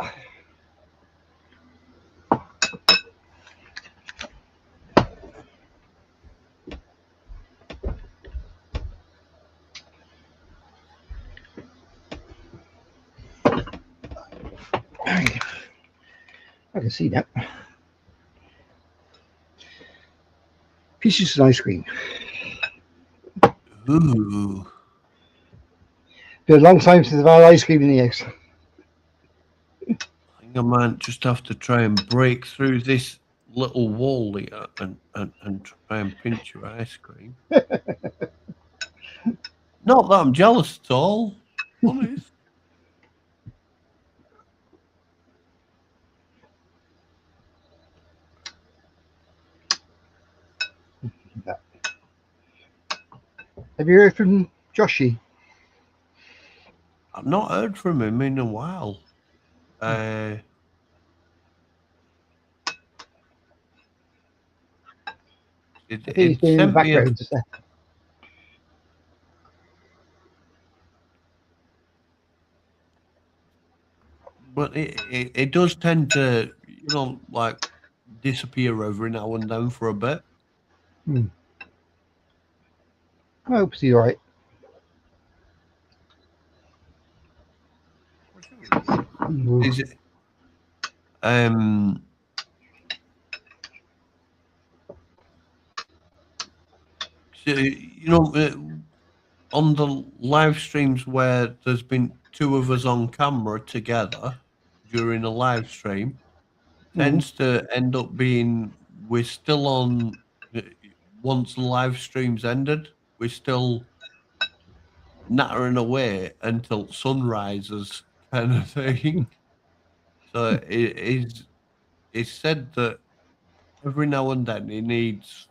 I can see that. Pieces of ice cream. Ooh. Been a long time since I've had ice cream in the house. I think I might just have to try and break through this little wall here and try and pinch your ice cream. Not that I'm jealous at all, honest. Have you heard from Joshy? I've not heard from him in a while. I think he's It been in the sent me a, background just there. but it does tend to, like disappear every now and then for a bit. I hope he's all right. I'm sure he will. Is it? So, on the live streams where there's been two of us on camera together during a live stream, tends to end up being we're still on. Once the live stream's ended, we're still nattering away until sunrises, kind of thing. So it's said that every now and then he needs,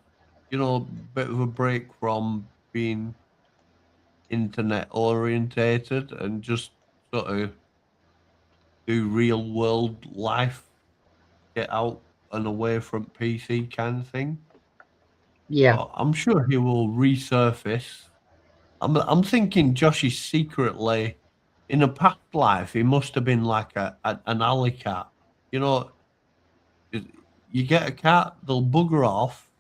a bit of a break from being internet orientated and just sort of do real world life, get out and away from PC kind of thing. Yeah, But I'm sure he will resurface. I'm thinking Josh is secretly in a past life. He must have been like an alley cat. You know, you get a cat, they'll bugger off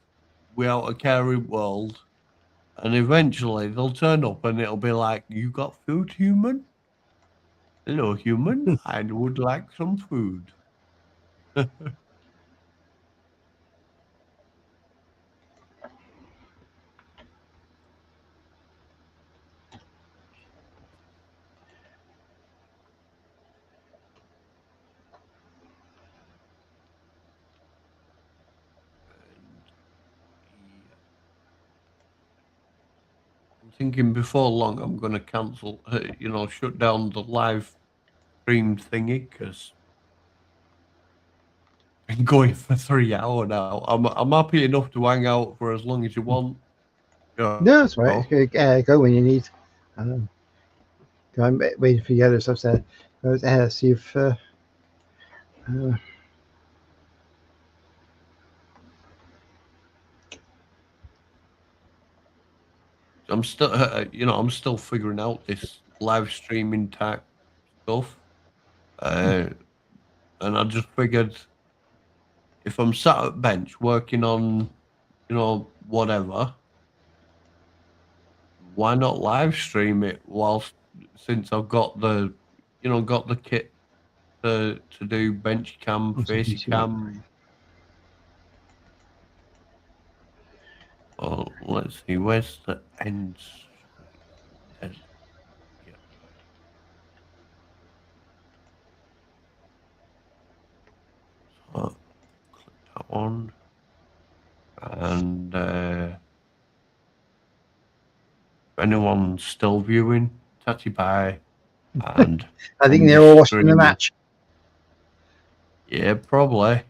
without a caring world, and eventually they'll turn up and it'll be like, "You got food, human? Hello, human. I would like some food." And yeah, I'm thinking before long I'm going to cancel, shut down the live stream thingy because I've been going for 3 hours now. I'm happy enough to hang out for as long as you want. no, that's right. Go when you need. I'm waiting for the other stuff to see if. I'm still, I'm still figuring out this live streaming type stuff. And I just figured if I'm sat at bench working on, whatever, why not live stream it since I've got got the kit to do bench cam, facey cam. Oh, let's see, where's the end screen? There's, yeah. So click that one. And if anyone's still viewing, tatty bye. And I think end they're the all watching the stream. match. Yeah, probably.